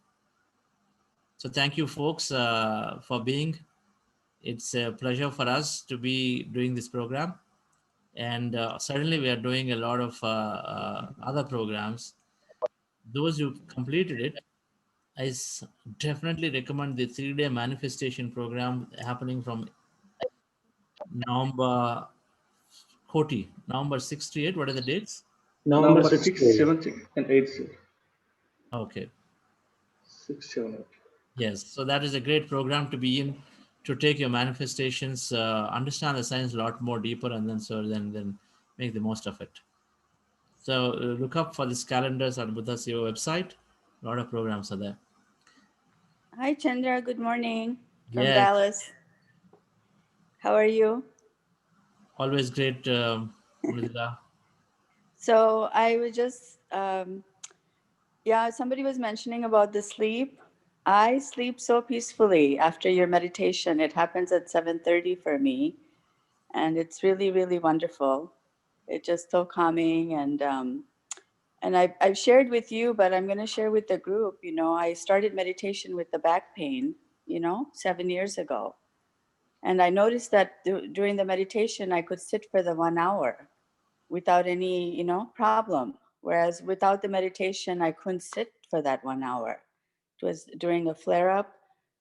So thank you, folks, for being. It's a pleasure for us to be doing this program. And certainly we are doing a lot of other programs. Those who completed it, I definitely recommend the 3-day manifestation program happening from November 6 to 8. What are the dates? November 6, 7, 6, and 8. Sir. Okay. 6, 7, 8. Yes. So that is a great program to be in, to take your manifestations, understand the science a lot more deeper, and then make the most of it. So look up for these calendars on Buddha CEO website. A lot of programs are there. Hi, Chandra. Good morning from Yes. Dallas. How are you? Always great, Mridula. So I was just, somebody was mentioning about the sleep. I sleep so peacefully after your meditation. It happens at 7:30 for me, and it's really, really wonderful. It's just so calming, and I've shared with you, but I'm going to share with the group. I started meditation with the back pain, 7 years ago. And I noticed that during the meditation, I could sit for the 1 hour without any, problem. Whereas without the meditation, I couldn't sit for that 1 hour. It was during a flare up.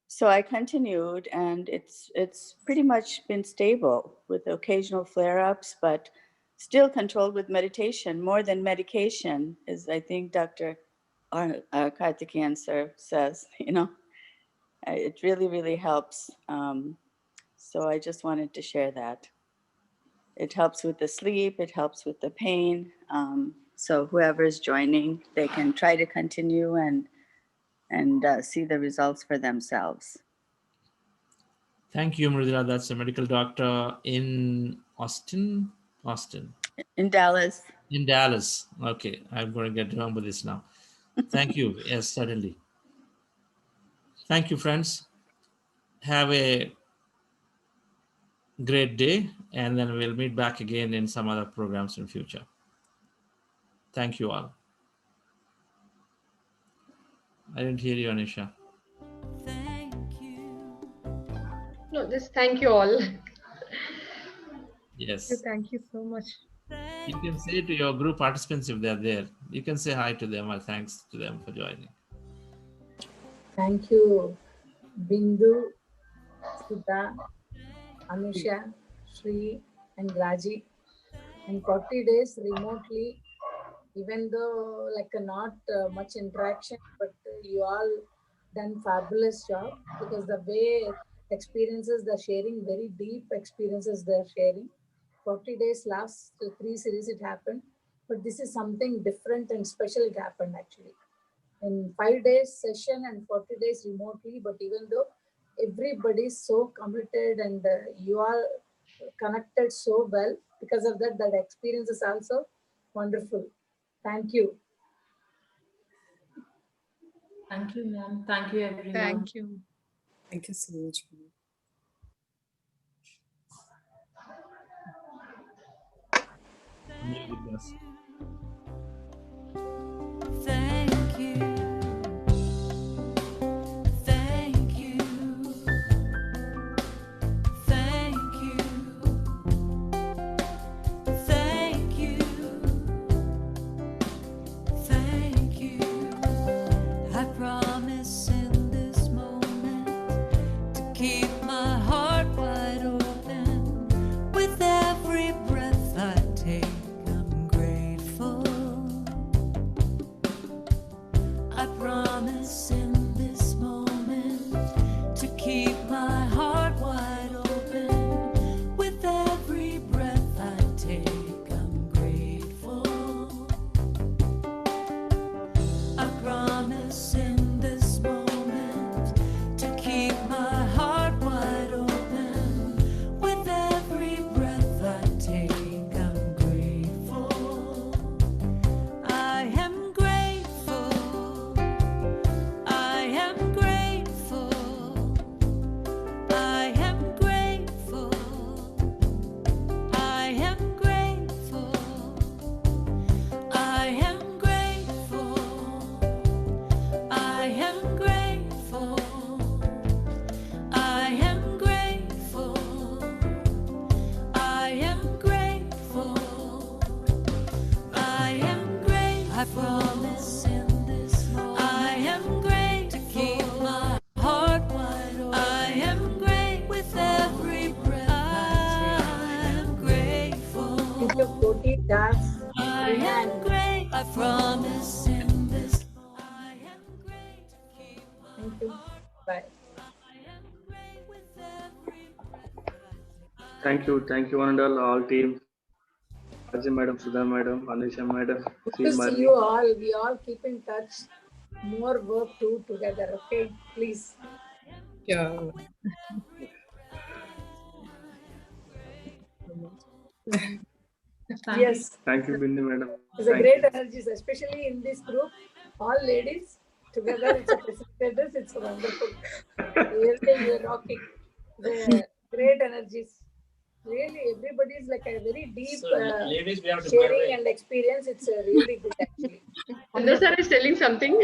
So I continued, and it's pretty much been stable with occasional flare ups, but still controlled with meditation. More than medication, as I think Dr. Karthikeyan sir says, it really, really helps. So I just wanted to share that. It helps with the sleep, it helps with the pain. So whoever's joining, they can try to continue and see the results for themselves. Thank you, Mridula. That's a medical doctor in Austin. In Dallas. In Dallas. Okay, I'm going to get remember this now. Thank you. Yes, certainly. Thank you, friends. Have a great day, and then we'll meet back again in some other programs in future. Thank you all. I didn't hear you, Anisha. No, just thank you all. Yes. Thank you so much. You can say to your group participants if they're there, you can say hi to them or thanks to them for joining. Thank you, Bindu, Sudha, Anusha, Sri, and Raji. In 40 days remotely, even though like not much interaction, but you all done fabulous job, because the way experiences they're sharing, very deep experiences they're sharing. 40 days last 3 series it happened, but this is something different and special it happened actually. In 5 days session and 40 days remotely, but even though everybody is so committed and you all connected so well, because of that, that experience is also wonderful. Thank you. Thank you, ma'am. Thank you, everyone. Thank you. Thank you so much. Music does. Thank you. Thank you. Thank you. Thank you. Thank you. I promise in this moment to keep my heart wide open. With every breath I take, I'm grateful. I promise in this moment to keep my heart wide open. With every breath I take, I'm grateful. I promise in this moment to keep my heart wide open. With every breath I take, I'm grateful. I am grateful. I am grateful. I am grateful. I am grateful. I am grateful. I am grateful. I am grateful. I am grateful. I am grateful. I promise in this moment I am great to keep my heart wide open. I am great with every breath I am grateful. Thank you, Koti, Das, I Rina, am and great. I promise in this thank you. Bye. Thank you, one and all team. Raji madam, Sudha madam, Anisha madam, Good see to see Marni. you all. We all keep in touch. More work to together. Okay, please. Yeah. Yes, Thank you, Bindi madam. it's a Thank great you. energies, especially in this group. All ladies together. It's a facilitators. It's a wonderful. Really, you're rocking. The great energies. Really, everybody is like a very deep ladies, we have to sharing and experience. It's really good actually. Chandra sir is telling something.